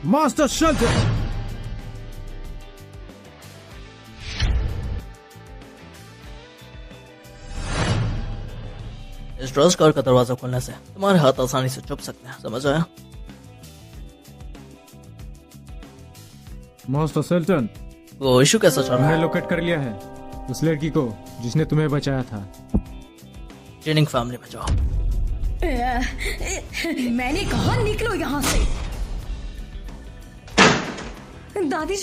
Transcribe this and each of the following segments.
Master Shelton, इस ड्रॉस car का दरवाजा खोलने से तुम्हारे हाथ आसानी से छुप सकते हैं, समझ आया? मास्टर शेल्टन, वो इशू कैसा चल रहा हमने है? लोकेट कर लिया है उस लड़की को जिसने तुम्हें बचाया था। ट्रेनिंग फैमिली में जाओ। मैंने कहा निकलो यहाँ से। दादी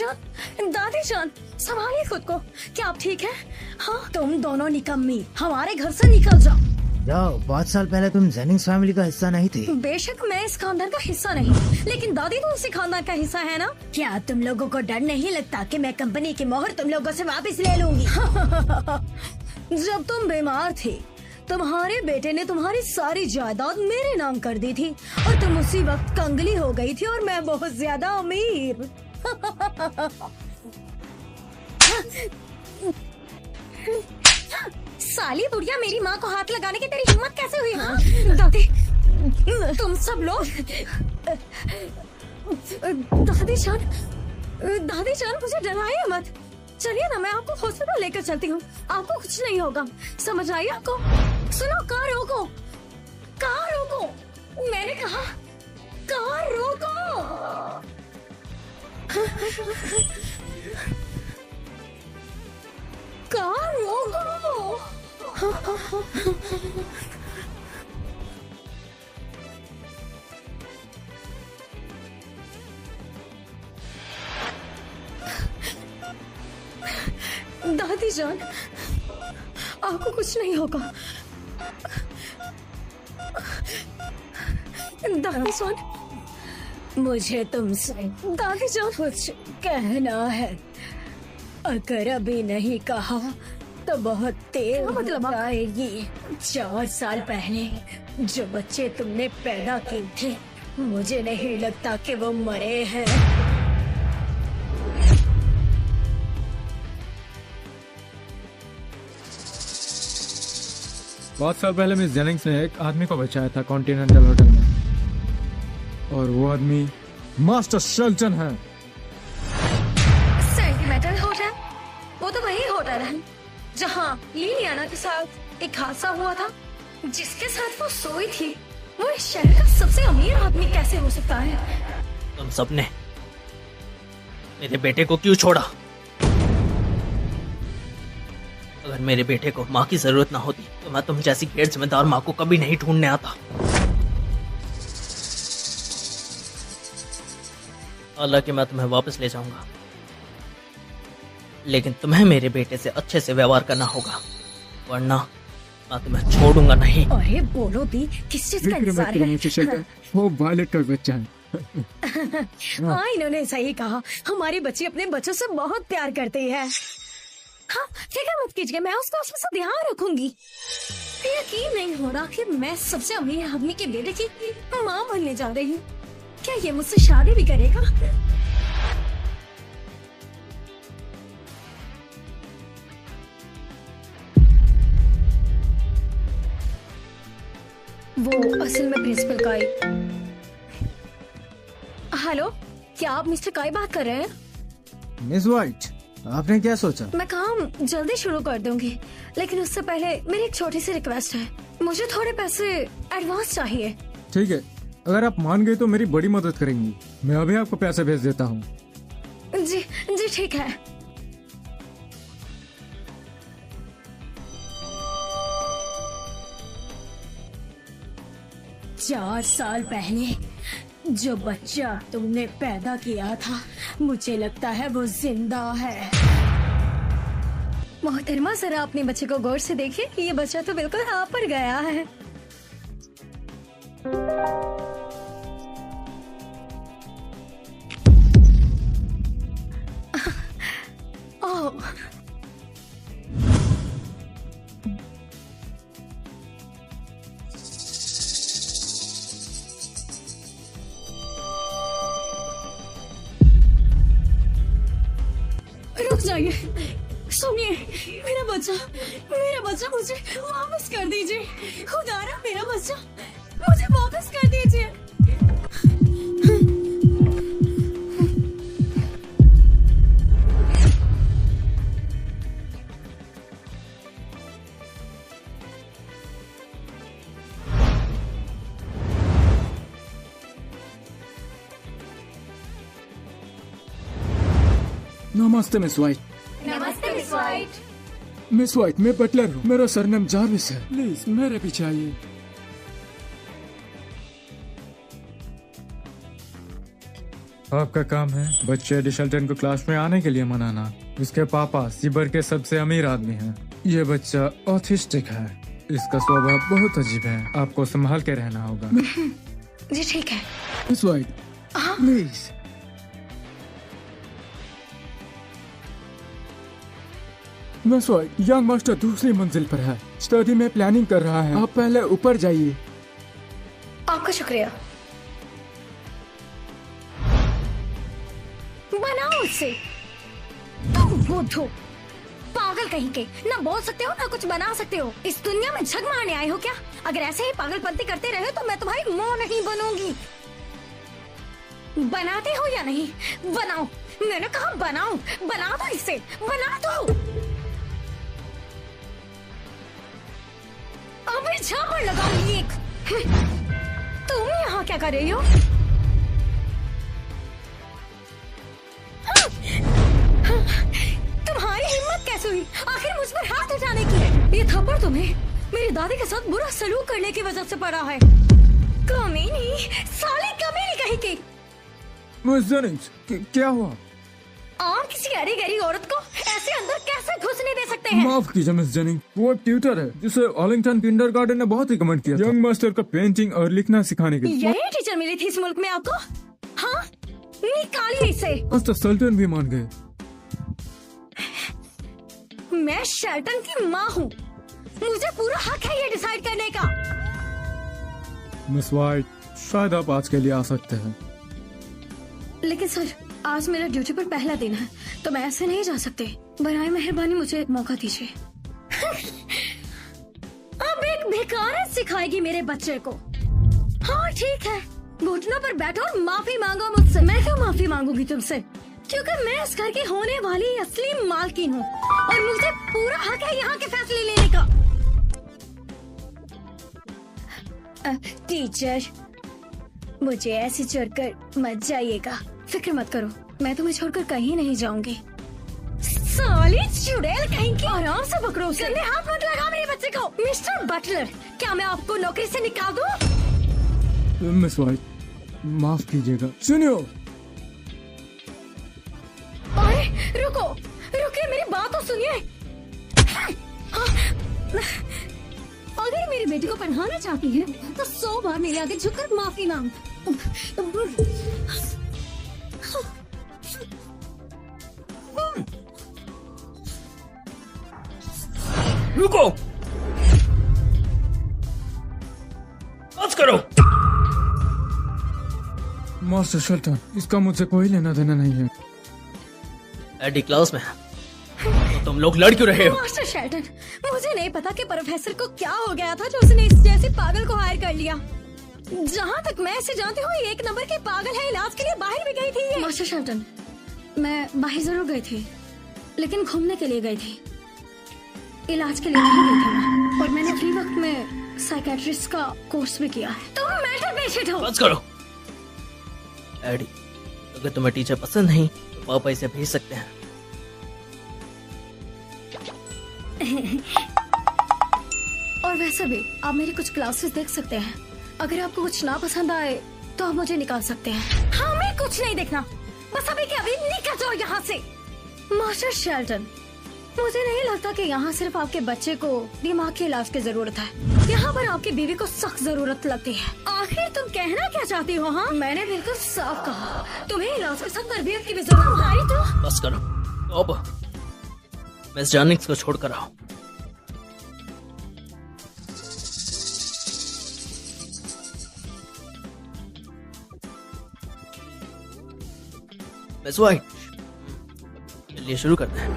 जान संभालिए खुद को। क्या आप ठीक हैं? हाँ, तुम दोनों निकम्मी हमारे घर से निकल जाओ। जाओ, 5 साल पहले तुम जेनिंग्स फैमिली का हिस्सा नहीं थे। बेशक मैं इस खानदान का हिस्सा नहीं, लेकिन दादी तो उसी खानदान का हिस्सा है ना। क्या तुम लोगों को डर नहीं लगता कि मैं कंपनी की मोहर तुम लोगों से वापस ले लूंगी? जब तुम बीमार थे तुम्हारे बेटे ने तुम्हारी सारी जायदाद मेरे नाम कर दी थी और तुम उसी वक्त कंगली हो गई थी और मैं बहुत ज्यादा अमीर। साली बुढ़िया, मेरी माँ को हाथ लगाने की तेरी हिम्मत कैसे हुई? हाँ दादी, तुम सब लोग। दादी जान मुझे डराइए मत। चलिए ना, मैं आपको हॉस्पिटल लेकर चलती हूँ। आपको कुछ नहीं होगा, समझ आई आपको? सुनो, कार रोको, कार रोको, मैंने कहा कार रोको। कार रोको। दादी जान, आपको कुछ नहीं होगा। दादी जान, मुझे तुमसे दादी जान कुछ कहना है। अगर अभी नहीं कहा तो बहुत देर मतलब आएगी। 4 साल पहले जो बच्चे तुमने पैदा किए थे, मुझे नहीं लगता कि वो मरे हैं। 5 साल पहले मिस जेनिंग्स ने एक आदमी को बचाया था कॉन्टिनेंटल होटल में, और वो आदमी मास्टर शेल्टन है। Sentimental hotel? वो तो वही होटल है जहाँ लिलियाना के साथ एक हादसा हुआ था, जिसके साथ वो सोई थी। वो इस शहर का सबसे अमीर आदमी कैसे हो सकता है? तुम सबने मेरे बेटे को क्यों छोड़ा? अगर मेरे बेटे को माँ की जरूरत ना होती तो मैं तुम जैसी गैर जिम्मेदार माँ को कभी नहीं ढूंढने आता। हालांकि मैं तुम्हें वापस ले जाऊंगा, लेकिन तुम्हें मेरे बेटे से अच्छे से व्यवहार करना होगा, वरना मैं तुम्हें छोड़ूंगा नहीं। अरे बोलो भी, किस चीज का इंतजार है? वो वायलेट का बच्चा है। हाँ, इन्होंने सही कहा। हमारी बच्ची अपने बच्चों से बहुत प्यार करती है। हाँ, ठीक है, मत कीजिए, मैं उसका उसमें से ध्यान रखूंगी। यकीन नहीं हो रहा कि मैं सबसे अमीर आदमी के बेटे की माँ बनने जा रही हूँ। क्या ये मुझसे शादी भी करेगा? वो असल में प्रिंसिपल काई। हेलो, क्या आप मिस्टर काई बात कर रहे हैं? मिस वाइट, आपने क्या सोचा? मैं काम जल्दी शुरू कर दूंगी, लेकिन उससे पहले मेरी एक छोटी सी रिक्वेस्ट है। मुझे थोड़े पैसे एडवांस चाहिए। ठीक है, अगर आप मान गए तो मेरी बड़ी मदद करेंगी। मैं अभी आपको पैसे भेज देता हूँ। जी जी ठीक है। चार साल पहले जो बच्चा तुमने पैदा किया था, मुझे लगता है वो जिंदा है। मोहतरमा, जरा अपने बच्चे को गौर से देखिए, ये बच्चा तो बिल्कुल आप पर गया है। ओह, रुक जाइए, सुनिए, मेरा बच्चा मुझे वापस कर दीजिए। खुदारा मेरा बच्चा मुझे वापस कर दीजिए। नमस्ते मिस वाइट। नमस्ते मिस वाइट। मिस वाइट, मैं बटलर हूँ। मेरा सरनेम जार्विस है। प्लीज मेरे पीछे आइए। आपका काम है बच्चे एडी शेल्टन को क्लास में आने के लिए मनाना। उसके पापा सीबर के सबसे अमीर आदमी हैं। ये बच्चा ऑटिस्टिक है। इसका स्वभाव बहुत अजीब है। आपको संभाल के रहना होगा। जी ठीक है। Miss white please. Miss white, young master दूसरी मंजिल पर है। स्टडी में प्लानिंग कर रहा है। आप पहले ऊपर जाइए। आपका शुक्रिया। बनाओ उससे। तुम बुद्ध हो, पागल कहीं के। ना बोल सकते हो ना कुछ बना सकते हो। इस दुनिया में झक मारने आए हो क्या? अगर ऐसे ही पागलपंती करते रहे तो मैं तुम्हारी माँ नहीं बनूंगी। बनाते हो या नहीं? बनाओ। मैंने कहा बनाओ। बना दो इसे, बना दो। अभी झापड़ लगाऊंगी एक। तुम यहाँ क्या कर रही हो? तुम्हारी हिम्मत कैसे हुई आखिर मुझ पर हाथ उठाने की? ये थप्पड़ तुम्हें मेरी दादी के साथ बुरा सलूक करने की वजह से पड़ा है। कमीनी, साली कमीनी कहीं की। मिस जेनिंग्स, क्या हुआ? आप किसी गहरी गहरी औरत को ऐसे अंदर कैसे घुसने दे सकते हैं? माफ कीजिए मिस जेनिंग, वो एक ट्यूटर है जिसे ऑलिंगटन किंडरगार्टन ने बहुत रिकमेंड किया था यंग मास्टर को पेंटिंग और लिखना सिखाने के लिए। यही टीचर मिली थी इस मुल्क में आपको? हाँ, निकालिए इसे। तो शेल्टन भी मान गए। मैं शेल्टन की माँ हूँ। मुझे पूरा हक है ये डिसाइड करने का। मिस वाइट, शायद आप आज के लिए आ सकते हैं। लेकिन सर, आज मेरा ड्यूटी पर पहला दिन है तो मैं ऐसे नहीं जा सकते। बराए मेहरबानी मुझे एक मौका दीजिए। अब एक भिखारन सिखाएगी मेरे बच्चे को। हाँ ठीक है, घुटनों पर बैठो और माफी मांगो मुझसे। मैं क्यों माफी मांगूंगी तुमसे? क्योंकि मैं इस घर की होने वाली असली मालकिन हूँ और मुझे पूरा हक है यहाँ के फैसले लेने का। टीचर, मुझे ऐसे छोड़कर मत जाइएगा। फिक्र मत करो, मैं तुम्हें छोड़कर कहीं नहीं जाऊंगी। साली चुड़ैल कहीं की। आराम से पकड़ो उसे। गंदे हाथ मत लगा मेरे बच्चे को। मिस्टर बटलर, क्या मैं आपको नौकरी से निकाल दूं? मिस वाइट, माफ कीजिएगा। सुनियो। अरे रुको, रुकिए, मेरी बात तो सुनिए। अगर मेरी बेटी को पढ़ाना चाहती है तो 100 बार मेरे आगे झुककर माफी मांग। रुको, बस करो। मास्टर शेल्टन, इसका मुझे कोई लेना देना नहीं है। एडी क्लास में है तो तुम लोग लड़ क्यों रहे हो? मास्टर शेल्टन, मुझे नहीं पता कि प्रोफेसर को क्या हो गया था जो उसने इस जैसे पागल को हायर कर लिया। जहाँ तक मैं इसे जानती हूँ, एक नंबर की पागल है। इलाज के लिए बाहर भी गई थी। मास्टर शेल्टन, मैं बाहर जरूर गई थी, लेकिन घूमने के लिए गई थी, इलाज के लिए नहीं गई थी मैं। और मैंने फ्री वक्त में साइकेट्रिस्ट का कोर्स भी किया है। तुम मेंटल पेशेंट हो। बस करो। एडी, अगर तुम्हें टीचर पसंद नहीं तो पापा इसे भेज सकते हैं। और वैसे भी आप मेरी कुछ क्लासेस देख सकते हैं। अगर आपको कुछ ना पसंद आए तो आप मुझे निकाल सकते हैं। हमें कुछ नहीं देखना, बस अभी के अभी निकल जाओ यहाँ से। मास्टर शेल्टन, मुझे नहीं लगता कि यहाँ सिर्फ आपके बच्चे को दिमाग के इलाज की जरूरत है। यहाँ पर आपकी बीवी को सख्त जरूरत लगती है। आखिर तुम कहना क्या चाहती हो? हाँ, मैंने बिल्कुल साफ कहा, तुम्हें इलाज के साथ तरबियत की भी जरूरत है। तो बस करो। अब मिस जेनिंग्स को छोड़कर आओ। मिस वाइट, चलिए शुरू करते हैं।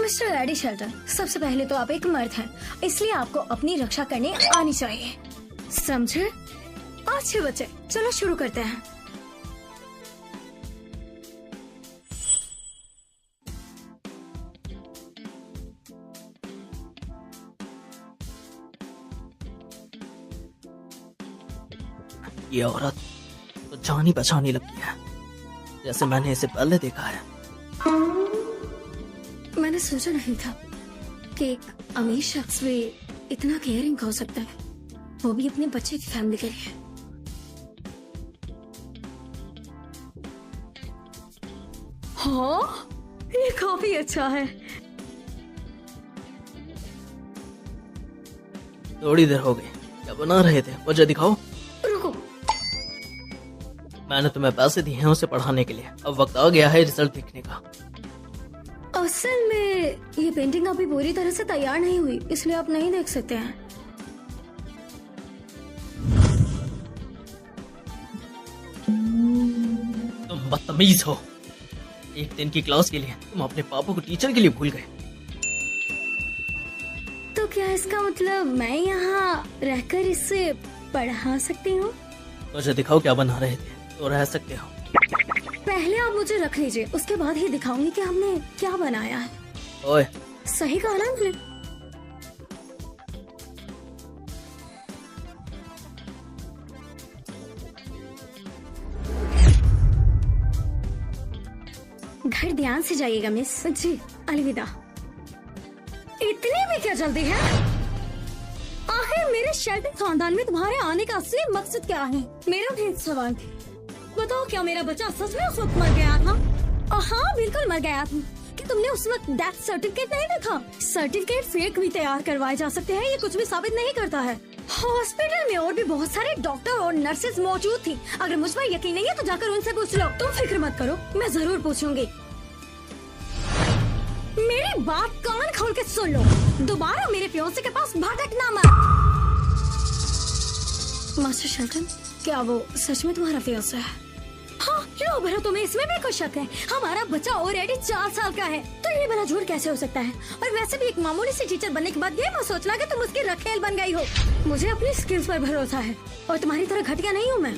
मिस्टर एडी शेल्टन, सबसे पहले तो आप एक मर्द हैं, इसलिए आपको अपनी रक्षा करनी आनी चाहिए, समझे? अच्छे बच्चे, चलो शुरू करते हैं। ये औरत तो जानी पहचानी लगती है, जैसे मैंने इसे पहले देखा है। मैंने सोचा नहीं था कि एक अमीर शख्स भी इतना केयरिंग हो सकता है, वो भी अपने बच्चे की फैमिली के लिए। हाँ, ये काफी अच्छा है। थोड़ी देर हो गई, क्या बना रहे थे? मुझे दिखाओ। रुको, मैंने तुम्हें पैसे दिए हैं उसे पढ़ाने के लिए, अब वक्त आ गया है रिजल्ट देखने का। असल में ये पेंटिंग अभी पूरी तरह से तैयार नहीं हुई, इसलिए आप नहीं देख सकते हैं। तुम बदतमीज हो। एक दिन की क्लास के लिए तुम अपने पापा को टीचर के लिए भूल गए। तो क्या इसका मतलब मैं यहाँ रहकर इससे पढ़ा सकती हूँ? मुझे दिखाओ क्या बना रहे थे, तो रह सकते हो। पहले आप मुझे रख लीजिए, उसके बाद ही दिखाऊंगी कि हमने क्या बनाया है। ओए, सही कहा ना हमने? घर ध्यान से जाइएगा मिस जी। अलविदा। इतनी भी क्या जल्दी है? आखिर मेरे शेल्टन खानदान में तुम्हारे आने का असली मकसद क्या है? मेरा भी एक सवाल, बताओ, क्या मेरा बच्चा सच में उस वक्त मर गया था? हाँ, बिल्कुल मर गया था। कि तुमने उस वक्त डेथ सर्टिफिकेट नहीं देखा? सर्टिफिकेट फेक भी तैयार करवाए जा सकते हैं, ये कुछ भी साबित नहीं करता है। हॉस्पिटल में और भी बहुत सारे डॉक्टर और नर्सेज मौजूद थी। अगर मुझ पर यकीन नहीं है तो जाकर उनसे पूछ लो। तुम फिक्र मत करो, मैं जरूर पूछूंगी। मेरी बात कान खोल के सुन लो, दोबारा मेरे प्योसे के पास भटकना मत। मास्टर शेल्टन, क्या वो सच में तुम्हारा प्योसा है? हाँ, लो भला, तुम्हें इसमें भी कुछ शक है? हमारा बच्चा ऑलरेडी 4 साल का है, तो ये भला झूठ कैसे हो सकता है? और वैसे भी एक मामूली सी टीचर बनने के बाद ये मत सोचना कि तुम उसकी रखेल बन गई हो। मुझे अपनी स्किल्स पर भरोसा है और तुम्हारी तरह घटिया नहीं हूँ मैं।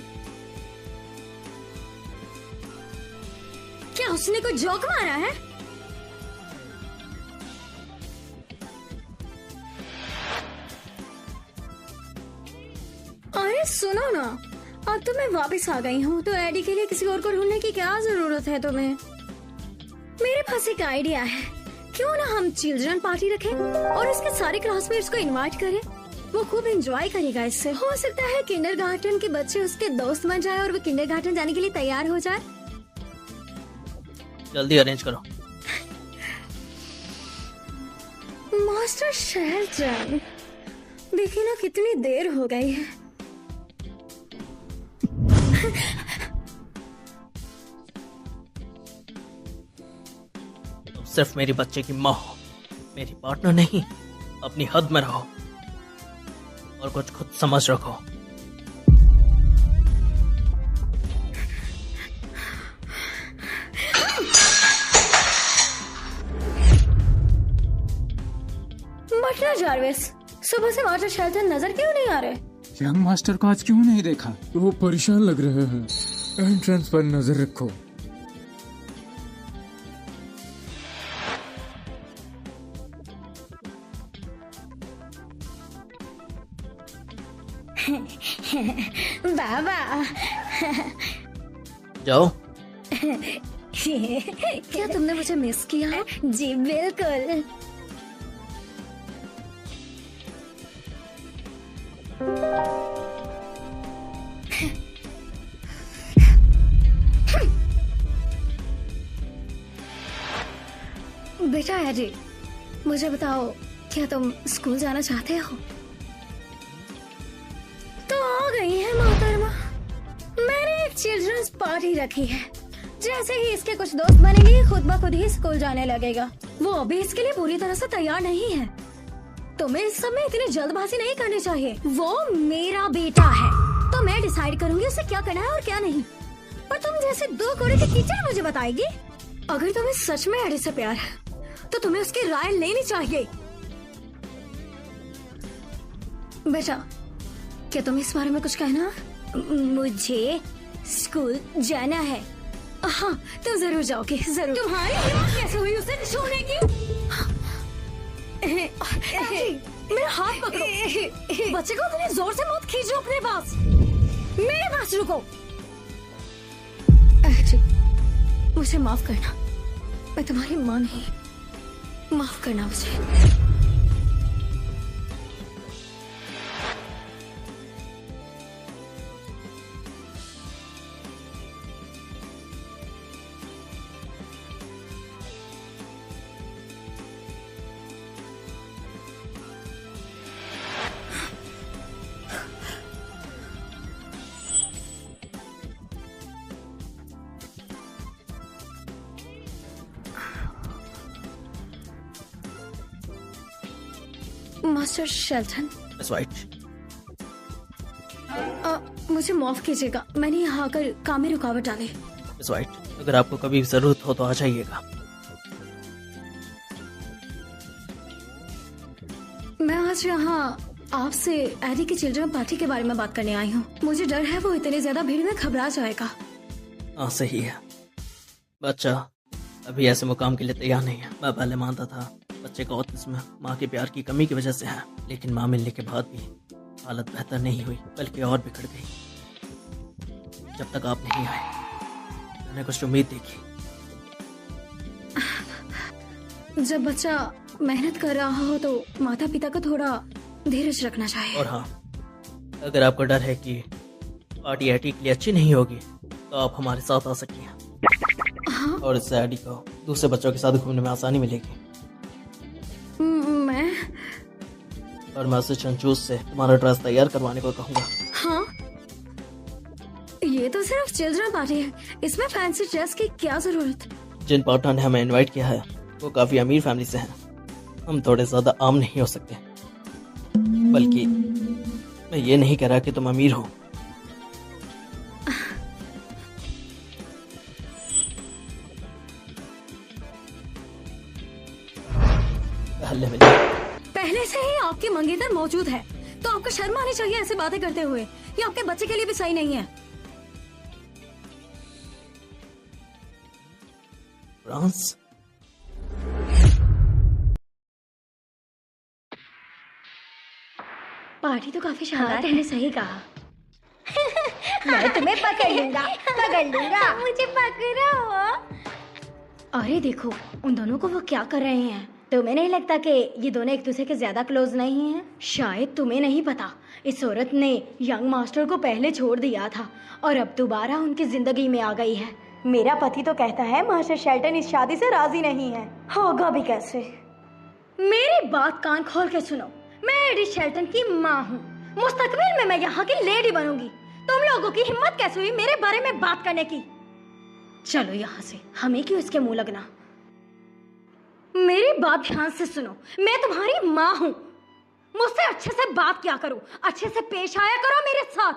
क्या उसने कोई जोक मारा है? अरे सुनो ना, अब तो मैं वापस आ गई हूँ, तो एडी के लिए किसी और को ढूंढने की क्या जरूरत है तुम्हें? मेरे पास एक आइडिया है, क्यों ना हम चिल्ड्रन पार्टी रखें और इसके सारे क्लासमेट्स को इनवाइट करें। वो खूब एंजॉय करेगा इससे। हो सकता है किंडरगार्टन के बच्चे उसके दोस्त बन जाए और वो किंडरगार्टन जाने के लिए तैयार हो जाए। जल्दी अरेंज करो। मास्टर शेल्टन, देखिए ना कितनी देर हो गई है। तुम सिर्फ मेरी बच्चे की माँ हो, मेरी पार्टनर नहीं। अपनी हद में रहो और कुछ खुद समझ रखो। बटलर जार्विस, सुबह से मास्टर शेल्टन नजर क्यों नहीं आ रहे? यंग मास्टर को आज क्यों नहीं देखा? वो परेशान लग रहे हैं। एंट्रेंस पर नजर रखो। बाबा जाओ। क्या तुमने मुझे मिस किया? जी बिल्कुल। बेटा एडी, मुझे बताओ, क्या तुम स्कूल जाना चाहते हो? तो आ गई है मोहतरमा। मैंने एक चिल्ड्रंस पार्टी रखी है। जैसे ही इसके कुछ दोस्त बनेंगे, खुद ब खुद ही स्कूल जाने लगेगा। वो अभी इसके लिए पूरी तरह से तैयार नहीं है। तुम्हें इस सब में इतनी जल्दबाजी नहीं करनी चाहिए। वो मेरा बेटा है, तो मैं डिसाइड करूंगी उसे क्या करना है और क्या नहीं। पर तुम जैसे 2 कोड़े की टीचर मुझे बताएगी? अगर तुम्हें सच में एडी से प्यार है, तो तो तुम्हें उसकी राय लेनी चाहिए। बेटा, क्या तुम इस बारे में कुछ कहना? मुझे स्कूल जाना है। हाँ, तुम जरूर जाओगे, जरूर। तुम्हारी हिम्मत कैसे हुई उसे छूने की? मेरा हाथ पकड़ो। बच्चे को इतने जोर से मत खींचो अपने पास। मेरे पास रुको। मुझे माफ करना, मैं तुम्हारी माँ नहीं। माफ करना मुझे। मास्टर शेल्टन, मिस वाइट, मुझे माफ कीजिएगा, मैंने यहाँ आकर काम में रुकावट डाली। मिस वाइट, अगर आपको कभी जरूरत हो तो आ जाइएगा। मैं आज यहाँ आपसे एडी की चिल्ड्रन पार्टी के बारे में बात करने आई हूँ। मुझे डर है वो इतनी ज्यादा भीड़ में घबरा जाएगा। हाँ सही है, बच्चा अभी ऐसे मुकाम के लिए तैयार नहीं है। मैं पहले मानता था बच्चे का ऑटिज्म माँ के प्यार की कमी की वजह से है, लेकिन माँ मिलने के बाद भी हालत बेहतर नहीं हुई, बल्कि और बिगड़ गई। जब तक आप नहीं आए मैंने कुछ उम्मीद देखी। जब बच्चा मेहनत कर रहा हो तो माता पिता को थोड़ा धीरज रखना चाहिए। और हाँ, अगर आपको डर है कि पार्टी एडी के लिए अच्छी नहीं होगी तो आप हमारे साथ आ सकती हैं। हाँ? और इससे एडी को दूसरे बच्चों के साथ घूमने में आसानी मिलेगी। और मैं उसे चंचूस से तुम्हारा ड्रेस तैयार करवाने को कहूँगा। हाँ? ये तो सिर्फ चिल्ड्रन पार्टी है, इसमें फैंसी ड्रेस की क्या जरूरत? जिन पार्टनर ने हमें इनवाइट किया है वो काफी अमीर फैमिली से हैं। हम थोड़े ज्यादा आम नहीं हो सकते, बल्कि मैं ये नहीं कह रहा कि तुम अमीर हो। पहले से ही आपकी मंगेतर मौजूद है तो आपको शर्म आनी चाहिए ऐसी बातें करते हुए। ये आपके बच्चे के लिए भी सही नहीं है। फ्रांस, पार्टी तो काफी शानदार, तुमने सही कहा। मैं तुम्हें पकड़ लूंगा, पकड़ लूंगा। मुझे पकड़ो। अरे देखो उन दोनों को वो क्या कर रहे हैं। तुम्हें नहीं लगता कि ये दोनों एक दूसरे के ज्यादा क्लोज नहीं हैं? शायद तुम्हें नहीं पता, इस औरत ने यंग मास्टर को पहले छोड़ दिया था और अब दोबारा उनकी जिंदगी में आ गई है। मेरा पति तो कहता है मास्टर शेल्टन इस शादी से राजी नहीं है। होगा भी कैसे? मेरी बात कान खोल के सुनो, मैं एडी शेल्टन की माँ हूँ। मुस्तकबिल में मैं यहाँ की लेडी बनूंगी। तुम लोगों की हिम्मत कैसे हुई मेरे बारे में बात करने की? चलो यहाँ से, हमें क्यों इसके मुंह लगना। मेरी बात ध्यान से सुनो, मैं तुम्हारी माँ हूँ। मुझसे अच्छे से बात किया करो, अच्छे से पेश आया करो मेरे साथ।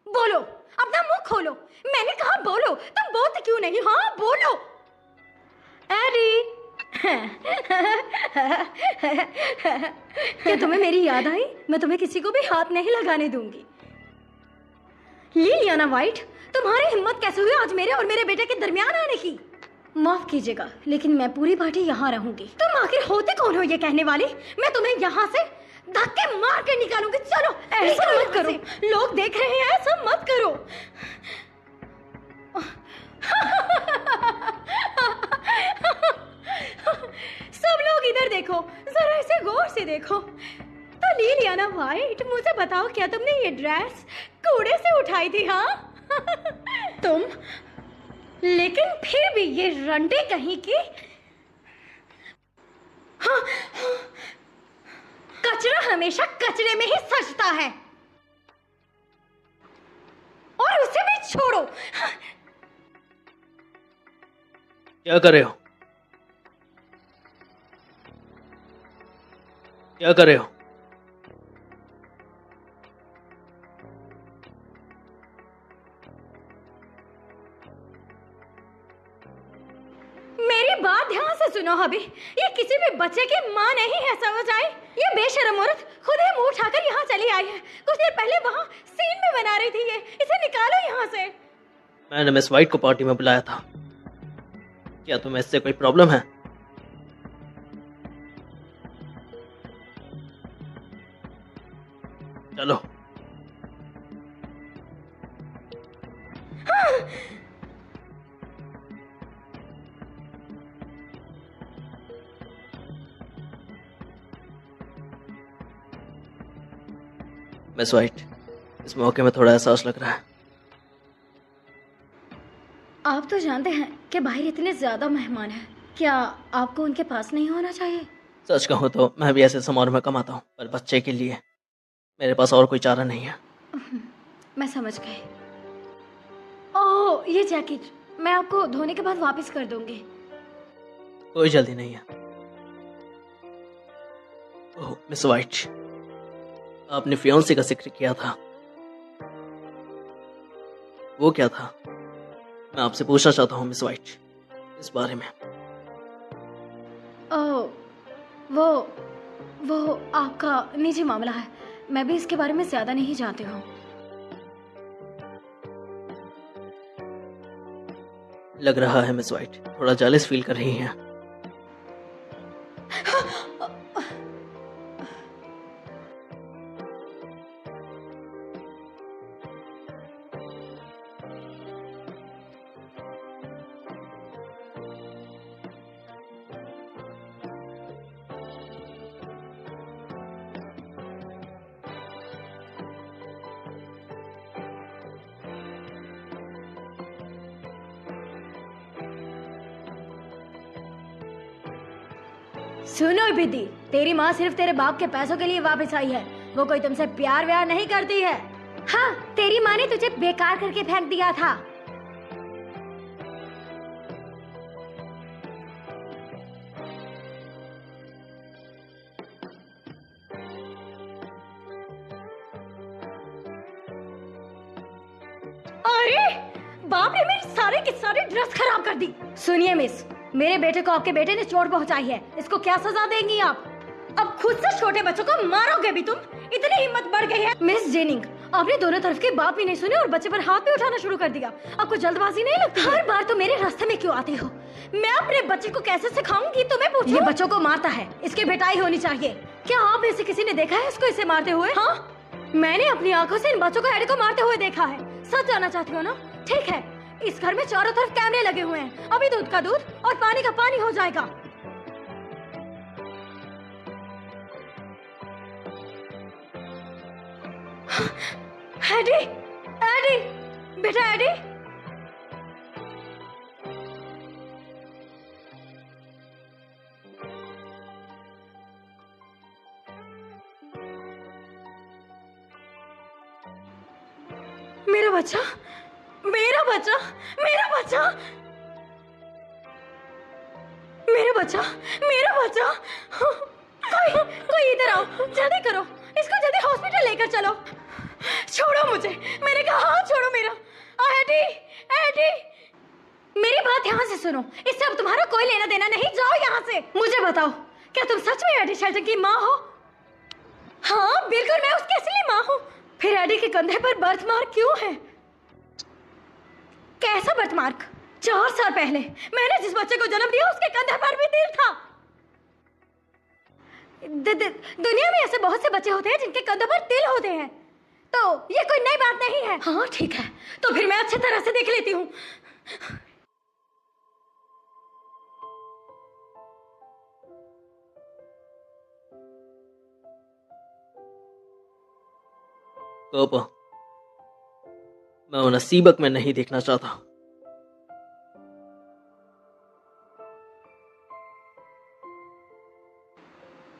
बोलो, अपना मुंह खोलो। मैंने कहा बोलो, तुम बोलते क्यों नहीं? हाँ बोलो। एडी, क्या तुम्हें मेरी याद आई? मैं तुम्हें किसी को भी हाथ नहीं लगाने दूंगी। लिलियाना वाइट, तुम्हारी हिम्मत कैसे हुई आज मेरे और मेरे बेटे के दरमियान आने की? माफ कीजिएगा, लेकिन मैं पूरी पार्टी यहाँ रहूंगी। तुम आखिर होते कौन हो ये कहने वाली? मैं तुम्हें यहाँ से धक्के मार के निकालूंगी। चलो, ऐसा मत करो, लोग देख रहे हैं, ऐसा मत करो। सब लोग इधर देखो, जरा इसे गौर से देखो। तो लिलियाना वाइट, मुझे बताओ, क्या तुमने ये ड्रेस कूड़े से उठाई थी? हाँ तुम, लेकिन फिर भी ये रंडे कहीं की। हाँ, कचरा हमेशा कचरे में ही सजता है, और उसे भी छोड़ो। क्या कर रहे हो? क्या कर रहे हो? मेरी मेरी बात ध्यान से सुनो हबी, ये किसी भी बच्चे की माँ नहीं है, समझ आई? ये बेशर्म औरत खुद ही मुंह उठाकर यहाँ चली आई है। कुछ देर पहले वहाँ सीन में बना रही थी ये, इसे निकालो यहाँ से। मैंने मिस वाइट को पार्टी में बुलाया था, क्या तुम्हें इससे कोई प्रॉब्लम है? चलो। मिस वाइट, इस मौके में थोड़ा एहसास लग रहा है। आप तो जानते हैं कि बाहर इतने ज्यादा मेहमान हैं, क्या आपको उनके पास नहीं होना चाहिए? सच कहूँ तो मैं भी ऐसे समारोह में कमाता हूँ, पर बच्चे के लिए मेरे पास और कोई चारा नहीं है। मैं समझ गई। ओह, ये जैकेट मैं आपको धोने के बाद वापस कर दूंगी। कोई जल्दी नहीं है। ओह मिस वाइट, आपने फियांसे का जिक्र किया था, वो क्या था? मैं आपसे पूछना चाहता हूँ मिस वाइट इस बारे में। ओह, वो आपका निजी मामला है, मैं भी इसके बारे में ज्यादा नहीं जानती हूँ। लग रहा है मिस वाइट थोड़ा जेलस फील कर रही हैं। सुनो बिदी, तेरी माँ सिर्फ तेरे बाप के पैसों के लिए वापस आई है, वो कोई तुमसे प्यार व्यार नहीं करती है। हाँ, तेरी माँ ने तुझे बेकार करके फेंक दिया था। अरे बाप ने मेरी सारे की सारी ड्रेस खराब कर दी। सुनिए मिस, मेरे बेटे को आपके बेटे ने चोट पहुंचाई है, इसको क्या सजा देंगी आप? अब खुद से छोटे बच्चों को मारोगे भी तुम? इतनी हिम्मत बढ़ गई है? मिस जेनिंग, आपने दोनों तरफ के बात भी नहीं सुने और बच्चे पर हाथ भी उठाना शुरू कर दिया। आपको जल्दबाजी नहीं लगती? हर बार तो मेरे रास्ते में क्यों आती हो? मैं अपने बच्चे को कैसे सिखाऊंगी तुम्हें पूछो? ये बच्चों को मारता है, इसकी पिटाई होनी चाहिए। क्या आप में से किसी ने देखा है इसको इसे मारते हुए? हाँ, मैंने अपनी आंखों से इन बच्चों को एडी को मारते हुए देखा है। सच जानना चाहती हो ना? ठीक है, इस घर में चारों तरफ कैमरे लगे हुए हैं, अभी दूध का दूध और पानी का पानी हो जाएगा। एडी, एडी, बेटा एडी, मेरा बच्चा, मेरा बच्चा, मेरा बच्चा, मेरा बच्चा, मेरा बच्चा। कोई इधर आओ, जल्दी करो, इसको जल्दी हॉस्पिटल लेकर चलो। छोड़ो मुझे, मैंने कहा हाथ छोड़ो मेरा। एडी, एडी, मेरी बात ध्यान से सुनो, इससे अब तुम्हारा कोई लेना देना नहीं, जाओ यहाँ से। मुझे बताओ, क्या तुम सच में एडी शेल्टन की माँ हो? हाँ बिल्कुल, मैं उसकी असली माँ हूँ। फिर एडी के कंधे पर बर्थ मार्क क्यों है? कैसा बर्थ मार्क? 4 साल पहले मैंने जिस बच्चे को जन्म दिया उसके कंधे पर भी तिल था। दुनिया में ऐसे बहुत से बच्चे होते हैं जिनके कंधों पर तिल होते हैं, तो ये कोई नई बात नहीं है। हाँ ठीक है, तो फिर मैं अच्छी तरह से देख लेती हूँ। कोपा, मैं उन्हें सीबक में नहीं देखना चाहता।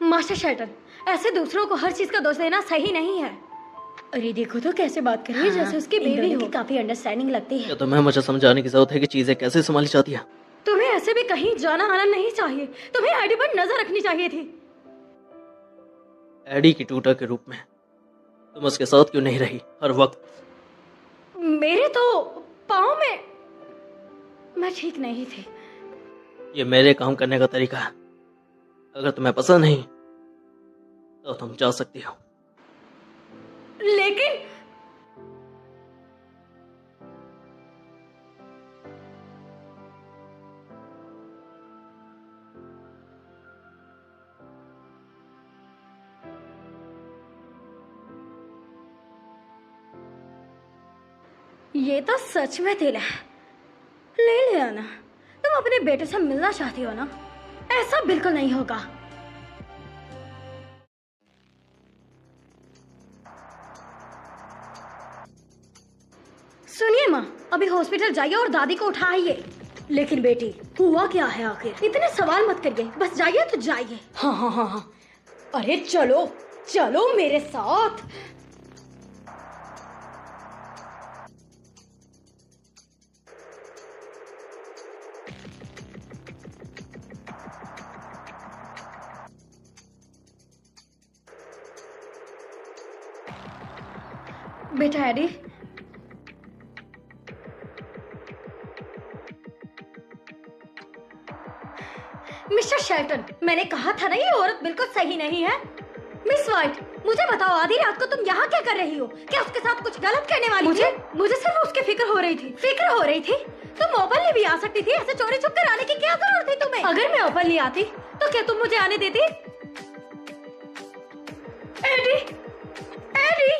मास्टर शेल्टन, ऐसे दूसरों को हर चीज का दोष देना सही नहीं है। अरे देखो तो कैसे बात कर रही है, जैसे उसकी बेबी हो। काफी अंडरस्टैंडिंग लगती है। क्या तुम्हें मुझे समझाने की जरूरत है कि चीजें कैसे संभाली जाती है? तुम्हें ऐसे भी कहीं जाना आना नहीं चाहिए, तुम्हें एडी पर नजर रखनी चाहिए थी। एडी की ट्यूटर के रूप में तुम उसके साथ क्यों नहीं रही हर वक्त? मेरे तो पाँव में मैं ठीक नहीं थी। ये मेरे काम करने का तरीका है। अगर तुम्हें पसंद नहीं तो तुम जा सकती हो। लेकिन ये तो सच में दिल है। ले लिया ना। तुम अपने बेटे से मिलना चाहती हो ना? ऐसा बिल्कुल नहीं होगा। सुनिए माँ, अभी हॉस्पिटल जाइए और दादी को उठाइए। लेकिन बेटी, हुआ क्या है आखिर? इतने सवाल मत करिए, बस जाइए तो जाइए। हाँ हाँ हाँ हाँ। अरे चलो चलो मेरे साथ। बेटा एडी, मिस्टर शेल्टन, मैंने कहा था ना ये औरत बिल्कुल सही नहीं है। मिस वाइट, मुझे बताओ आधी रात को तुम यहाँ क्या कर रही हो? क्या उसके साथ कुछ गलत करने वाली थी? मुझे सिर्फ उसकी फिक्र हो रही थी। फिक्र हो रही थी? तुम ओपनली भी आ सकती थी। ऐसे चोरी छुप कर आने की क्या जरूरत थी तुम्हें? अगर मैं ओपनली आती तो क्या तुम मुझे आने देती? एडी, एडी,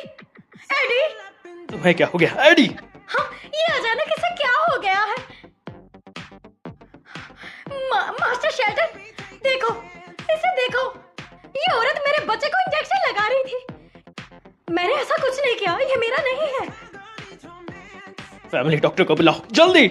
एडी, तुम्हें क्या हो गया एडी? हाँ, ये अचानक इसे क्या हो गया है? मास्टर शेल्टन, देखो, इसे देखो। ये औरत मेरे बच्चे को इंजेक्शन लगा रही थी। मैंने ऐसा कुछ नहीं किया, ये मेरा नहीं है। फैमिली डॉक्टर को बुलाओ जल्दी।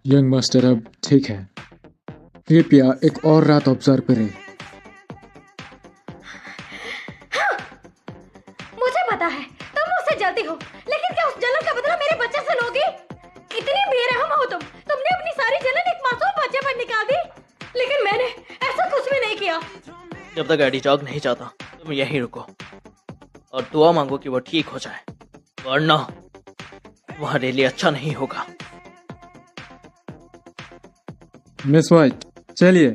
यंग मास्टर अब ठीक है। कृपया एक और रात ऑब्जर्व करें। हाँ, मुझे पता है तुम मुझसे जलती हो, लेकिन क्या उस जलन का बदला मेरे बच्चे से लोगी? इतनी बेरहम हो तुम। तुमने अपनी सारी जलन एक मासूम बच्चे पर निकाल दी। लेकिन मैंने ऐसा कुछ भी नहीं किया। जब तक एडी जाग नहीं जाता तुम यहीं रुको और दुआ मांगो कि वो ठीक हो जाए, वरना तुम्हारे लिए अच्छा नहीं होगा। मिस वाइट, चलिए।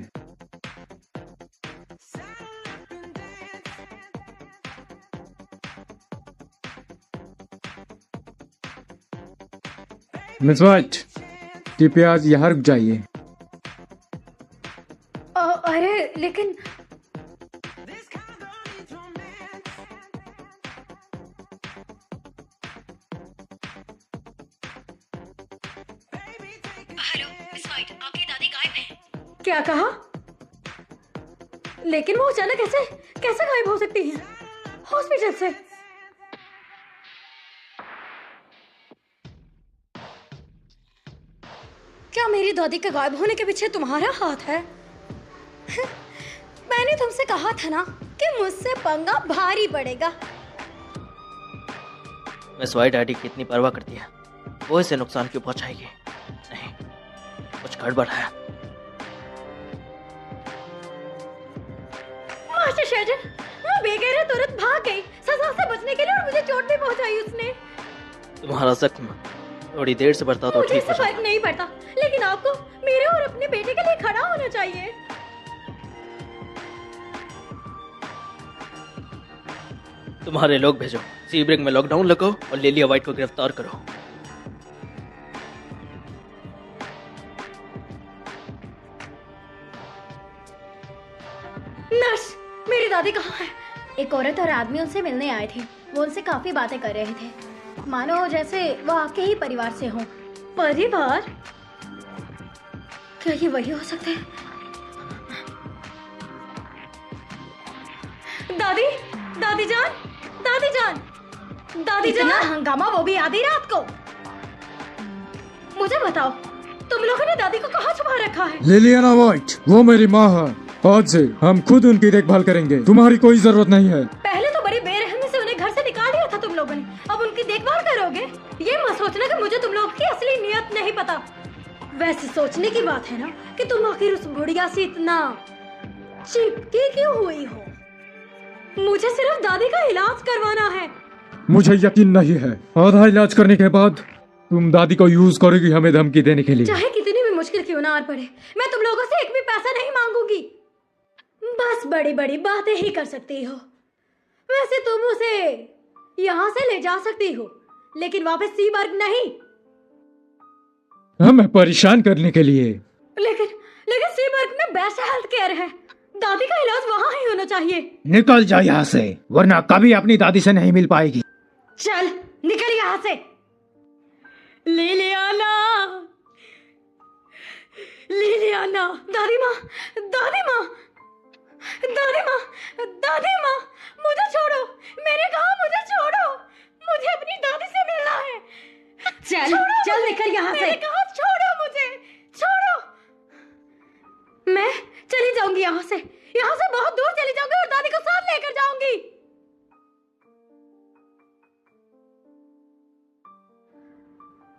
मिस वाइट, कृपया आज यहाँ रुक जाइए। अरे लेकिन हेलो मिस वाइट, आपकी दादी गायब है। क्या कहा? लेकिन वो अचानक कैसे गायब हो सकती है हॉस्पिटल से? क्या मेरी दादी के गायब होने के पीछे तुम्हारा हाथ है? मैंने तुमसे कहा था ना कि मुझसे पंगा भारी पड़ेगा। मिस वाइट एडी की इतनी परवाह करती है, वो इसे नुकसान क्यों पहुंचाएगी? नहीं, कुछ गड़बड़ है। मास्टर शेल्टन, वो बेगैरत तुरंत भाग गई सजा से बचने के लिए, और मुझे चोट भी पहुंचाई उसने। तुम्हारा जख्म थोड़ी देर से बढ़ता तो मुझे ठीक हो इससे फर्क जाता। नहीं पड़ता, लेकिन आपको मेरे और अपने बेटे के लिए खड़ा होना चाहिए। तुम्हारे लोग भेजो, सीब्रिंग में लॉकडाउन लगाओ और लिलिया वाइट को गिरफ्तार करो। नर्स, मेरी दादी कहाँ है? एक औरत और आदमी उनसे मिलने आए थे। वो उनसे काफी बातें कर रहे थे, मानो जैसे वो आपके ही परिवार से हो। परिवार? क्या ये वही हो सकते हैं? दादी, दादी जान, दादी जान, दादी जान। इतना हंगामा, वो भी आधी रात को। मुझे बताओ, तुम लोगों ने दादी को कहाँ छुपा रखा है? लिलियाना वाइट, वो मेरी माँ है। आज से हम खुद उनकी देखभाल करेंगे, तुम्हारी कोई जरूरत नहीं है। पहले तो बड़ी बेरहमी से उन्हें घर से निकाल दिया था तुम लोगों ने, अब उनकी देखभाल करोगे? ये मत सोचना कि मुझे तुम लोगों की असली नियत नहीं पता। वैसे सोचने की बात है ना कि तुम आखिर उस बुढ़िया से इतना चिपकी क्यों हुई हो? मुझे सिर्फ दादी का इलाज करवाना है। मुझे यकीन नहीं है, आधा इलाज करने के बाद तुम दादी को यूज करोगी हमें धमकी देने के लिए। चाहे कितनी भी मुश्किल क्यों ना आ पड़े, मैं तुम लोगों से एक भी पैसा नहीं मांगूंगी। बस बड़ी बड़ी बातें ही कर सकती हो। वैसे तुम उसे यहाँ से ले जा सकती हो, लेकिन वापस सीबर्ग नहीं। हमें परेशान करने के लिए। लेकिन सीबर्ग में बेस्ट हेल्थ केयर है। दादी का इलाज वहाँ ही होना चाहिए। निकल जा यहाँ से, वरना कभी अपनी दादी से नहीं मिल पाएगी। चल निकल यहाँ से। लिलियाना, लिलियाना, दादी माँ, दादी माँ, दादी माँ, दादी माँ, मुझे छोड़ो। मैंने कहा मुझे छोड़ो, मुझे अपनी दादी से मिलना है। चल चल निकल यहाँ से। मैंने कहा छोड़ो मुझे, छोड़ो। मैं चली जाऊंगी यहाँ से बहुत दूर चली जाऊंगी और दादी को साथ लेकर जाऊंगी।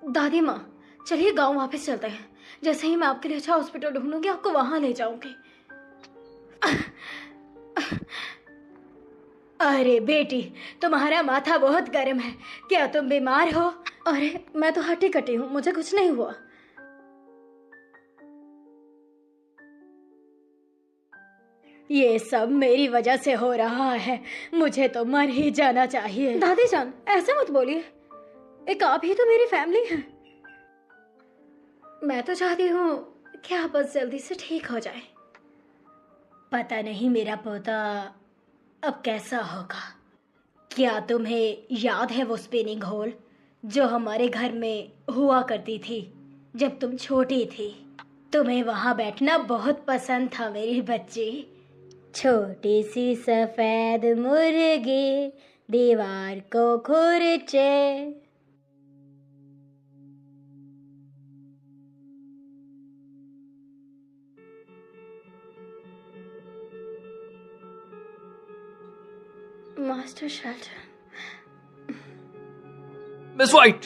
दादी माँ, चलिए गांव वापस चलते हैं। जैसे ही मैं आपके लिए अच्छा हॉस्पिटल ढूंढूंगी, आपको वहां ले जाऊंगी। अरे बेटी, तुम्हारा माथा बहुत गर्म है, क्या तुम बीमार हो? अरे मैं तो हट्टी कट्टी हूँ, मुझे कुछ नहीं हुआ। ये सब मेरी वजह से हो रहा है, मुझे तो मर ही जाना चाहिए। दादी जान, ऐसे मत बोलिए, एक आप ही तो मेरी फैमिली है। मैं तो चाहती हूँ कि आप बस जल्दी से ठीक हो जाए। पता नहीं मेरा पोता अब कैसा होगा। क्या तुम्हें याद है वो स्पिनिंग होल जो हमारे घर में हुआ करती थी जब तुम छोटी थी? तुम्हें वहाँ बैठना बहुत पसंद था मेरी बच्ची। छोटी सी सफेद मुर्गी दीवार को खुरचे। Master Shelton. Miss White,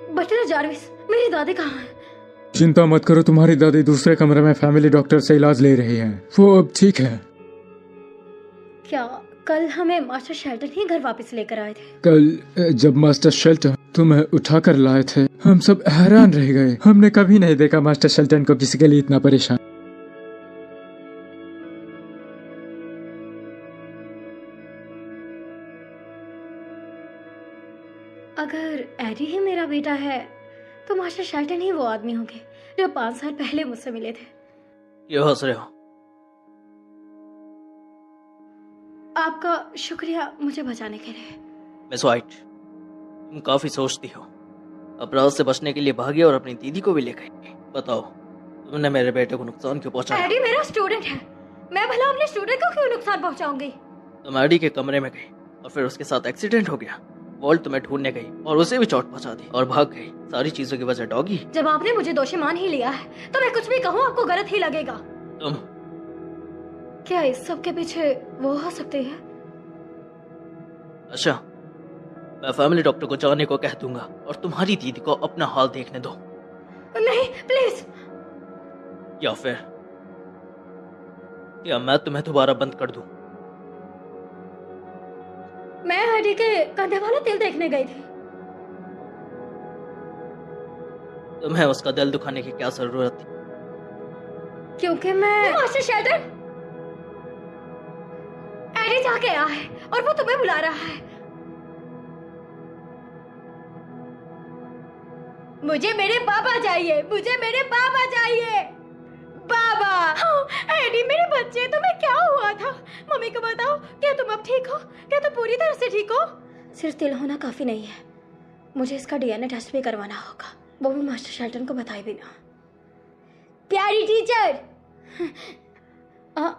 butler Jarvis, मेरी दादी कहाँ है? चिंता मत करो, तुम्हारी दादी दूसरे कमरे में फैमिली डॉक्टर से इलाज ले रही है। वो अब ठीक है। क्या कल हमें मास्टर शेल्टन ही घर वापस लेकर आए थे? कल जब मास्टर शेल्टन तुम्हें उठाकर लाए थे, हम सब हैरान रह गए। हमने कभी नहीं देखा मास्टर शेल्टन को किसी के लिए इतना परेशान। अगर एडी ही मेरा बेटा है तो मास्टर शेल्टन ही वो आदमी होंगे जो 5 साल पहले मुझसे मिले थे। क्यों हंस रहे हो? आपका शुक्रिया मुझे बचाने के लिए। मिस व्हाइट, तुम काफी सोचती हो। अपराध से बचने के लिए भागी और अपनी दीदी को भी ले गई। बताओ, तुमने मेरे बेटे को नुकसान क्यों पहुंचाया? एडी मेरा स्टूडेंट है, मैं भला अपने स्टूडेंट को क्यों नुकसान पहुंचाऊंगी? तुम एडी के कमरे में गई और फिर उसके साथ एक्सीडेंट हो गया। वॉल्ट तुम्हें ढूंढने गई और उसे भी चोट पहुंचा दी और भाग गई। सारी चीजों की वजह डॉगी। जब आपने मुझे दोषी मान ही लिया है तो मैं कुछ भी कहूँ आपको गलत ही लगेगा। तुम क्या इस सब के पीछे वो हो सकती है? अच्छा, मैं फैमिली डॉक्टर को जाने को कह दूंगा और तुम्हारी दीदी को अपना हाल देखने दो। नहीं प्लीज। या फिर क्या मैं तुम्हें दोबारा बंद कर दूं? मैं एडी के कंधे वाला तिल देखने गई थी। तुम्हें उसका दिल दुखाने की क्या जरूरत थी? क्योंकि मैं मास्टर शेल्टन, एडी जाके आया है और वो तुम्हें बुला रहा है। मुझे मेरे पापा चाहिए, मुझे मेरे पापा चाहिए। बाबा। एडी मेरे बच्चे, तुम्हें क्या हुआ था? मम्मी को बताओ। क्या तुम अब ठीक हो? क्या तुम पूरी तरह से ठीक हो? सिर्फ तिल होना काफी नहीं है, मुझे इसका डीएनए टेस्ट भी करवाना होगा, वो भी मास्टर शेल्टन को बताए बिना। प्यारी टीचर।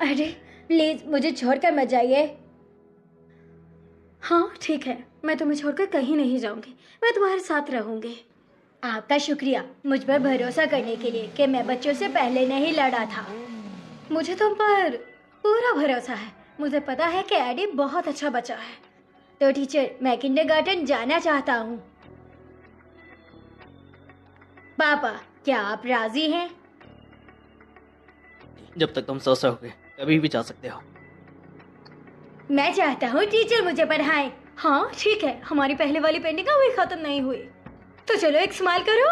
एडी प्लीज मुझे छोड़कर मत जाइए। हाँ ठीक है, मैं तुम्हें छोड़कर कहीं नहीं जाऊंगी, मैं तुम्हारे साथ रहूंगी। आपका शुक्रिया मुझ पर भरोसा करने के लिए कि मैं बच्चों से पहले नहीं लड़ा था। मुझे तुम पर पूरा भरोसा है, मुझे पता है कि एडी बहुत अच्छा बच्चा है, तो टीचर मैं किंडरगार्टन जाना चाहता हूँ। पापा, क्या आप राजी हैं? जब तक तुम स्वस्थ रहोगे कभी भी जा सकते हो। मैं चाहता हूँ टीचर मुझे पढ़ाएं। हाँ ठीक है, हमारी पहले वाली पेंटिंग अभी खत्म नहीं हुई, तो चलो एक स्माइल करो।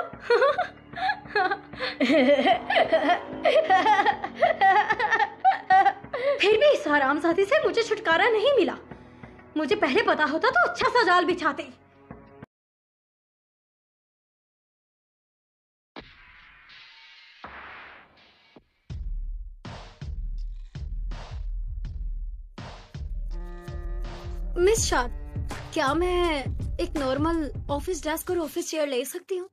फिर भी इस हरामजादी से मुझे छुटकारा नहीं मिला। मुझे पहले पता होता तो अच्छा सा जाल बिछाते। मिस शाद, क्या मैं एक नॉर्मल ऑफिस डेस्क और ऑफिस चेयर ले सकती हूँ?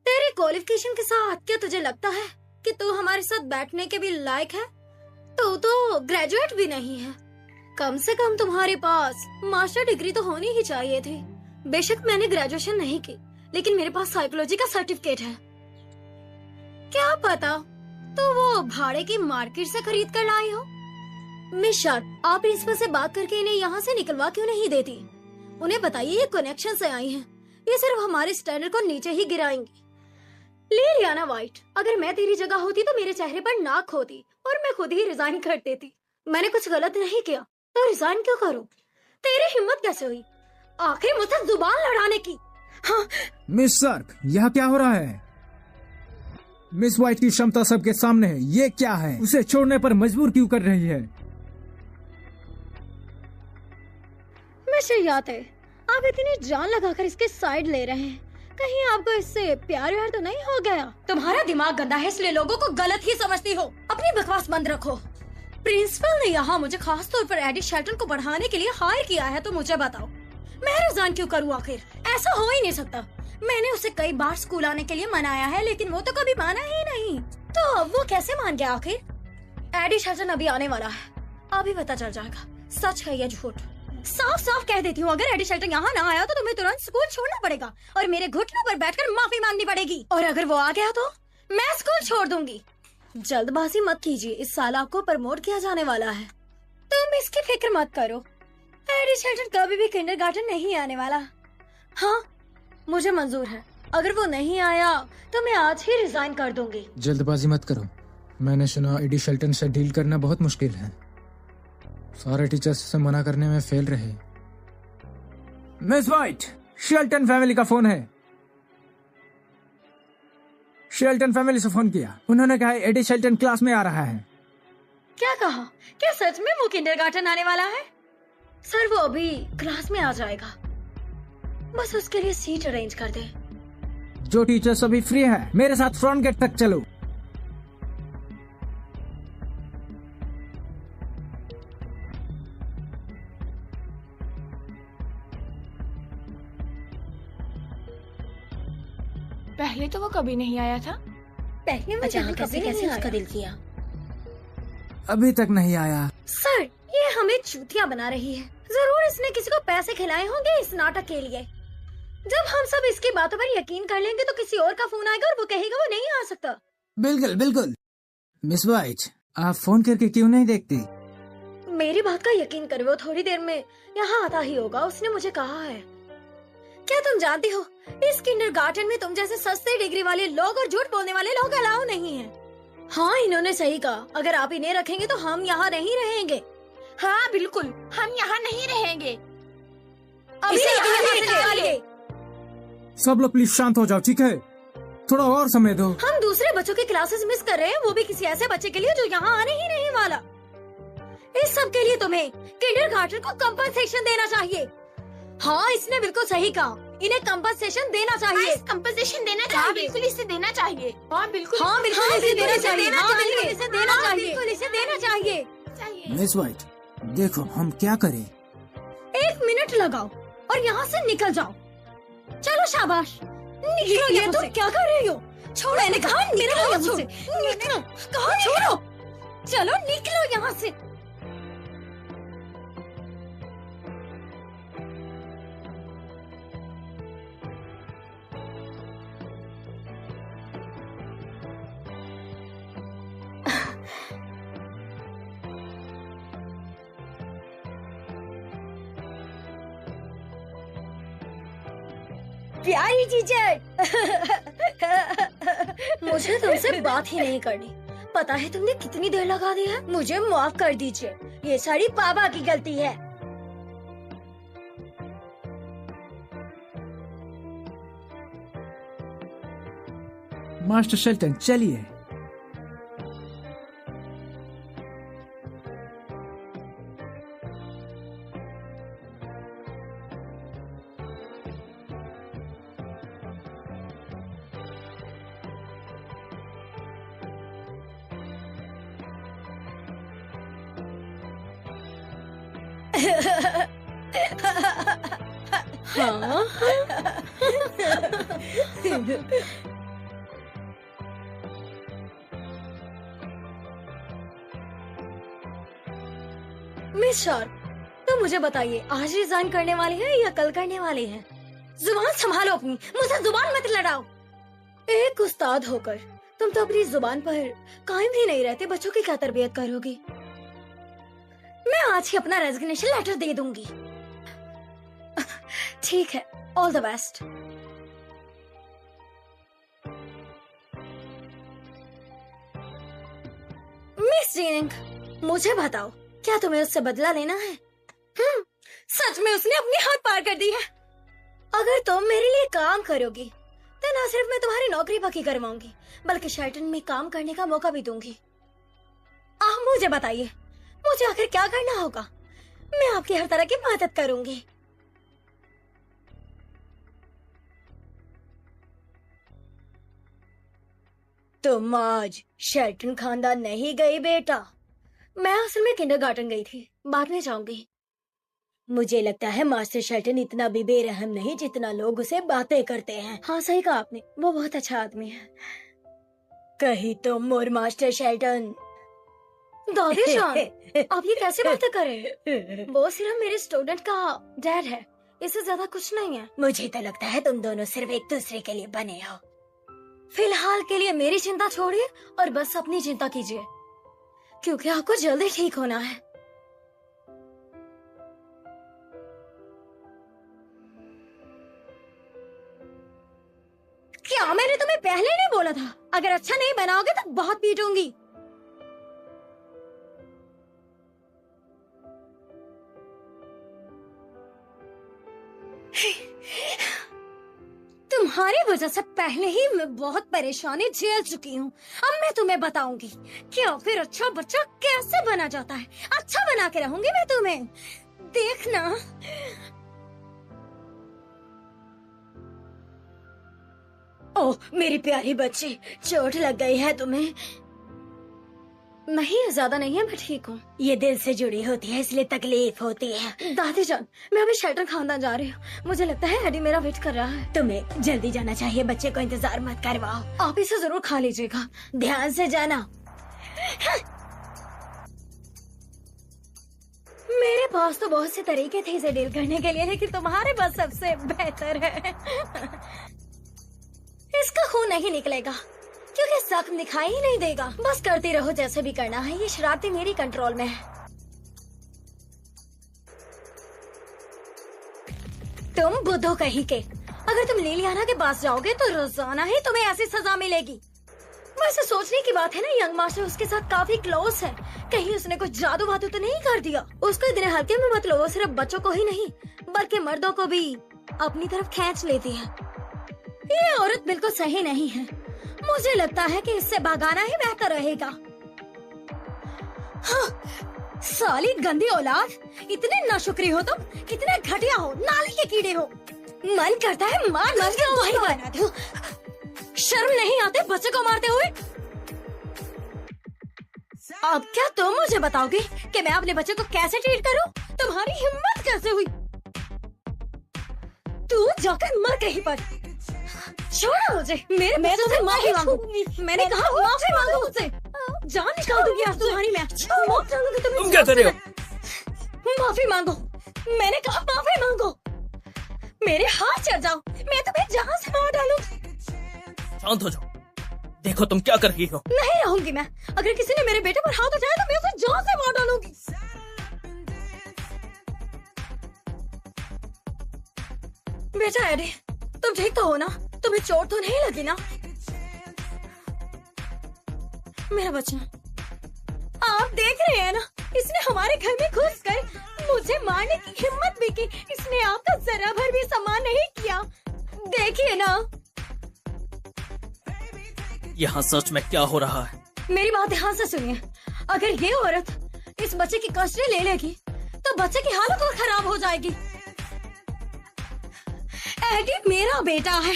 तेरे क्वालिफिकेशन के साथ क्या तुझे लगता है कि तू हमारे साथ बैठने के भी लायक है? तू तो ग्रेजुएट भी नहीं है। कम से कम तुम्हारे पास मास्टर डिग्री तो होनी ही चाहिए थी। बेशक मैंने ग्रेजुएशन नहीं की, लेकिन मेरे पास साइकोलॉजी का सर्टिफिकेट है। क्या पता तो वो भाड़े की मार्केट से खरीद कर लाई हो। मिस शाद, आप प्रिंसिपल से बात करके इन्हें यहाँ से निकलवा क्यों नहीं देती? उन्हें बताइए ये कनेक्शन से आई हैं। ये सिर्फ हमारे स्टैंडर्ड को नीचे ही गिराएंगी। लिलियाना वाइट, अगर मैं तेरी जगह होती तो मेरे चेहरे पर नाक होती और मैं खुद ही रिजाइन कर देती। मैंने कुछ गलत नहीं किया तो रिजाइन क्यों करूं? तेरी हिम्मत कैसे हुई आखिर मुझसे जुबान लड़ाने की? हाँ मिस सर्क, यह क्या हो रहा है? मिस वाइट की क्षमता सबके सामने है, ये क्या है? उसे छोड़ने पर मजबूर क्यों कर रही है? मिस्टर याते, आप इतनी जान लगाकर इसके साइड ले रहे हैं, कहीं आपको इससे प्यार व्यार तो नहीं हो गया? तुम्हारा दिमाग गंदा है इसलिए लोगों को गलत ही समझती हो। अपनी बकवास बंद रखो। प्रिंसिपल ने यहाँ मुझे खास तौर पर एडी शेल्टन को पढ़ाने के लिए हायर किया है, तो मुझे बताओ मैं रिजाइन क्यों करूँ? आखिर ऐसा हो ही नहीं सकता। मैंने उसे कई बार स्कूल आने के लिए मनाया है, लेकिन वो तो कभी माना ही नहीं। तो अब वो कैसे मान गया आखिर? एडी शेल्टन अभी आने वाला है, अभी पता चल जाएगा सच है या झूठ। साफ साफ कह देती हूँ, अगर एडी शेल्टन यहाँ ना आया तो तुम्हें तुरंत स्कूल छोड़ना पड़ेगा और मेरे घुटनों पर बैठकर माफी मांगनी पड़ेगी। और अगर वो आ गया तो मैं स्कूल छोड़ दूंगी। जल्दबाजी मत कीजिए, इस साल आपको प्रमोट किया जाने वाला है। तुम इसकी फिक्र मत करो, एडी शेल्टन कभी भी किंडरगार्टन नहीं आने वाला। हाँ मुझे मंजूर है, अगर वो नहीं आया तो मैं आज ही रिजाइन कर दूंगी। जल्दबाजी मत करो, मैंने सुना एडी शेल्टन से डील करना बहुत मुश्किल है। सारे टीचर्स से मना करने में फेल रहे। मिस वाइट, शेल्टन फैमिली का फोन है। शेल्टन फैमिली से फोन किया, उन्होंने कहा एडी शेल्टन क्लास में आ रहा है। क्या कहा? क्या सच में वो किंडरगार्टन आने वाला है? सर वो अभी क्लास में आ जाएगा, बस उसके लिए सीट अरेंज कर दे। जो टीचर्स अभी फ्री है मेरे साथ फ्रंट गेट तक चलो। पहले तो वो कभी नहीं आया था। पहले वो अचानक कभी कैसे नहीं उसका आया। दिल किया। अभी तक नहीं आया। सर ये हमें चूतिया बना रही है। जरूर इसने किसी को पैसे खिलाए होंगे इस नाटक के लिए। जब हम सब इसकी बातों पर यकीन कर लेंगे तो किसी और का फोन आएगा और वो कहेगा वो नहीं आ सकता। बिल्कुल बिल्कुल। मिस वाइट, आप फोन करके क्यों नहीं देखती? मेरी बात का यकीन करो, वो थोड़ी देर में यहाँ आता ही होगा, उसने मुझे कहा है। क्या तुम जानती हो इस किंडरगार्टन में तुम जैसे सस्ते डिग्री वाले लोग और झूठ बोलने वाले लोग अलाउ नहीं है। हाँ इन्होंने सही कहा, अगर आप इन्हें रखेंगे तो हम यहाँ नहीं रहेंगे। हाँ बिल्कुल, हम यहाँ नहीं रहेंगे। अभी यहाँ से निकालिए। सब लोग प्लीज शांत हो जाओ, ठीक है? थोड़ा और समय दो। हम दूसरे बच्चों की क्लासेस मिस कर रहे हैं, वो भी किसी ऐसे बच्चे के लिए जो यहाँ आने ही नहीं वाला। इस सब के लिए तुम्हें किंडरगार्टन को कंपनसेशन देना चाहिए। हाँ इसने बिल्कुल सही कहा, इन्हें कंपनसेशन देना चाहिए। कंपनसेशन देना चाहिए। हाँ बिल्कुल इसे देना चाहिए। हाँ बिल्कुल, हाँ बिल्कुल इसे देना चाहिए। हाँ बिल्कुल इसे देना चाहिए। बिल्कुल इसे देना चाहिए। मिस वाइट, देखो हम क्या करें। 1 मिनट लगाओ और यहाँ से निकल जाओ। चलो शाबाश, निकलो। ये तुम क्या कर रही हो? छोड़ो, मैंने कहा निकलो यहाँ से। निकलो, कहा छोड़ो। चलो निकलो यहाँ से। प्यारी टीचर। मुझे तुमसे बात ही नहीं करनी। पता है तुमने कितनी देर लगा दी है? मुझे माफ कर दीजिए, ये सारी पापा की गलती है। मास्टर शेल्टन चलिए। हाँ? मिस शार्प, तो मुझे बताइए, आज रिजाइन करने वाली है या कल करने वाली है? जुबान संभालो अपनी, मुझे जुबान मत लड़ाओ। एक उस्ताद होकर तुम तो अपनी जुबान पर कायम ही नहीं रहते, बच्चों की क्या तरबियत करोगी? मैं आज ही अपना रेजिग्नेशन लेटर दे दूंगी। ठीक है, ऑल द बेस्ट। मिस जिंग, मुझे बताओ, क्या तुम्हें उससे बदला लेना है? सच में उसने अपनी हाथ पार कर दी है। अगर तुम मेरे लिए काम करोगी तो न सिर्फ मैं तुम्हारी नौकरी पक्की करवाऊंगी, बल्कि शेल्टन में काम करने का मौका भी दूंगी। मुझे बताइए, मुझे आखिर क्या करना होगा? मैं आपकी हर तरह की मदद करूंगी। तुम आज शेल्टन खानदान नहीं गई बेटा? मैं असल में किंडरगार्टन गई थी, बाद में जाऊंगी। मुझे लगता है मास्टर शेल्टन इतना भी बेरहम नहीं जितना लोग उसे बातें करते हैं। हाँ सही कहा आपने, वो बहुत अच्छा आदमी है। कहीं तुम और मास्टर शेल्टन। दादी जान, आप ये कैसे बातें कर रहे हैं? वो सिर्फ मेरे स्टूडेंट का डैड है, इससे ज्यादा कुछ नहीं है। मुझे तो लगता है तुम दोनों सिर्फ एक दूसरे के लिए बने हो। फिलहाल के लिए मेरी चिंता छोड़िए और बस अपनी चिंता कीजिए, क्योंकि आपको जल्दी ठीक होना है। क्या मैंने तुम्हें पहले नहीं बोला था? अगर अच्छा नहीं बनाओगे तो बहुत पीटूंगी। तुम्हारी वजह से पहले ही मैं बहुत परेशानी झेल चुकी हूँ। अब मैं तुम्हें बताऊंगी कि फिर अच्छा बच्चा कैसे बना जाता है। अच्छा बना के रहूंगी मैं तुम्हें, देखना। ओह मेरी प्यारी बच्ची, चोट लग गई है तुम्हें? नहीं, ज्यादा नहीं है, मैं ठीक हूँ। ये दिल से जुड़ी होती है, इसलिए तकलीफ होती है। दादी जान, मैं अभी शेल्टन खानदान जा रही हूँ। मुझे लगता है एडी मेरा वेट कर रहा है। तुम्हें जल्दी जाना चाहिए, बच्चे को इंतजार मत करवाओ। आप इसे जरूर खा लीजिएगा, ध्यान से जाना। मेरे पास तो बहुत से तरीके थे इसे डील करने के लिए, लेकिन तुम्हारे पास सबसे बेहतर है। इसका खून नहीं निकलेगा क्योंकि जख्म दिखाई ही नहीं देगा। बस करती रहो जैसे भी करना है, ये शरारती मेरी कंट्रोल में है। तुम बुद्धो कहीं के, अगर तुम लिलियाना के पास जाओगे तो रोजाना ही तुम्हें ऐसी सजा मिलेगी। वैसे सोचने की बात है ना, यंग मास्टर उसके साथ काफी क्लोज है। कहीं उसने कुछ जादू वादू तो नहीं कर दिया? उसको इतने हल्के में मत लो, वो सिर्फ बच्चों को ही नहीं बल्कि मर्दों को भी अपनी तरफ खींच लेती है। ये औरत बिल्कुल सही नहीं है। मुझे लगता है कि इससे भगाना ही बेहतर रहेगा। हाँ, साली गंदी औलाद, इतने नाशुक्री हो तुम, कितने घटिया हो, नाली के कीड़े हो। मन करता है मार मार के वही बना दो। शर्म नहीं आते बच्चे को मारते हुए? अब क्या तुम मुझे बताओगे कि मैं अपने बच्चे को कैसे ट्रीट करूं? तुम्हारी हिम्मत कैसे हुई? तू जाकर मर कहीं पर। छोड़ो मुझे, मैं तुमसे माफी मांगूंगी। मैंने कहा माफी मांगो मुझसे। जान निकाल दूंगी आज तुम्हारी मैं। तुम क्या कर रहे हो? माफी मांगो, मैंने कहा माफी मांगो। मेरे हाथ चढ़ जाओ, मैं तुम्हें जहाँ से मार डालूंगी। शांत हो जाओ, देखो तुम क्या कर रही हो। नहीं रहूंगी मैं। अगर किसी ने मेरे बेटे पर हाथ उठाया तो मैं उसे जहाँ से मार डालूंगी। बेटा एडी, तुम ठीक तो हो ना? तुम्हें चोट तो नहीं लगी ना? मेरा बच्चा, आप देख रहे हैं ना, इसने हमारे घर में घुसकर मुझे मारने की हिम्मत भी की। इसने आपका जरा भर भी सम्मान नहीं किया। देखिए ना। यहाँ सच में क्या हो रहा है? मेरी बात ध्यान से सुनिए। अगर ये औरत इस बच्चे की कस्टडी ले लेगी तो बच्चे की हालत और खराब हो जाएगी। एडी मेरा बेटा है।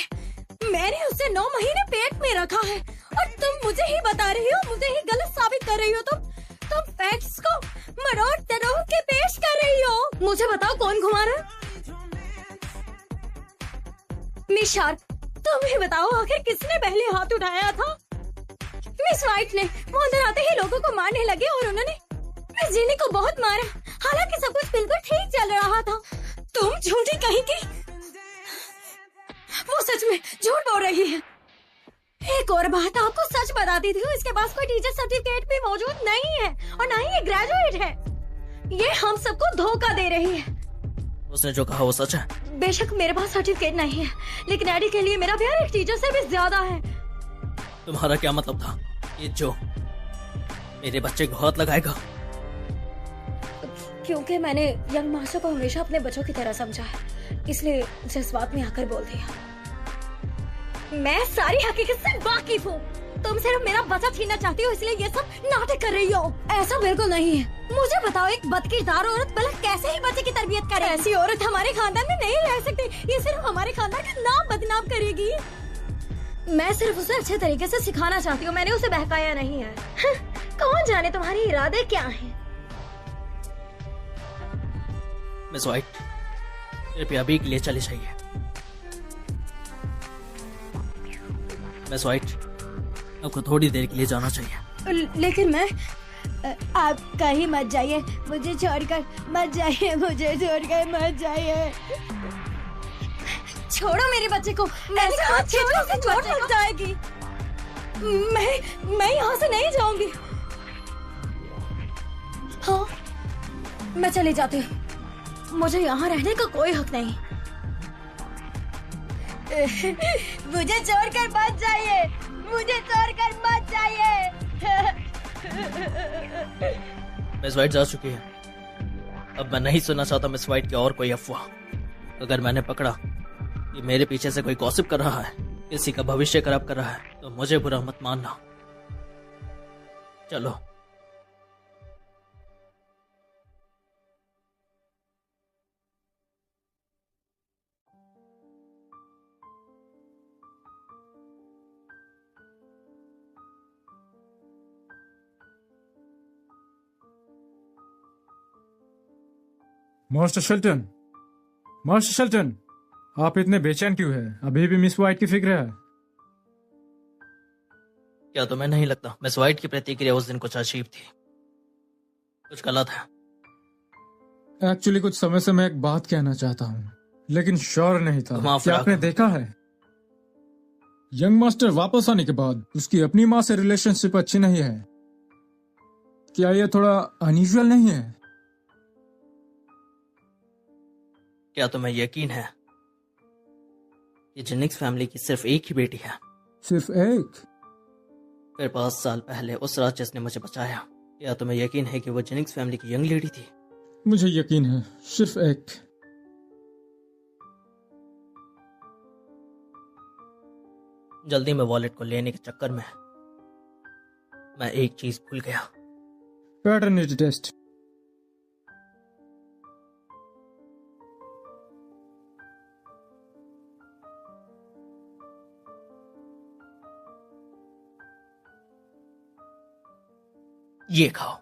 मैंने उसे 9 महीने पेट में रखा है और तुम मुझे ही बता रही हो, मुझे ही गलत साबित कर रही हो। तुम फैक्ट्स को मरोड़ तरोड़ के पेश कर रही हो। मुझे बताओ कौन घुमा रहा है? मिस शार्प, तुम ही बताओ आखिर किसने पहले हाथ उठाया था? मिस वाइट ने। वो अंदर आते ही लोगों को मारने लगे और उन्होंने मिस जेनी को बहुत मारा। हालांकि सब कुछ बिल्कुल ठीक चल रहा था। तुम झूठी कहीं की। वो सच में झूठ बोल रही है। एक और बात आपको सच बताती थी, इसके पास कोई टीचर सर्टिफिकेट भी मौजूद नहीं है और ना ही ये ग्रेजुएट है। ये हम सबको धोखा दे रही है। उसने जो कहा वो सच है? बेशक मेरे पास सर्टिफिकेट नहीं है, लेकिन एडी के लिए मेरा प्यार एक टीचर से भी ज्यादा है। तुम्हारा क्या मतलब था? ये जो मेरे बच्चे को हाथ लगाएगा? क्योंकि मैंने यंग मास्टर को हमेशा अपने बच्चों की तरह समझा है, इसलिए जज्बात में आकर बोल दिया। मैं सारी हकीकत से वाकिफ हूँ। तुम सिर्फ मेरा बच्चा छीनना चाहती हो, इसलिए ये सब नाटक कर रही हो। ऐसा बिल्कुल नहीं है। मुझे बताओ, एक बदकिरदार औरत भला कैसे ही बच्चे की तरबियत करे? ऐसी औरत हमारे खानदान में नहीं रह सकती। ये सिर्फ हमारे खानदान का नाम बदनाम करेगी। मैं सिर्फ उसे अच्छे तरीके से सिखाना चाहती हूँ, मैंने उसे बहकाया नहीं है। कौन जाने तुम्हारे इरादे क्या हैं? मिस वाइट, कृपया अभी के लिए चली जाइए। मिस वाइट, आपको थोड़ी देर के लिए जाना चाहिए। लेकिन मैं आप कहीं मत जाइए, मुझे छोड़कर मत जाइए, मुझे छोड़कर मत जाइए। छोड़ो मेरे बच्चे को। मैंने कहा छोड़ो, से चोट लग जाएगी। मैं यहाँ से नहीं जाऊंगी। हाँ, मैं चली जाती हूँ। मुझे यहाँ रहने का कोई हक नहीं। मुझे छोड़कर मत जाइए, मुझे छोड़कर मत जाइए। मिस वाइट जा चुकी है। अब मैं नहीं सुनना चाहता मिस वाइट की और कोई अफवाह। अगर मैंने पकड़ा कि मेरे पीछे से कोई गॉसिप कर रहा है, किसी का भविष्य खराब कर रहा है, तो मुझे बुरा मत मानना। चलो। मास्टर शेल्टन, मास्टर शेल्टन, आप इतने बेचैन क्यों हैं? अभी भी मिस वाइट की फिक्र है? क्या तुम्हें नहीं लगता मिस वाइट की प्रतिक्रिया उस दिन कुछ अजीब थी? कुछ गलत है। एक्चुअली कुछ समय से मैं एक बात कहना चाहता हूँ, लेकिन श्योर नहीं था। क्या आपने देखा है, यंग मास्टर वापस आने के बाद उसकी अपनी माँ से रिलेशनशिप अच्छी नहीं है? क्या ये थोड़ा अनयूजुअल नहीं है? क्या तुम्हें यकीन है कि जेनिक्स फैमिली की सिर्फ एक ही बेटी है? सिर्फ एक? फिर 5 साल पहले उस रात जिसने मुझे बचाया, क्या तुम्हें यकीन है कि वो जेनिक्स फैमिली की यंग लेडी थी? मुझे यकीन है, सिर्फ एक। जल्दी में वॉलेट को लेने के चक्कर में मैं एक चीज भूल गया। Paternity test. ये खाओ।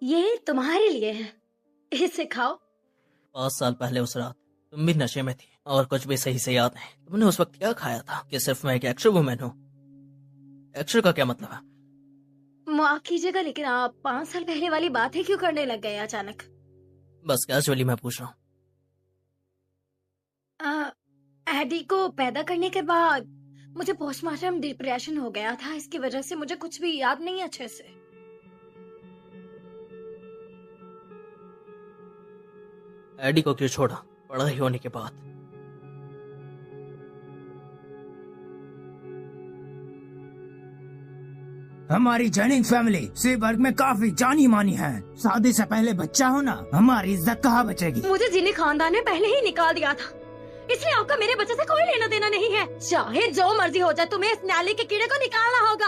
ये तुम्हारे लिए है, इसे खाओ। 5 साल पहले उस रात तुम भी नशे में थी और कुछ भी सही से याद नहीं। तुमने उस वक्त क्या खाया था? कि सिर्फ मैं एक एक्स्ट्रा वुमेन हूँ? एक्स्ट्रा का क्या मतलब है? माफ कीजिएगा, लेकिन आप 5 साल पहले वाली बातें क्यों करने लग गए अचानक? बस कैजुअली मैं पूछ रहा हूँ। एडी को पैदा करने के बाद मुझे पोस्टमार्टम डिप्रेशन हो गया था। इसकी वजह से मुझे कुछ भी याद नहीं अच्छे से। एडी को क्यों छोड़ा? पढ़ाई होने के बाद। हमारी जेनिंग्स फैमिली सीबर्ग में काफी जानी मानी है। शादी से पहले बच्चा होना हमारी इज्जत कहाँ बचेगी। मुझे जिन्हें खानदान ने पहले ही निकाल दिया था, इसलिए आपका मेरे बच्चे से कोई लेना देना नहीं है। चाहे जो मर्जी हो जाए, तुम्हें इस नाली के कीड़े को निकालना होगा।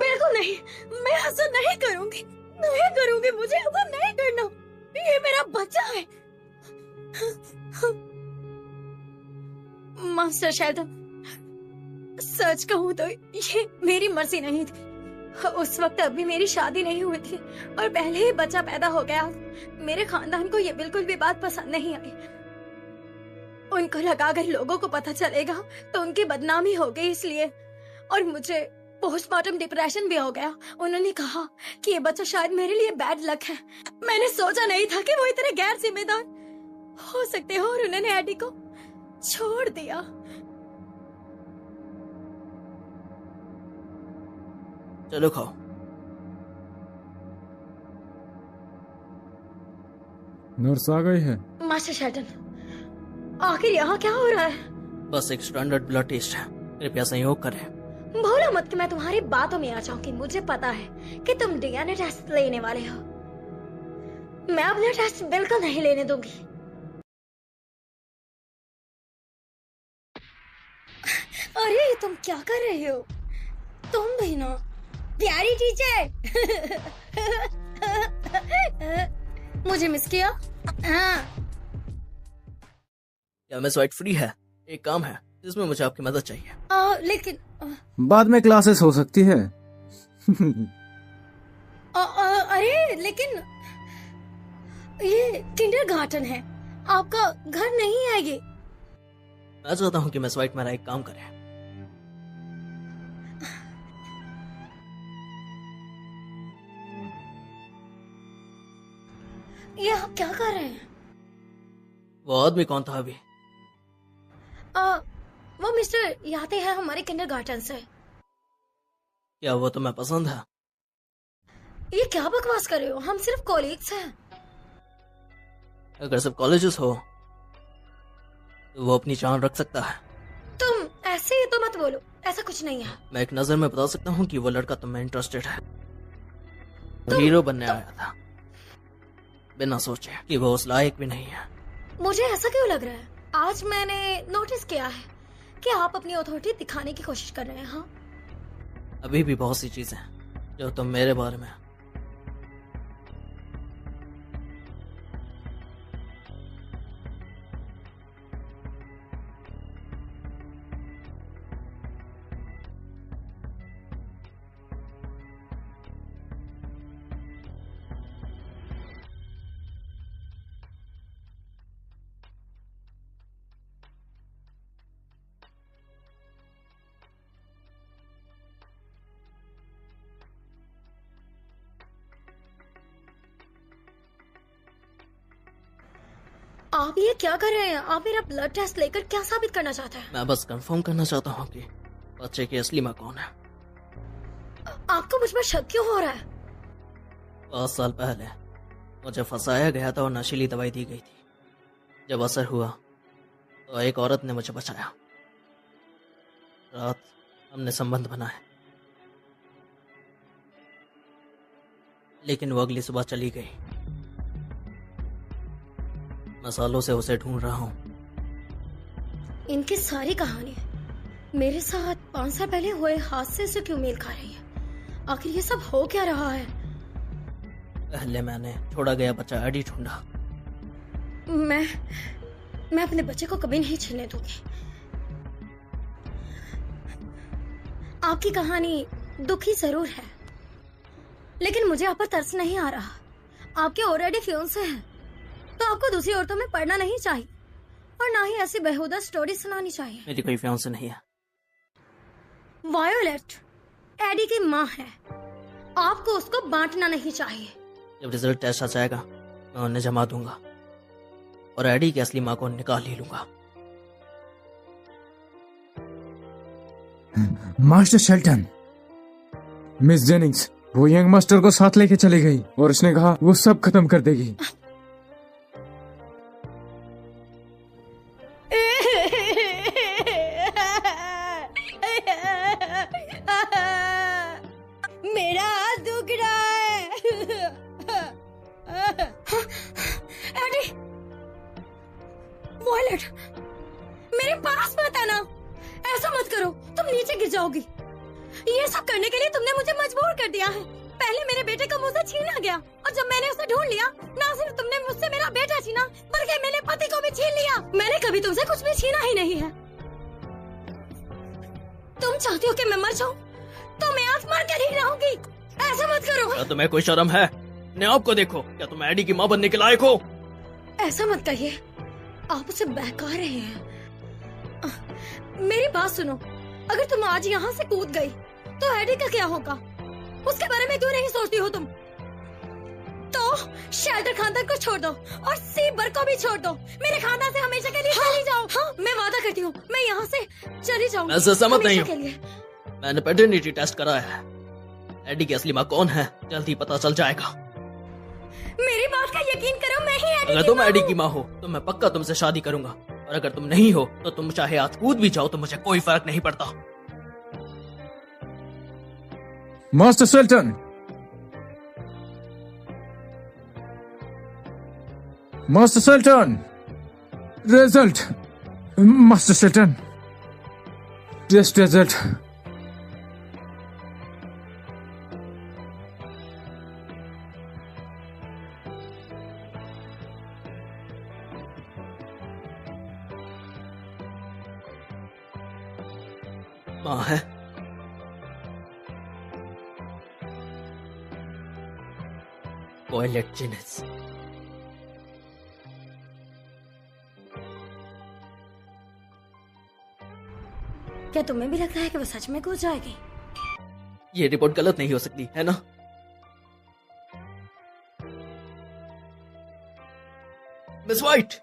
बिल्कुल नहीं, मैं ऐसा नहीं करूंगी, नहीं करूंगी, मुझे ऐसा नहीं करना। ये मेरा बच्चा है। मास्टर शेल्टन, सच कहूँ तो ये मेरी मर्जी नहीं थी। उस वक्त अभी मेरी शादी नहीं हुई थी और पहले ही बच्चा पैदा हो गया। मेरे खानदान को ये बिल्कुल भी बात पसंद नहीं आई। उनको लगा अगर लोगों को पता चलेगा तो उनकी बदनामी हो गई, इसलिए। और मुझे पोस्टमार्टम डिप्रेशन भी हो गया। उन्होंने कहा कि ये बच्चा शायद मेरे लिए बैड लक है। मैंने सोचा नहीं था कि वो इतने गैर जिम्मेदार हो सकते हो, और उन्होंने एडी को छोड़ दिया। चलो खाओ। नर्स आ गई है। मास्टर शेल्टन, आखिर यहाँ क्या हो रहा है? बस एक स्टैंडर्ड ब्लड टेस्ट है, कृपया संयोग करें। भूलो मत कि मैं तुम्हारी बातों में आ जाऊंगी। मुझे पता है कि तुम डीएनए टेस्ट लेने वाले हो। मैं अपना टेस्ट बिल्कुल नहीं लेने दूंगी। अरे तुम क्या कर रहे हो? तुम भी ना प्यारी टीचर। मुझे मिस किया? हाँ। क्या मैं स्वाइट फ्री है? एक काम है जिसमें मुझे आपकी मदद चाहिए। लेकिन बाद में क्लासेस हो सकती है। अरे लेकिन ये किंडरगार्टन है, आपका घर नहीं है ये। मैं चाहता हूँ कि मैं स्वाइट मेरा एक काम करे। ये आप क्या कर रहे हैं? वो आदमी कौन था अभी? वो मिस्टर याते हैं हमारे किंडरगार्टन से। क्या वो तुम्हें पसंद है? ये क्या बकवास कर रहे हो? हम सिर्फ कॉलीग्स हैं। अगर सब कॉलेजेस हो तो वो अपनी जान रख सकता है। तुम ऐसे ही तो मत बोलो, ऐसा कुछ नहीं है। मैं एक नजर में बता सकता हूँ कि वो लड़का तुम्हें इंटरेस्टेड है। वो हीरो बनने आया था, बिना सोचे कि वो उस लायक भी नहीं है। मुझे ऐसा क्यों लग रहा है? आज मैंने नोटिस किया है कि आप अपनी अथॉरिटी दिखाने की कोशिश कर रहे हैं। हाँ, अभी भी बहुत सी चीजें जो तुम मेरे बारे में। आप ये क्या कर रहे हैं? आप मेरा ब्लड टेस्ट लेकर क्या साबित करना चाहते हैं? मैं बस कंफर्म करना चाहता हूँ कि बच्चे की असली माँ कौन है। आपको मुझ पर शक क्यों हो रहा है? 5 साल पहले मुझे फंसाया गया था और नशीली दवाई दी गई थी। जब असर हुआ तो एक औरत ने मुझे बचाया। रात हमने संबंध बनाए, लेकिन वो अगली सुबह चली गई। मैं सालों से उसे ढूंढ रहा हूँ। इनकी सारी कहानी मेरे साथ 5 साल पहले हुए हादसे से क्यों मेल खा रही है? आखिर ये सब हो क्या रहा है? पहले मैंने छोड़ा गया बच्चा एडी ढूंढा। मैं अपने बच्चे को कभी नहीं छीनने दूंगी। आपकी कहानी दुखी जरूर है, लेकिन मुझे आप पर तरस नहीं आ रहा। आपके ऑलरेडी फियांसे हैं, तो आपको दूसरी औरतों में पड़ना नहीं चाहिए और ना ही ऐसी बेहुदा स्टोरी सुनानी चाहिए। मेरी कोई फियांसे नहीं है। वायोलेट एडी की माँ है, आपको उसको बांटना नहीं चाहिए। जब रिजल्ट टेस्ट आ जाएगा मैं उन्हें जमा दूंगा और एडी की असली माँ को निकाल ही लूंगा। मास्टर शेल्टन, मिस जेनिंग्स वो यंग मास्टर को साथ लेके चली गई और उसने कहा वो सब खत्म कर देगी। मेरा हाथ दुख रहा है। एडी, वॉयलेट, मेरे पास मत आना। ऐसा मत करो, तुम नीचे गिर जाओगी। ये सब करने के लिए तुमने मुझे मजबूर कर दिया है। पहले मेरे बेटे को मुझसे छीना गया और जब मैंने उसे ढूंढ लिया, ना सिर्फ तुमने मुझसे मेरा बेटा छीना बल्कि मेरे पति को भी छीन लिया। मैंने कभी तुमसे कुछ भी छीना ही नहीं है। तुम चाहती हो कि मैं मर जाऊं तो मैं आज मर कर ही रहूंगी। ऐसा मत करो। क्या तुम्हें कोई शर्म है? अपने आप को देखो। क्या तुम एडी की माँ बनने के लायक हो? ऐसा मत कहिए, आप उसे बहका रहे हैं। मेरी बात सुनो, अगर तुम आज यहाँ से कूद गई तो एडी का क्या होगा? उसके बारे में क्यों नहीं सोचती हो तुम? तो शेल्टर खानदान को छोड़ दो और सीबर को भी छोड़ दो। मेरे खानदान से हमेशा के लिए चली जाओ। हाँ, मैं वादा करती हूँ, मैं यहाँ से चली जाऊंगी। मैं सहमत नहीं हूँ। मैंने पैटर्निटी टेस्ट कराया है। एडी की असली माँ कौन है जल्दी पता चल जाएगा। मेरी बात का यकीन करो, मैं ही एडी अगर तुम एडी की माँ हो तो मैं पक्का तुमसे शादी करूंगा, और अगर तुम नहीं हो तो तुम चाहे आज कूद भी जाओ तो मुझे कोई फर्क नहीं पड़ता। Master Shelton, master Shelton, result. Master Shelton, test result. माँ है। Violet Janice. क्या तुम्हें भी लगता है कि वो सच में कूद जाएगी? ये रिपोर्ट गलत नहीं हो सकती है ना? Miss white.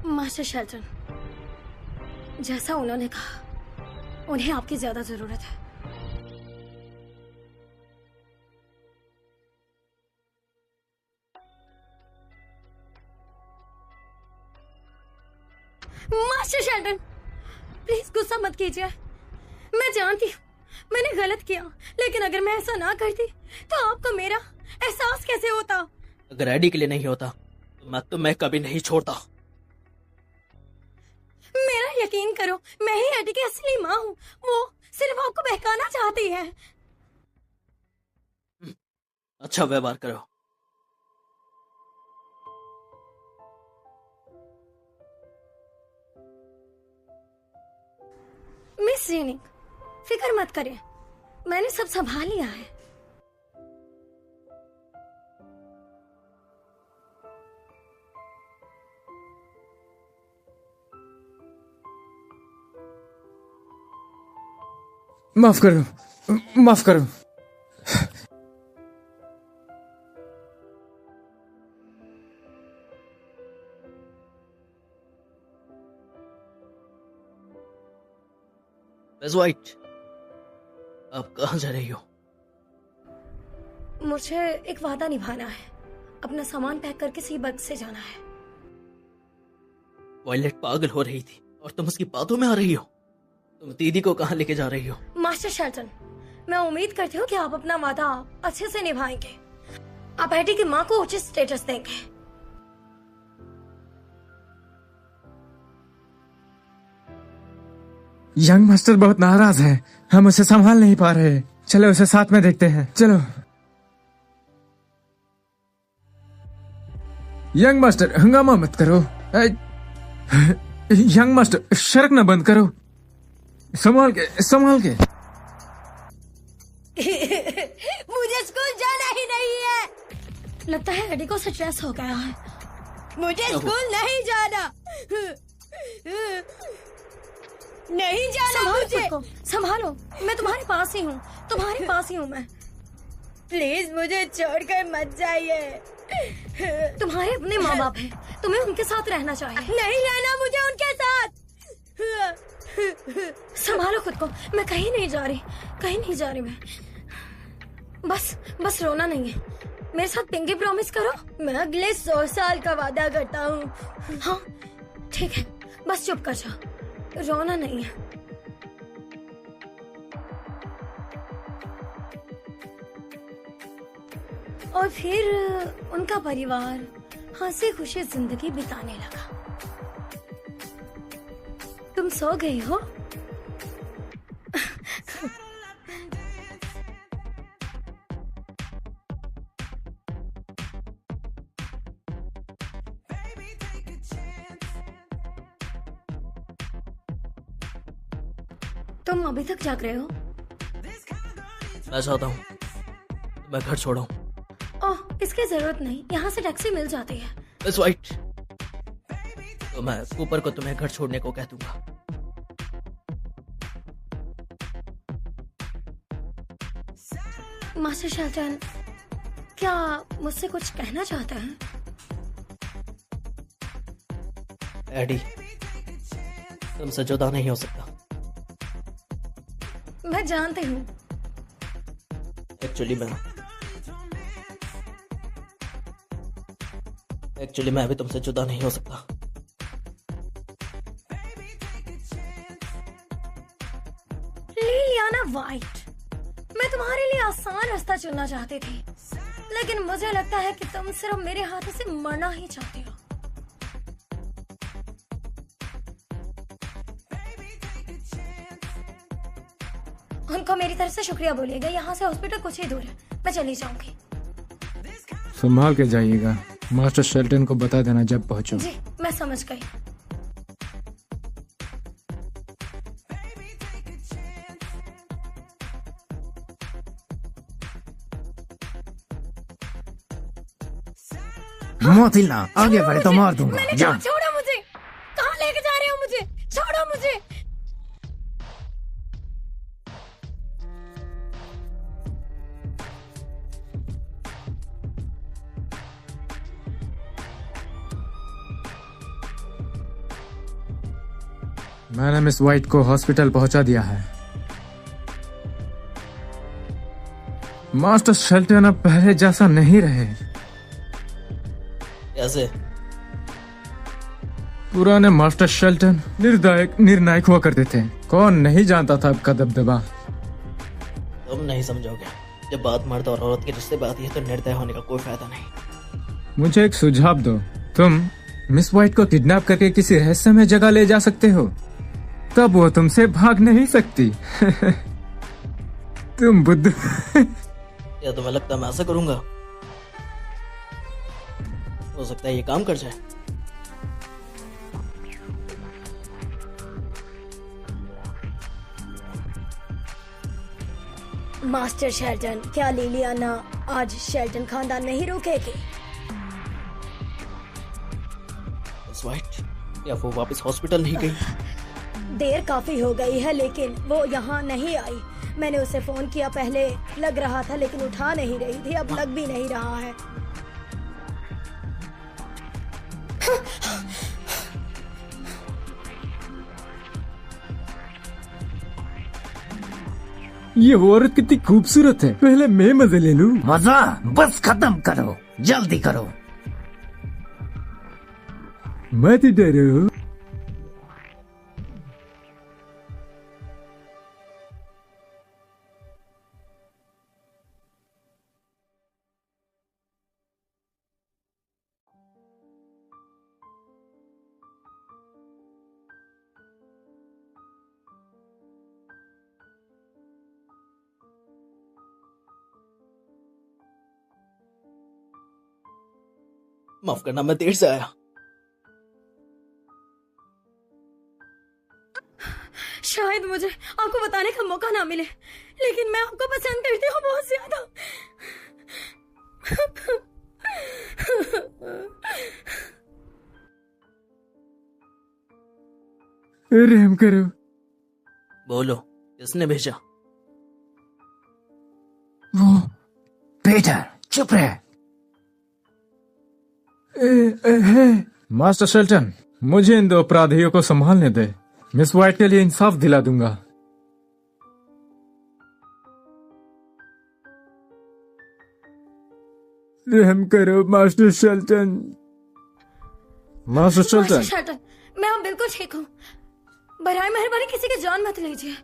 मास्टर शेल्टन, जैसा उन्होंने कहा, उन्हें आपकी ज्यादा जरूरत है। मास्टर शेल्टन, प्लीज गुस्सा मत कीजिए। मैं जानती हूँ मैंने गलत किया, लेकिन अगर मैं ऐसा ना करती तो आपको मेरा एहसास कैसे होता? अगर एडी के लिए नहीं होता तो मैं तुम्हें कभी नहीं छोड़ता। मेरा यकीन करो, मैं ही एडी की असली माँ हूँ। वो सिर्फ आपको बहकाना चाहती है। अच्छा व्यवहार करो। मिस जेनिंग, फिक्र मत करें, मैंने सब संभाल लिया है। माफ करो, माफ करो। मिस व्हाइट, आप कहाँ जा रही हो? मुझे एक वादा निभाना है। अपना सामान पैक करके सीबर्ग से जाना है। वॉयलेट पागल हो रही थी और तुम उसकी बातों में आ रही हो। तुम दीदी को कहाँ लेके जा रही हो? मास्टर शेल्टन, मैं उम्मीद करती हूँ कि आप अपना वादा अच्छे से निभाएंगे। आप एडी की माँ को उचित स्टेटस देंगे। यंग मास्टर बहुत नाराज है, हम उसे संभाल नहीं पा रहे। चलो उसे साथ में देखते हैं, चलो। यंग मास्टर हंगामा मत करो। यंग मास्टर शर्क न बंद करो। संभाल के, संभाल के। मुझे स्कूल जाना ही नहीं है। लगता है एडी को स्ट्रेस हो गया है। मुझे स्कूल नहीं जाना। नहीं जाना मुझे। संभालो, मैं तुम्हारे पास ही हूँ, तुम्हारे पास ही हूँ मैं। प्लीज मुझे छोड़कर मत जाइए। तुम्हारे अपने माँ बाप हैं, तुम्हें उनके साथ रहना चाहिए। नहीं रहना मुझे उनके साथ। संभालो खुद को, मैं कहीं नहीं जा रही, कहीं नहीं जा रही मैं। बस रोना नहीं है। मेरे साथ पिंकी प्रॉमिस करो। मैं अगले 100 साल का वादा करता हूँ। हाँ ठीक है, बस चुप कर जा, रोना नहीं है। और फिर उनका परिवार हंसी खुशी जिंदगी बिताने लगा। तुम सो गई हो? तुम अभी तक जाग रहे हो? मैं चाहता हूँ मैं घर छोड़ूं। ओह, इसकी जरूरत नहीं, यहाँ से टैक्सी मिल जाती है। मिस वाइट, तो मैं कूपर को तुम्हें घर छोड़ने को कह दूंगा। मास्टर शेल्टन, क्या मुझसे कुछ कहना चाहते हैं? एडी, तुमसे जुदा नहीं हो सकता। मैं जानती हूँ। एक्चुअली मैं अभी तुमसे जुदा नहीं हो सकता। लिलियाना वाइट, मैं तुम्हारे लिए आसान रास्ता चुनना चाहती थी, लेकिन मुझे लगता है कि तुम सिर्फ मेरे हाथों से मरना ही चाहती हो। उनको मेरी तरफ से शुक्रिया बोलिएगा। यहाँ से हॉस्पिटल कुछ ही दूर है, मैं चली जाऊंगी। संभाल के जाइएगा। मास्टर शेल्टन को बता देना जब पहुंचो। जी, मैं समझ गई। मत हिलना, आगे बढ़े तो मार दूंगा। मैंने जा। कहा, छोड़ो मुझे। कहाँ लेके जा रहे हो मुझे? छोड़ो मुझे। मैंने मिस वाइट को हॉस्पिटल पहुंचा दिया है। मास्टर शेल्टन अब पहले जैसा नहीं रहे। कैसे? पुराने मास्टर शेल्टन निर्णायक हुआ करते थे। कौन नहीं जानता था आपका दबदबा। तुम नहीं समझोगे। जब बात मर्द और औरत के रिश्ते पे आती है तो निर्दय होने का कोई फायदा नहीं। मुझे एक सुझाव दो। तुम मिस वाइट को किडनैप करके किसी रहस्यमय जगह ले जा सकते हो, तब वो तुमसे भाग नहीं सकती। तुम बुद्ध। क्या तुम्हें लगता है मैं ऐसा करूंगा? हो सकता है ये काम कर जाए। मास्टर शेल्टन, क्या लिलियाना आज शेल्टन खानदान नहीं रुकेगी? मिस वाइट, या वो वापस हॉस्पिटल नहीं गई? देर काफी हो गई है, लेकिन वो यहाँ नहीं आई। मैंने उसे फोन किया, पहले लग रहा था लेकिन उठा नहीं रही थी, अब लग भी नहीं रहा है। ये औरत कितनी खूबसूरत है। पहले मैं मजे ले लूं। मजा बस खत्म करो, जल्दी करो। मत डरो। माफ करना, मैं देर से आया। शायद मुझे आपको बताने का मौका ना मिले, लेकिन मैं आपको पसंद करती हूँ बहुत ज्यादा। रहम करो। बोलो, किसने भेजा? वो पीटर, चुप रहे। मास्टर शेल्टन, मुझे इन दो अपराधियों को संभालने दे। मिस वाइट के लिए इंसाफ दिला दूंगा। रहम करो मास्टर शेल्टन। मास्टर शेल्टन, मैं अब बिल्कुल ठीक हूँ। बराए मेहरबानी किसी की जान मत लीजिए।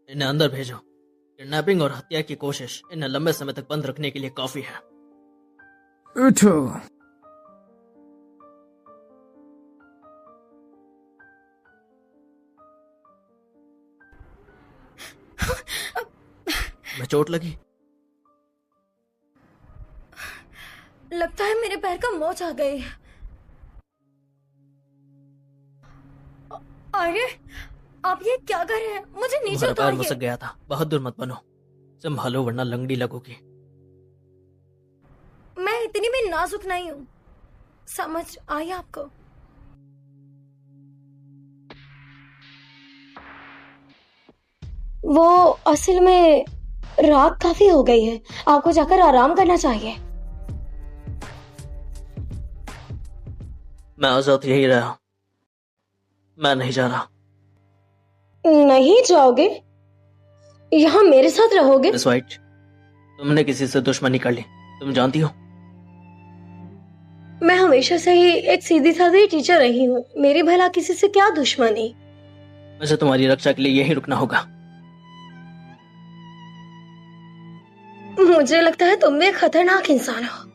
इन्हें अंदर भेजो। किडनैपिंग और हत्या की कोशिश इन्हें लंबे समय तक बंद रखने के लिए काफी है। उठो। मैं चोट लगी? लगता है मेरे पैर का मोच आ गई। अरे आप ये क्या कर रहे हैं? मुझे नीचे तुम्हारा पैर उतारिए। मसक गया था। बहादुर मत बनो, संभालो वरना लंगड़ी लगोगी। मैं इतनी भी नाजुक नहीं हूँ, समझ आई आपको? वो असल में रात काफी हो गई है, आपको जाकर आराम करना चाहिए। मैं आजाद यही रहा, मैं नहीं जा रहा। नहीं जाओगे? यहाँ मेरे साथ रहोगे? मिस वाइट, तुमने किसी से दुश्मनी कर ली, तुम जानती हो। मैं हमेशा से ही एक सीधी सादी टीचर रही हूँ, मेरी भला किसी से क्या दुश्मनी। मुझे तुम्हारी रक्षा के लिए यहीं रुकना होगा। मुझे लगता है तुम भी एक खतरनाक इंसान हो।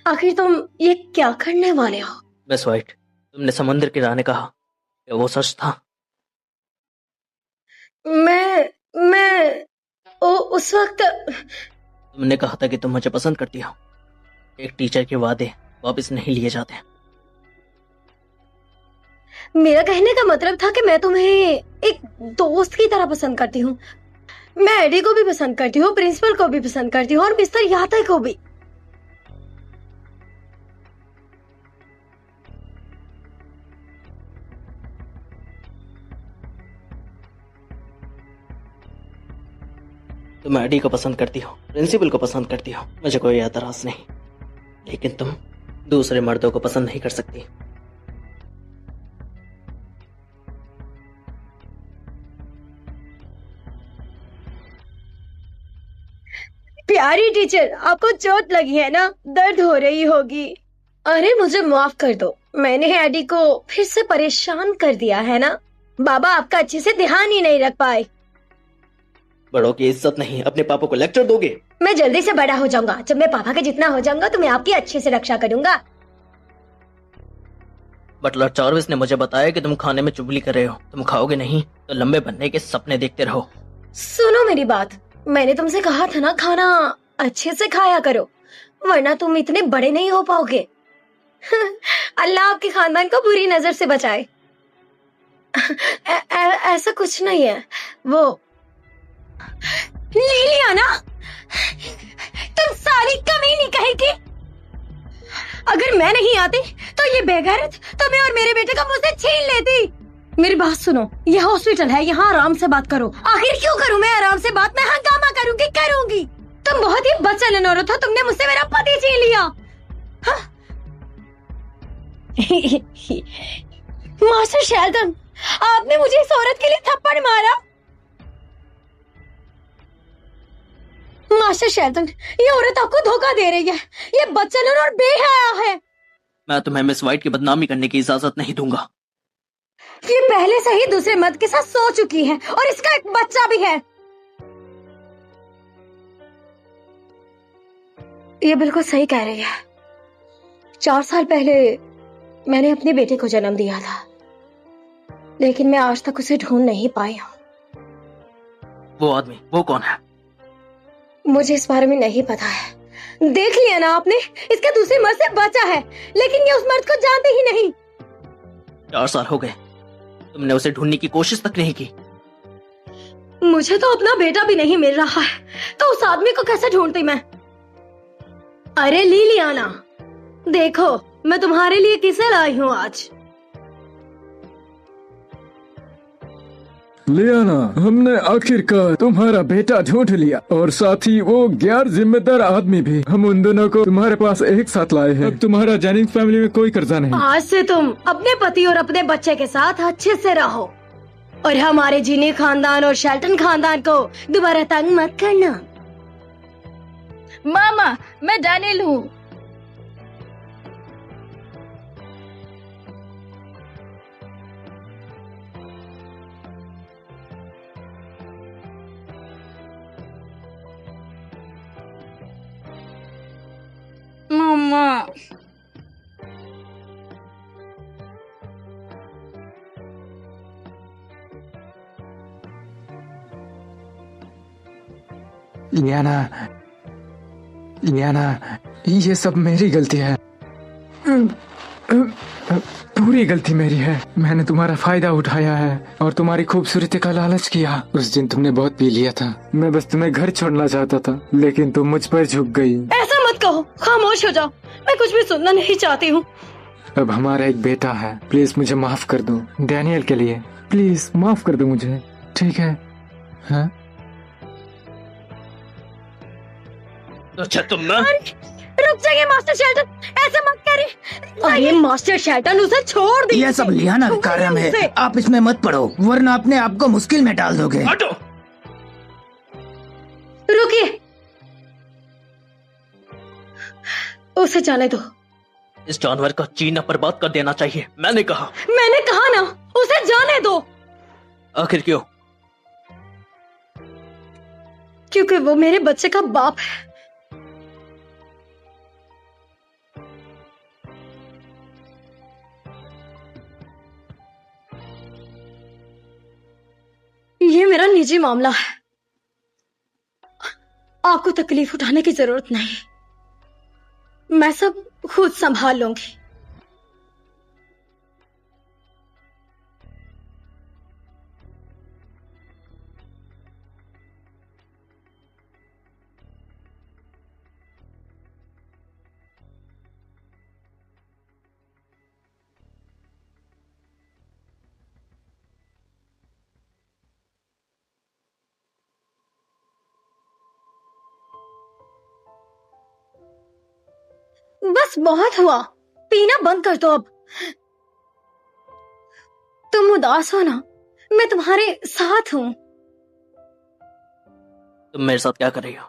आखिर तुम ये क्या करने वाले हो? मिस वाइट, तुमने समंदर के राने कहा, क्या वो सच था? उस वक्त तुमने कहा था कि तुम मुझे पसंद करती हो। एक टीचर के वादे वापस नहीं लिए जाते। मेरा कहने का मतलब था कि मैं तुम्हें एक दोस्त की तरह पसंद करती हूँ। मैं एडी को भी पसंद करती हूँ, प्रिंसिपल को भी पसंद करती हूँ और मिस्टर याता को भी। तुम एडी को पसंद करती हो, प्रिंसिपल को पसंद करती हो, मुझे कोई एतराज नहीं, लेकिन तुम दूसरे मर्दों को पसंद नहीं कर सकती। प्यारी टीचर, आपको चोट लगी है ना? दर्द हो रही होगी। अरे मुझे माफ कर दो, मैंने एडी को फिर से परेशान कर दिया है ना। बाबा आपका अच्छे से ध्यान ही नहीं रख पाए। बड़ों की इज्जत नहीं, अपने पापा को लेक्चर दोगे? मैं जल्दी से बड़ा हो जाऊंगा। जब मैं पापा के जितना हो जाऊंगा तो मैं आपकी अच्छे से रक्षा करूंगा। बटलर चार्विस ने मुझे बताया कि तुम खाने में चुगली कर रहे हो। तुम खाओगे नहीं तो लंबे बनने के सपने देखते रहो। सुनो मेरी बात, मैंने तुमसे कहा था ना, खाना अच्छे से खाया करो वरना तुम इतने बड़े नहीं हो पाओगे। अल्लाह आपके खानदान को बुरी नजर से बचाए। ऐसा कुछ नहीं है। वो लिलियाना, तुम सारी कमीनी कहेगी। अगर मैं नहीं आती तो ये बेगैरत तुम्हें और मेरे बेटे को मुझसे छीन लेती। मेरी बात सुनो, यह हॉस्पिटल है, यहाँ आराम से बात करो। आखिर क्यों करूँ मैं आराम से बात? मैं हंगामा करूंगी। तुम बहुत ही बदचलन औरत हो, तुमने मुझसे मेरा पति छीन लिया। हाँ? मास्टर शेल्टन, आपने मुझे इस औरत के लिए थप्पड़ मारा। मास्टर शेल्टन, ये औरत आपको धोखा दे रही है। ये बदचलन और बेहया है। मैं तुम्हें मिस वाइट की बदनामी करने की इजाजत नहीं दूंगा। ये पहले से ही दूसरे मर्द के साथ सो चुकी है और इसका एक बच्चा भी है। ये बिल्कुल सही कह रही है। 4 साल पहले मैंने अपने बेटे को जन्म दिया था, लेकिन मैं आज तक उसे ढूंढ नहीं पाई हूँ। वो आदमी, वो कौन है? मुझे इस बारे में नहीं पता है। देख लिया ना आपने, इसका दूसरे मर्द से बच्चा है, लेकिन ये उस मर्द को जानते ही नहीं। 4 साल हो गए, तुमने उसे ढूंढने की कोशिश तक नहीं की। मुझे तो अपना बेटा भी नहीं मिल रहा है, तो उस आदमी को कैसे ढूंढती मैं? अरे लिलियाना, देखो मैं तुम्हारे लिए किसे लाई हूँ आज। लियाना, हमने आखिरकार तुम्हारा बेटा ढूंढ लिया और साथ ही वो गैर जिम्मेदार आदमी भी। हम उन दोनों को तुम्हारे पास एक साथ लाए हैं। अब तुम्हारा जेनिंग्स फैमिली में कोई कर्जा नहीं। आज से तुम अपने पति और अपने बच्चे के साथ अच्छे से रहो और हमारे जीनी खानदान और शेल्टन खानदान को दोबारा तंग मत करना। मामा, मैं डैनियल हूँ। मामा, लियाना, ये सब मेरी गलती है, पूरी गलती मेरी है। मैंने तुम्हारा फायदा उठाया है और तुम्हारी खूबसूरती का लालच किया। उस दिन तुमने बहुत पी लिया था। मैं बस तुम्हें घर छोड़ना चाहता था, लेकिन तुम मुझ पर झुक गई। ऐसा मत कहो, खामोश हो जाओ, मैं कुछ भी सुनना नहीं चाहती हूँ। अब हमारा एक बेटा है, प्लीज मुझे माफ कर दो, डैनियल के लिए प्लीज माफ कर दो मुझे, ठीक है? हाँ? अच्छा तुम ना रुक जाइए मास्टर शेल्टन, ऐसे मत करिए। अरे मास्टर शेल्टन, उसे छोड़ दीजिए। ये सब लियाना का कार्य है, आप इसमें मत पड़ो वरना अपने आप को मुश्किल में डाल दोगे। हटो। रुकिए, उसे जाने दो। इस जानवर का जीना बर्बाद कर देना चाहिए, मैंने कहा ना, उसे जाने दो। आखिर क्यों? क्योंकि वो मेरे बच्चे का बाप है। ये मेरा निजी मामला है, आपको तकलीफ उठाने की जरूरत नहीं, मैं सब खुद संभाल लूंगी। बस बहुत हुआ, पीना बंद कर दो अब। तुम उदास हो ना, मैं तुम्हारे साथ हूँ। तुम मेरे साथ क्या कर रही हो?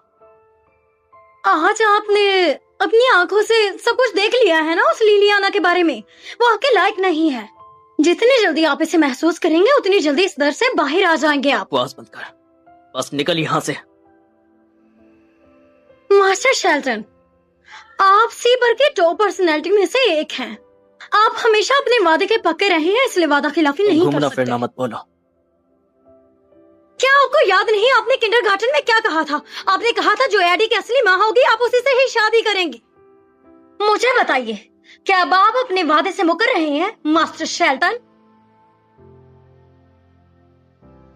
आज आपने अपनी आंखों से सब कुछ देख लिया है ना उस लिलियाना के बारे में। वो आपके लायक नहीं है। जितनी जल्दी आप इसे महसूस करेंगे उतनी जल्दी इस दर से बाहर आ जाएंगे आप। बकवास बंद कर, बस निकल यहाँ से। मास्टर शेल्टन, आप सीबर के टॉप पर्सनैलिटी में से एक हैं। आप हमेशा अपने वादे के पक्के रहे हैं, इसलिए वादा खिलाफी नहीं कर घूमना सकते। फिरना मत बोलो। क्या आपको याद नहीं आपने किंडरगार्टन में क्या कहा था? आपने कहा था जो एडी की असली माँ होगी आप उसी से ही शादी करेंगे। मुझे बताइए, क्या अब आप अपने वादे से मुकर रहे हैं मास्टर शेल्टन?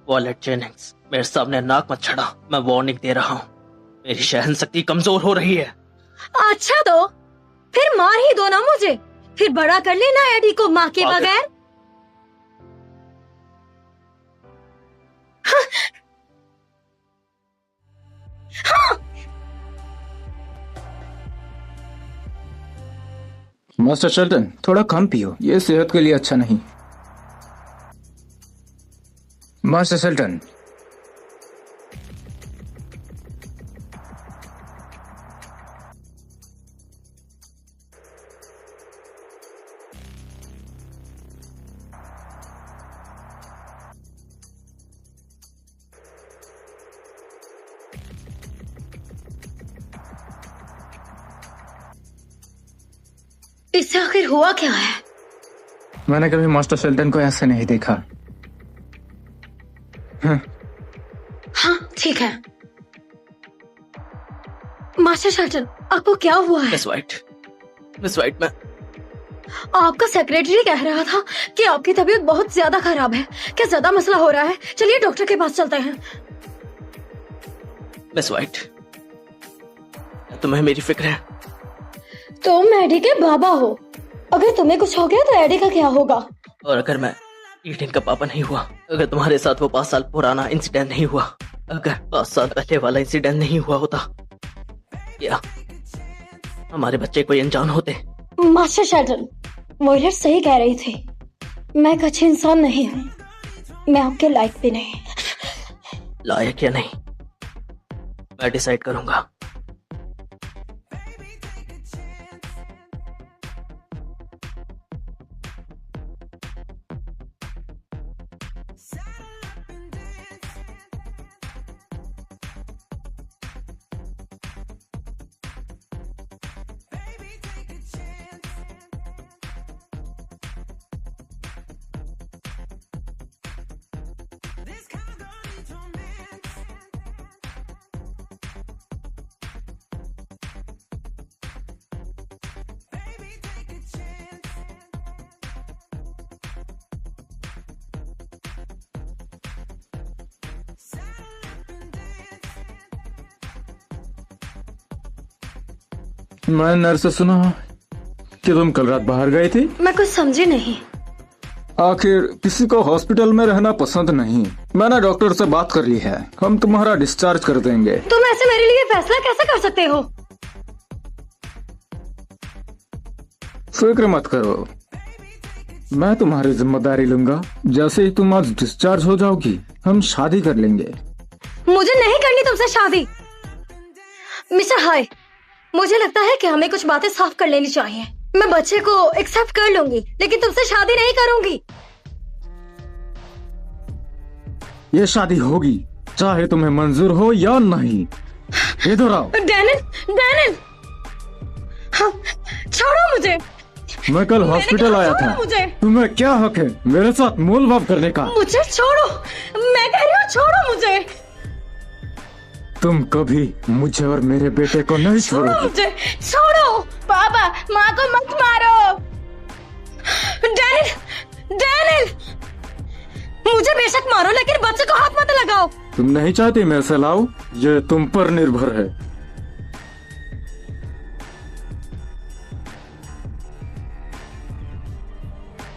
वॉलेट जेनिंग्स, मेरे सामने नाक मत छड़ा, मैं वार्निंग दे रहा हूँ। मेरी सहन शक्ति कमजोर हो रही है। अच्छा तो फिर मार ही दो ना मुझे, फिर बड़ा कर लेना एडी को माँ के बगैर। मास्टर शेल्टन, थोड़ा कम पियो, ये सेहत के लिए अच्छा नहीं। मास्टर शेल्टन, इससे आखिर हुआ क्या है? मैंने कभी मास्टर शेल्टन को ऐसे नहीं देखा। हाँ ठीक है। मास्टर शेल्टन, आपको क्या हुआ है? मिस वाइट, मैं आपका सेक्रेटरी कह रहा था कि आपकी तबीयत बहुत ज्यादा खराब है। क्या ज्यादा मसला हो रहा है? चलिए डॉक्टर के पास चलते हैं। मिस वाइट, तुम्हें मेरी फिक्र है? तुम एडी के बाबा हो, अगर तुम्हें कुछ हो गया तो एडी का क्या होगा? और अगर मैं ईडन का पापा नहीं हुआ, अगर तुम्हारे साथ वो 5 साल पुराना इंसिडेंट नहीं हुआ, अगर 5 साल पहले वाला इंसिडेंट नहीं हुआ होता, क्या हमारे बच्चे कोई अनजान होते? मास्टर शेल्टन, वॉयलर सही कह रही थी। मैं एक अच्छी इंसान नहीं हूँ, मैं आपके लायक भी नहीं। लायक या नहीं मैं डिसाइड करूंगा। मैंने नर्स से सुना कि तुम कल रात बाहर गए थे। मैं कुछ समझी नहीं। आखिर किसी को हॉस्पिटल में रहना पसंद नहीं। मैंने डॉक्टर से बात कर ली है, हम तुम्हारा डिस्चार्ज कर देंगे। तुम ऐसे मेरे लिए फैसला कैसे कर सकते हो? फिक्र मत करो, मैं तुम्हारी जिम्मेदारी लूंगा। जैसे ही तुम आज डिस्चार्ज हो जाओगी हम शादी कर लेंगे। मुझे नहीं करनी तुमसे शादी। मिस्टर हाय, मुझे लगता है कि हमें कुछ बातें साफ कर लेनी चाहिए। मैं बच्चे को एक्सेप्ट कर लूंगी लेकिन तुमसे शादी नहीं करूंगी। ये शादी होगी चाहे तुम्हें मंजूर हो या नहीं। इधर आओ। डैनियल, डैनियल, हाँ, छोड़ो मुझे। मैं कल हॉस्पिटल आया था। मुझे तुम्हें क्या हक है मेरे साथ मोल भाव करने का? मुझे छोड़ो, मैं कह रही हूँ छोड़ो मुझे। तुम कभी मुझे और मेरे बेटे को नहीं छोड़ोगे। मुझे छोड़ो। पापा, माँ को मत मारो। डैनियल, डैनियल, मुझे बेशक मारो लेकिन बच्चे को हाथ मत लगाओ। तुम नहीं चाहती मैं इसे लाऊं? ये तुम पर निर्भर है।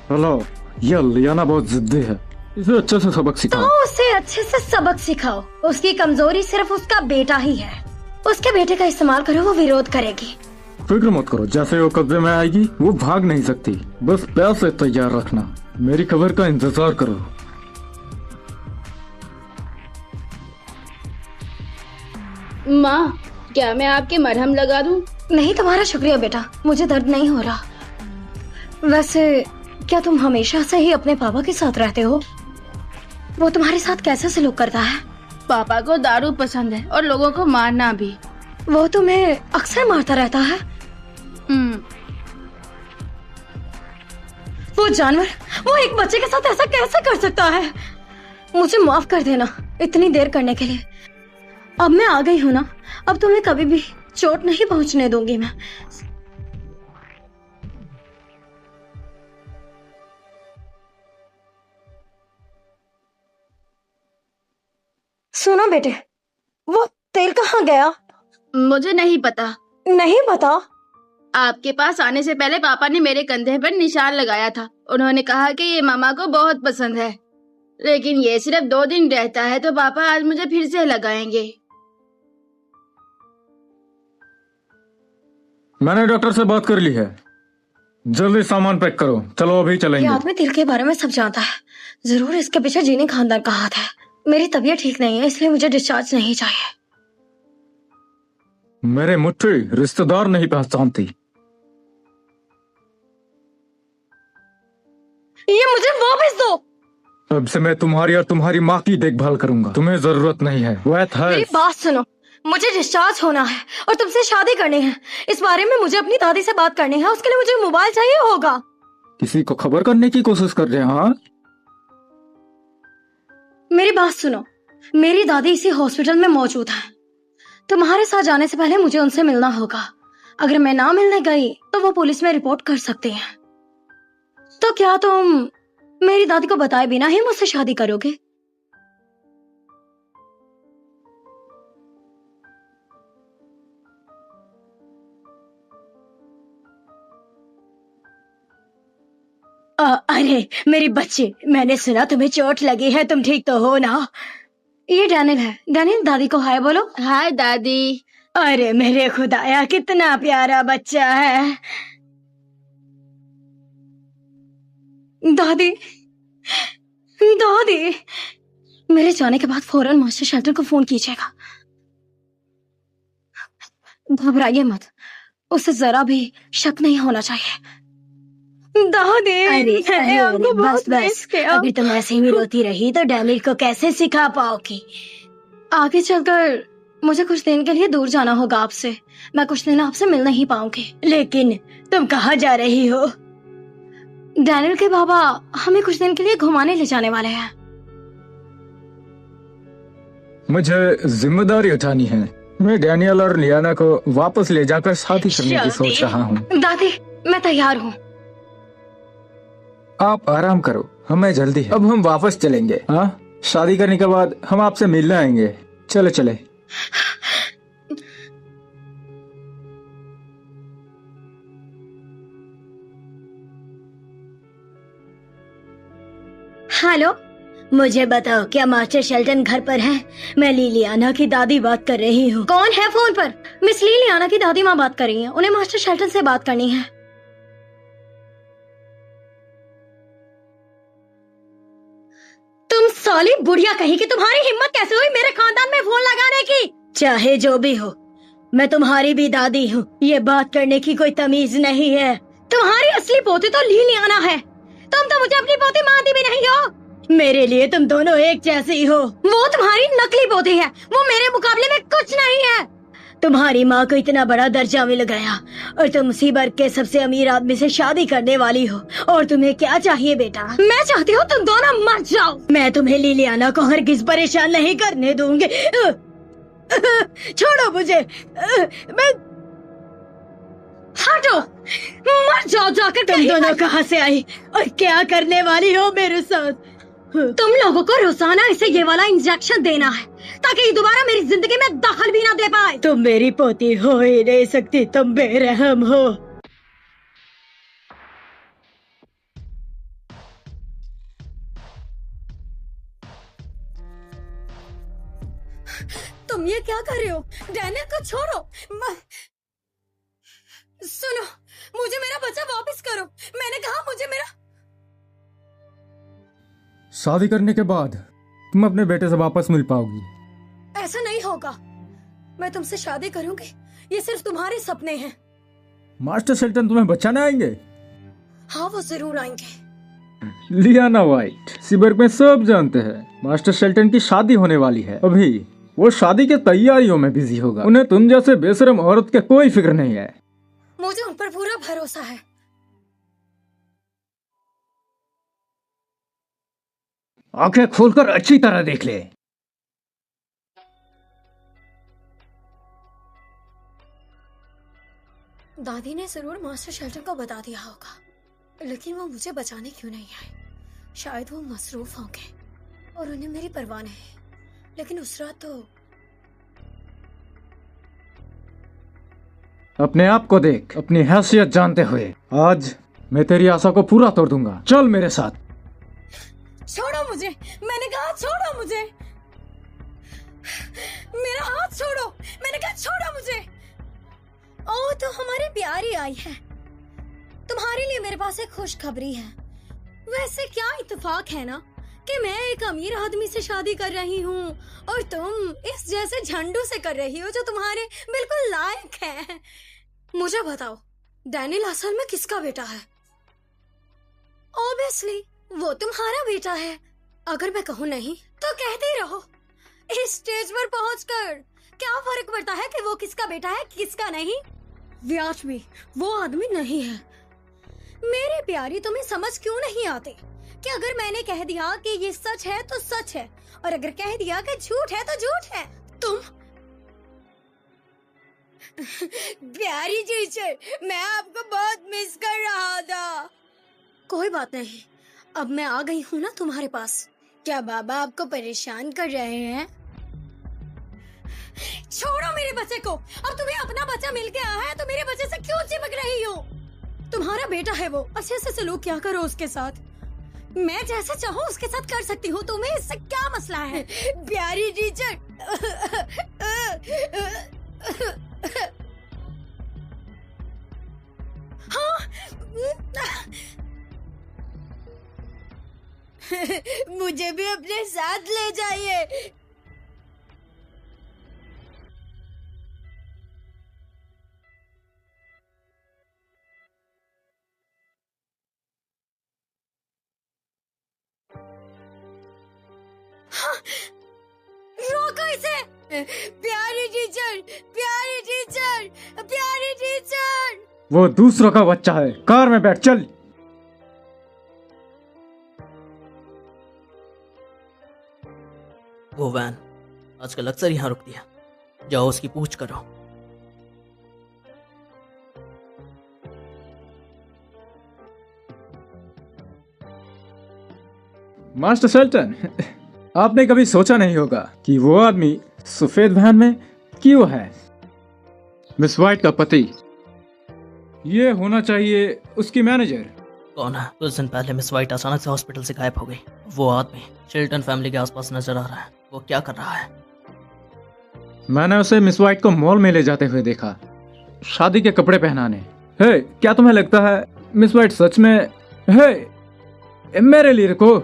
हेलो, ये लियाना बहुत जिद्दी है, इसे अच्छे से सबक सिखाओ। तो उसे अच्छे से सबक सिखाओ। उसकी कमजोरी सिर्फ उसका बेटा ही है। उसके बेटे का इस्तेमाल करो, वो विरोध करेगी। फिक्र मत करो, जैसे वो कब्जे में आएगी वो भाग नहीं सकती। बस प्यार से तैयार रखना, मेरी खबर का इंतजार करो। माँ, क्या मैं आपके मरहम लगा दूं? नहीं, तुम्हारा शुक्रिया बेटा, मुझे दर्द नहीं हो रहा। वैसे क्या तुम हमेशा से ही अपने पापा के साथ रहते हो? वो तुम्हारे साथ कैसे सलूक करता है? पापा को दारू पसंद है और लोगों को मारना भी। वो तुम्हें अक्सर मारता रहता है? वो जानवर, वो एक बच्चे के साथ ऐसा कैसे कर सकता है? मुझे माफ कर देना इतनी देर करने के लिए। अब मैं आ गई हूँ ना, अब तुम्हें कभी भी चोट नहीं पहुंचने दूंगी मैं। सुनो बेटे, वो तेल कहाँ गया? मुझे नहीं पता। नहीं पता? आपके पास आने से पहले पापा ने मेरे कंधे पर निशान लगाया था। उन्होंने कहा कि ये मामा को बहुत पसंद है, लेकिन ये सिर्फ 2 दिन रहता है, तो पापा आज मुझे फिर से लगाएंगे। मैंने डॉक्टर से बात कर ली है, जल्दी सामान पैक करो, चलो अभी चलेंगे। ये आदमी तिल के बारे में सब जानता है। जरूर इसके पीछे जीनी खानदान का हाथ है। मेरी तबीयत ठीक नहीं है, इसलिए मुझे डिस्चार्ज नहीं चाहिए। मेरे मुट्ठी रिश्तेदार नहीं पहचानती। ये मुझे वापस दो। अब से मैं तुम्हारी और तुम्हारी माँ की देखभाल करूंगा, तुम्हें जरूरत नहीं है। मेरी बात सुनो, मुझे डिस्चार्ज होना है और तुमसे शादी करनी है। इस बारे में मुझे अपनी दादी से बात करनी है, उसके लिए मुझे मोबाइल चाहिए होगा। किसी को खबर करने की कोशिश कर रहे हैं? हाँ, मेरी बात सुनो, मेरी दादी इसी हॉस्पिटल में मौजूद है। तुम्हारे साथ जाने से पहले मुझे उनसे मिलना होगा। अगर मैं ना मिलने गई तो वो पुलिस में रिपोर्ट कर सकते हैं। तो क्या तुम मेरी दादी को बताए बिना ही मुझसे शादी करोगे? अरे मेरी बच्ची, मैंने सुना तुम्हें चोट लगी है, तुम ठीक तो हो ना? ये डैनियल है। डैनियल, दादी को हाय बोलो। हाय दादी। अरे मेरे खुदाया, कितना प्यारा बच्चा है। दादी, दादी, मेरे जाने के बाद फौरन मास्टर शेल्टन को फोन कीजिएगा। घबराइए मत, उसे जरा भी शक नहीं होना चाहिए। दादी, अरे बस बस, अगर तुम ऐसे ही रोती रही तो डैनियल को कैसे सिखा पाओगी? आगे चलकर मुझे कुछ दिन के लिए दूर जाना होगा आपसे। मैं कुछ दिन आपसे मिल नहीं पाऊंगी। लेकिन तुम कहाँ जा रही हो? डैनियल के बाबा हमें कुछ दिन के लिए घुमाने ले जाने वाले हैं। मुझे जिम्मेदारी उठानी है। मैं डैनियल और लियाना को वापस ले जाकर शादी करने की सोच रहा हूँ। दादी, मैं तैयार हूँ। आप आराम करो, हमें जल्दी है। अब हम वापस चलेंगे। हाँ, शादी करने के बाद हम आपसे मिलने आएंगे। चले चले। हेलो, मुझे बताओ क्या मास्टर शेल्टन घर पर है? मैं लिलियाना की दादी बात कर रही हूँ। कौन है फोन पर? मिस लिलियाना की दादी माँ बात कर रही हैं। उन्हें मास्टर शेल्टन से बात करनी है। तुम साली बुढ़िया कहीं की, तुम्हारी हिम्मत कैसे हुई मेरे खानदान में फोन लगाने की? चाहे जो भी हो, मैं तुम्हारी भी दादी हूँ। ये बात करने की कोई तमीज नहीं है। तुम्हारी असली पोती तो लिलियाना है। तुम तो मुझे अपनी पोती मानती भी नहीं हो। मेरे लिए तुम दोनों एक जैसी हो। वो तुम्हारी नकली पोती है, वो मेरे मुकाबले में कुछ नहीं है। तुम्हारी माँ को इतना बड़ा दर्जा मिल गया और तुम उसी वर्ग के सबसे अमीर आदमी से शादी करने वाली हो। और तुम्हें क्या चाहिए बेटा? मैं चाहती हूँ तुम दोनों मर जाओ। मैं तुम्हें लिलियाना को हरगिज परेशान नहीं करने दूंगी। छोड़ो मुझे। मैं हटो, मर जाओ जाकर। तुम दोनों कहाँ से आई और क्या करने वाली हो मेरे साथ? तुम लोगों को रोजाना इसे ये वाला इंजेक्शन देना है ताकि ये दोबारा मेरी जिंदगी में दखल भी ना दे पाए। तुम मेरी पोती हो ही नहीं सकती, तुम बेरहम हो। तुम ये क्या कर रहे हो? डैनियल को छोड़ो। सुनो, मुझे मेरा बच्चा वापस करो। मैंने कहा मुझे मेरा। शादी करने के बाद तुम अपने बेटे से वापस मिल पाओगी। ऐसा नहीं होगा। मैं तुमसे शादी करूंगी, ये सिर्फ तुम्हारे सपने हैं। मास्टर शेल्टन तुम्हें बचाने आएंगे। हाँ, वो जरूर आएंगे। लियाना व्हाइट, सीबर्ग में सब जानते हैं मास्टर शेल्टन की शादी होने वाली है। अभी वो शादी की तैयारियों में बिजी होगा। उन्हें तुम जैसे बेशरम औरत के कोई फिक्र नहीं है। मुझे उन पर पूरा भरोसा है। आंखें खोलकर अच्छी तरह देख ले। दादी ने जरूर मास्टर शेल्टन को बता दिया होगा, लेकिन वो मुझे बचाने क्यों नहीं आए? शायद वो मसरूफ होंगे और उन्हें मेरी परवाह नहीं। लेकिन उस रात तो अपने आप को देख, अपनी हैसियत जानते हुए। आज मैं तेरी आशा को पूरा तोड़ दूंगा। चल मेरे साथ। छोड़ो मुझे, मैंने कहा छोड़ो मुझे। मेरा हाथ छोड़ो, मैंने कहा छोड़ो मुझे। ओह, तो हमारी प्यारी आई है। तुम्हारे लिए मेरे पास एक खुशखबरी है। वैसे क्या इत्तेफाक है ना कि मैं एक अमीर आदमी से शादी कर रही हूँ और तुम इस जैसे झंडू से कर रही हो जो तुम्हारे बिल्कुल लायक है। मुझे बताओ, डैनियल असल में किसका बेटा है? ऑब्वियसली वो तुम्हारा बेटा है। अगर मैं कहूँ नहीं तो कहते रहो। इस स्टेज पर पहुंचकर क्या फर्क पड़ता है कि वो किसका बेटा है किसका नहीं? व्याज भी वो आदमी नहीं है। मेरे प्यारी, तुम्हें समझ क्यों नहीं आते कि अगर मैंने कह दिया कि ये सच है तो सच है और अगर कह दिया कि झूठ है तो झूठ है। तुम प्यारी टीचर, मैं आपको बहुत मिस कर रहा था। कोई बात नहीं, अब मैं आ गई हूँ ना तुम्हारे पास। क्या बाबा आपको परेशान कर रहे हैं? छोड़ो मेरे बच्चे को। अब तुम्हें अपना बच्चा मिल के आया है तो मेरे बच्चे से क्यों चिपक रही हो? तुम्हारा बेटा है वो, अच्छे से सलूक क्या करो उसके साथ। मैं जैसे चाहूँ उसके साथ कर सकती हूँ, तुम्हें इससे क्या मसला है? प्यारी टीचर, हाँ मुझे भी अपने साथ ले जाइए। रोको इसे। प्यारी टीचर, प्यारी टीचर, प्यारी टीचर। वो दूसरों का बच्चा है। कार में बैठ, चल। वो वैन आजकल अक्सर यहाँ रुकती है। जाओ उसकी पूछ करो। मास्टर शेल्टन, आपने कभी सोचा नहीं होगा कि वो आदमी सफेद वैन में क्यों है? मिस व्हाइट का पति। ये होना चाहिए उसकी मैनेजर। कौन है? कुछ दिन पहले मिस व्हाइट अचानक से हॉस्पिटल से गायब हो गई। वो आदमी शेल्टन फैमिली के आसपास नजर आ रहा है। वो क्या कर रहा है? मैंने उसे मिस वाइट को मॉल में ले जाते हुए देखा, शादी के कपड़े पहनाने। हे, क्या तुम्हें लगता है मिस वाइट सच में? हे, मेरे लिए रुको।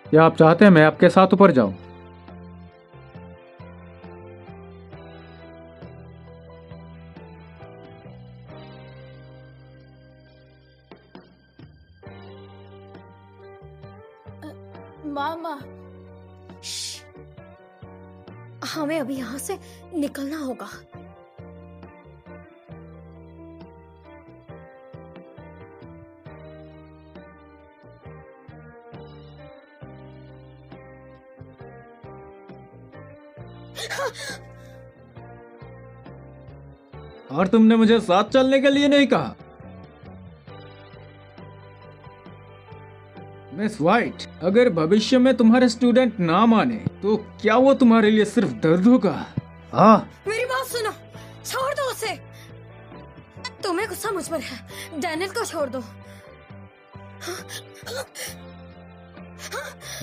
क्या आप चाहते हैं मैं आपके साथ ऊपर जाऊं? मामा, हमें अभी यहाँ से निकलना होगा। और तुमने मुझे साथ चलने के लिए नहीं कहा? मिस वाइट, अगर भविष्य में तुम्हारे स्टूडेंट ना माने तो क्या वो तुम्हारे लिए सिर्फ दर्द होगा? हाँ, मेरी बात सुनो, छोड़ दो उसे। तुम्हें गुस्सा मुझ पर है, डैनियल को छोड़ दो।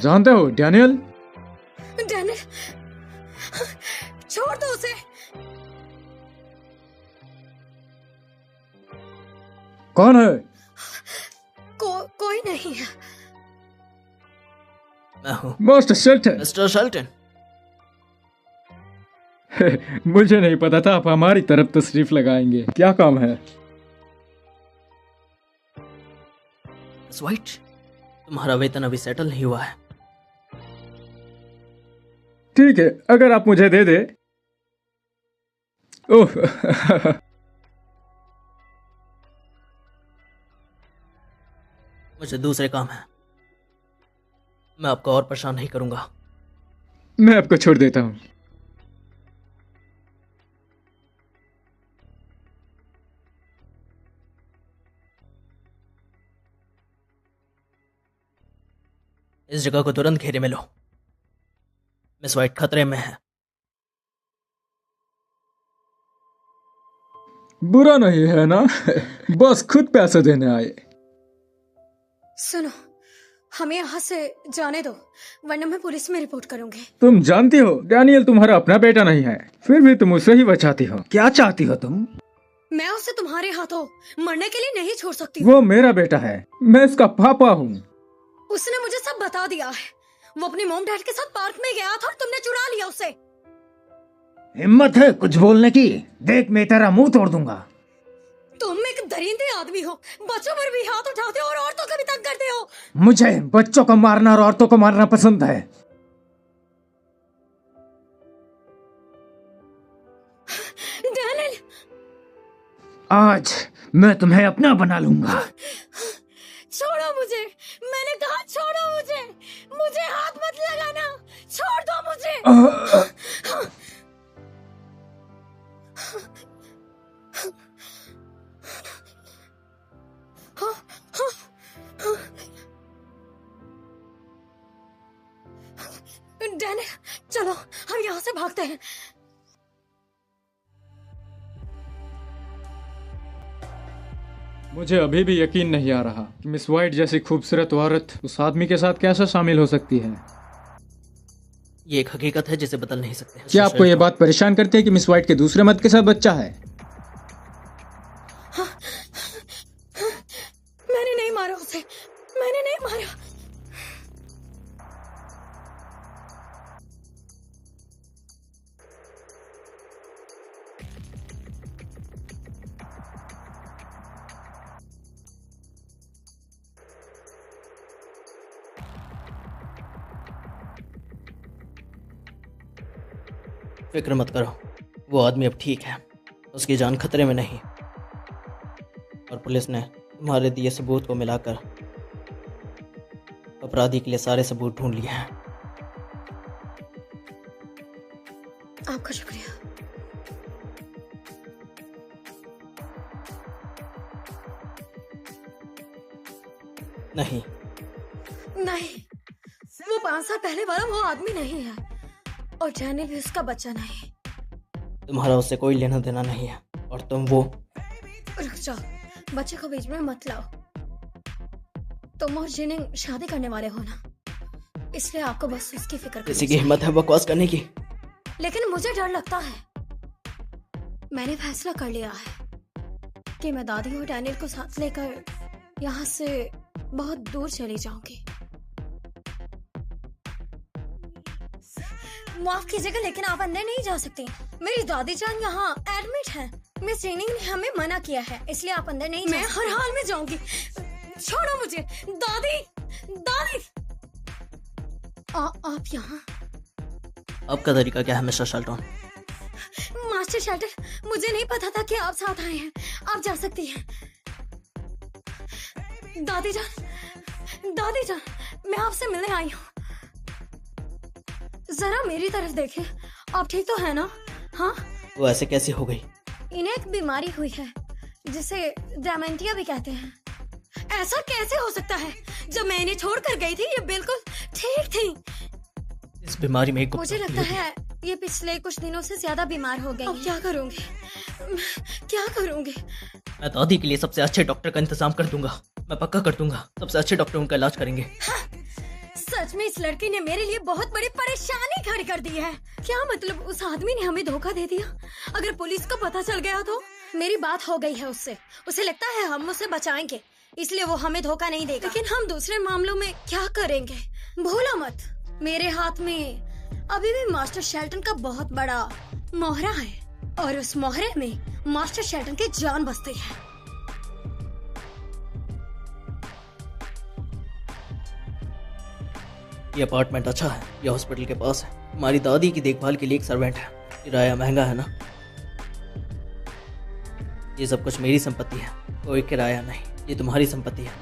जानते हो डैनियल, डैनियल, छोड़ दो उसे। कौन है? कोई नहीं है। मैं हूँ मिस्टर शेल्टन। Mister Shelton. मुझे नहीं पता था आप हमारी तरफ तशरीफ लगाएंगे। क्या काम है? मिस वाइट, तुम्हारा वेतन अभी सेटल नहीं हुआ है। ठीक है, अगर आप मुझे दे दे। ओह मुझे दूसरे काम है, मैं आपको और परेशान नहीं करूंगा। मैं आपको छोड़ देता हूँ। इस जगह को तुरंत घेरे में लो। मिस वाइट खतरे में है। बुरा नहीं है ना? बस खुद पैसे देने आए। सुनो, हमें यहाँ से जाने दो, वरना मैं पुलिस में रिपोर्ट करूंगी। तुम जानती हो डैनियल तुम्हारा अपना बेटा नहीं है, फिर भी तुम उसे ही बचाती हो। क्या चाहती हो तुम? मैं उसे तुम्हारे हाथों मरने के लिए नहीं छोड़ सकती हूँ। वो मेरा बेटा है, मैं इसका पापा हूँ। उसने मुझे सब बता दिया है। वो अपने मॉम डैड के साथ पार्क में गया था और तुमने चुरा लिया उसे। हिम्मत है कुछ बोलने की? देख, मैं तेरा मुंह तोड़ दूंगा। तुम एक दरिंदे आदमी हो, बच्चों पर भी हाथ उठाते हो और औरतों को भी तंग करते हो। मुझे बच्चों को मारना और औरतों को मारना पसंद है। डैनियल, आज मैं तुम्हें अपना बना लूंगा। छोड़ो मुझे, मैंने कहा छोड़ो मुझे। मुझे हाथ मत लगाना, छोड़ दो मुझे। डैनियल, चलो हम यहाँ से भागते हैं। मुझे अभी भी यकीन नहीं आ रहा कि मिस वाइट जैसी खूबसूरत औरत उस आदमी के साथ कैसे शामिल हो सकती है। ये एक हकीकत है जिसे बदल नहीं सकते। क्या आपको ये बात परेशान करती है कि मिस वाइट के दूसरे मर्द के साथ बच्चा है? मैंने नहीं मारा उसे, मैंने नहीं मारा। फिक्र मत करो, वो आदमी अब ठीक है, उसकी जान खतरे में नहीं। और पुलिस ने तुम्हारे दिए सबूत को मिलाकर अपराधी के लिए सारे सबूत ढूंढ लिए हैं। आपका शुक्रिया। नहीं, नहीं, वो 5 साल पहले वाला वो आदमी नहीं है, और डैनियल भी उसका बच्चा नहीं। तुम्हारा उससे कोई लेना देना नहीं है, और तुम वो रुक जाओ, बच्चे को बीच में मत लाओ। तुम और जेनिंग शादी करने वाले हो ना, इसलिए आपको बस उसकी फिक्र करनी किसी की हिम्मत है बकवास करने की? लेकिन मुझे डर लगता है। मैंने फैसला कर लिया है कि मैं दादी और डैनियल को साथ लेकर यहाँ से बहुत दूर चली जाऊंगी। माफ कीजिएगा, लेकिन आप अंदर नहीं जा सकती। मेरी दादी जान यहाँ एडमिट है। मिस जेनिंग ने हमें मना किया है, इसलिए आप अंदर नहीं जा सकती। मैं हर हाल में जाऊंगी। छोड़ो मुझे। दादी, दादी। आप यहाँ? आपका तरीका क्या है मिस्टर शेल्टन? मास्टर शेल्टन, मुझे नहीं पता था कि आप साथ आए हैं। आप जा सकती हैं। दादी जान, मैं आपसे मिलने आई हूँ। जरा मेरी तरफ देखें, आप ठीक तो है ना? हाँ। वो ऐसे कैसे हो गई? इन्हें एक बीमारी हुई है जिसे डेमेंटिया भी कहते हैं। ऐसा कैसे हो सकता है? जब मैं इन्हें छोड़कर गई थी ये बिल्कुल ठीक थी। इस बीमारी में मुझे लगता है ये पिछले कुछ दिनों से ज्यादा बीमार हो गई। अब क्या करूँगी? मैं दादी के लिए सबसे अच्छे डॉक्टर का इंतजाम कर दूंगा। मैं पक्का कर दूंगा, सबसे अच्छे डॉक्टर उनका इलाज करेंगे। हाँ, सच में इस लड़की ने मेरे लिए बहुत बड़ी परेशानी खड़ी कर दी है। क्या मतलब उस आदमी ने हमें धोखा दे दिया? अगर पुलिस को पता चल गया तो? मेरी बात हो गई है उससे। उसे लगता है हम उसे बचाएंगे, इसलिए वो हमें धोखा नहीं देगा। लेकिन हम दूसरे मामलों में क्या करेंगे? भूलो मत, मेरे हाथ में अभी भी मास्टर शेल्टन का बहुत बड़ा मोहरा है, और उस मोहरे में मास्टर शेल्टन की जान बसती है। ये अपार्टमेंट अच्छा है, ये हॉस्पिटल के पास है। हमारी दादी की देखभाल के लिए एक सर्वेंट है। किराया महंगा है ना? ये सब कुछ मेरी संपत्ति है, कोई किराया नहीं। ये तुम्हारी संपत्ति है।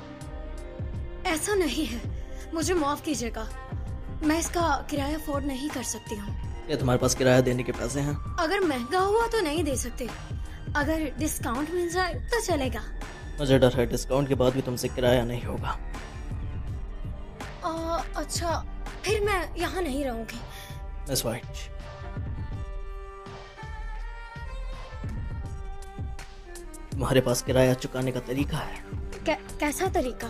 ऐसा नहीं है, मुझे माफ कीजिएगा, मैं इसका किराया अफोर्ड नहीं कर सकती हूँ। क्या तुम्हारे पास किराया देने के पैसे हैं? अगर महंगा हुआ तो नहीं दे सकते, अगर डिस्काउंट मिल जाए तो चलेगा। मुझे डर है डिस्काउंट के बाद भी तुमसे किराया नहीं होगा। अच्छा, फिर मैं यहाँ नहीं रहूंगी। मिस वाइट, तुम्हारे पास किराया चुकाने का तरीका है? कैसा तरीका?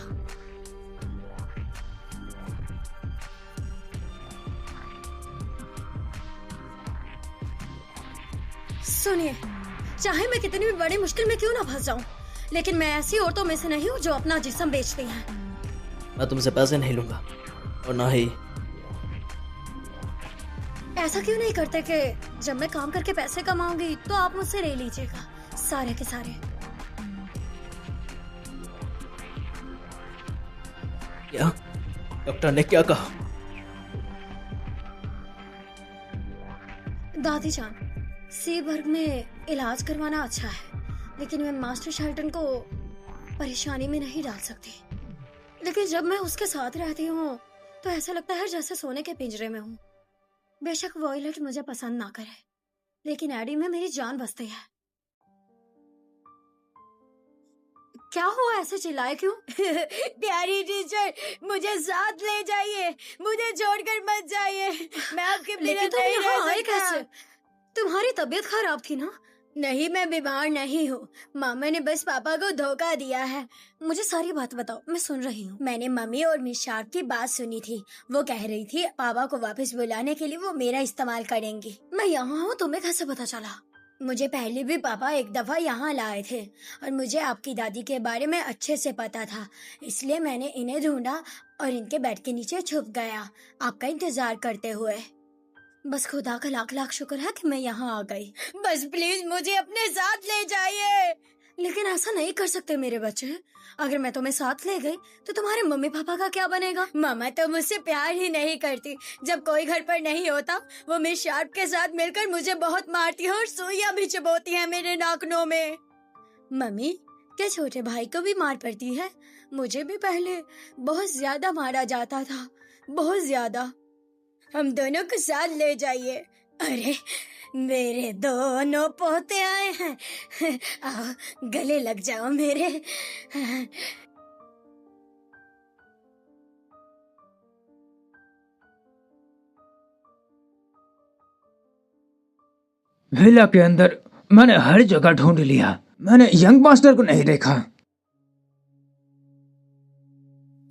सुनिए, चाहे मैं कितनी भी बड़ी मुश्किल में क्यों ना फंस जाऊं, लेकिन मैं ऐसी औरतों में से नहीं हूँ जो अपना जिस्म बेचती हैं। मैं तुमसे पैसे नहीं लूंगा, और ना ही ऐसा क्यों नहीं करते कि जब मैं काम करके पैसे कमाऊंगी तो आप मुझसे ले लीजिएगा, सारे के सारे। क्या? डॉक्टर ने क्या कहा? दादी जान, सीबर्ग में इलाज करवाना अच्छा है, लेकिन मैं मास्टर शेल्टन को परेशानी में नहीं डाल सकती। लेकिन जब मैं उसके साथ रहती हूँ तो ऐसा लगता है जैसे सोने के पिंजरे में हूँ। बेशक वॉयलेट मुझे पसंद ना करे, लेकिन एडी में मेरी जान बसती है। क्या हुआ, ऐसे चिल्लाए क्यों? प्यारी टीचर, मुझे साथ ले जाइए, मुझे छोड़कर मत जाइए, मैं आपके बिना नहीं रह सकता। तुम्हारी तबीयत खराब थी ना? नहीं, मैं बीमार नहीं हूँ, मामा ने बस पापा को धोखा दिया है। मुझे सारी बात बताओ, मैं सुन रही हूँ। मैंने मम्मी और मिस शार्प की बात सुनी थी। वो कह रही थी पापा को वापस बुलाने के लिए वो मेरा इस्तेमाल करेंगी। मैं यहाँ हूँ, तुम्हें कैसे पता चला? मुझे पहले भी पापा एक दफा यहाँ लाए थे और मुझे आपकी दादी के बारे में अच्छे से पता था, इसलिए मैंने इन्हें ढूंढा और इनके बेड के नीचे छुप गया आपका इंतजार करते हुए। बस खुदा का लाख लाख शुक्र है कि मैं यहाँ आ गई। बस प्लीज मुझे अपने साथ ले जाइए। लेकिन ऐसा नहीं कर सकते मेरे बच्चे, अगर मैं तुम्हें साथ ले गई तो तुम्हारे मम्मी पापा का क्या बनेगा? मामा तो मुझसे प्यार ही नहीं करती। जब कोई घर पर नहीं होता वो मिस शार्प के साथ मिलकर मुझे बहुत मारती है और सुइयां भी चुभोती है मेरे नाखूनों में। मम्मी, क्या छोटे भाई को भी मार पड़ती है? मुझे भी पहले बहुत ज्यादा मारा जाता था, बहुत ज्यादा। हम दोनों को साथ ले जाइए। अरे मेरे दोनों पोते आए हैं, आओ गले लग जाओ मेरे। विला के अंदर मैंने हर जगह ढूंढ लिया, मैंने यंग मास्टर को नहीं देखा।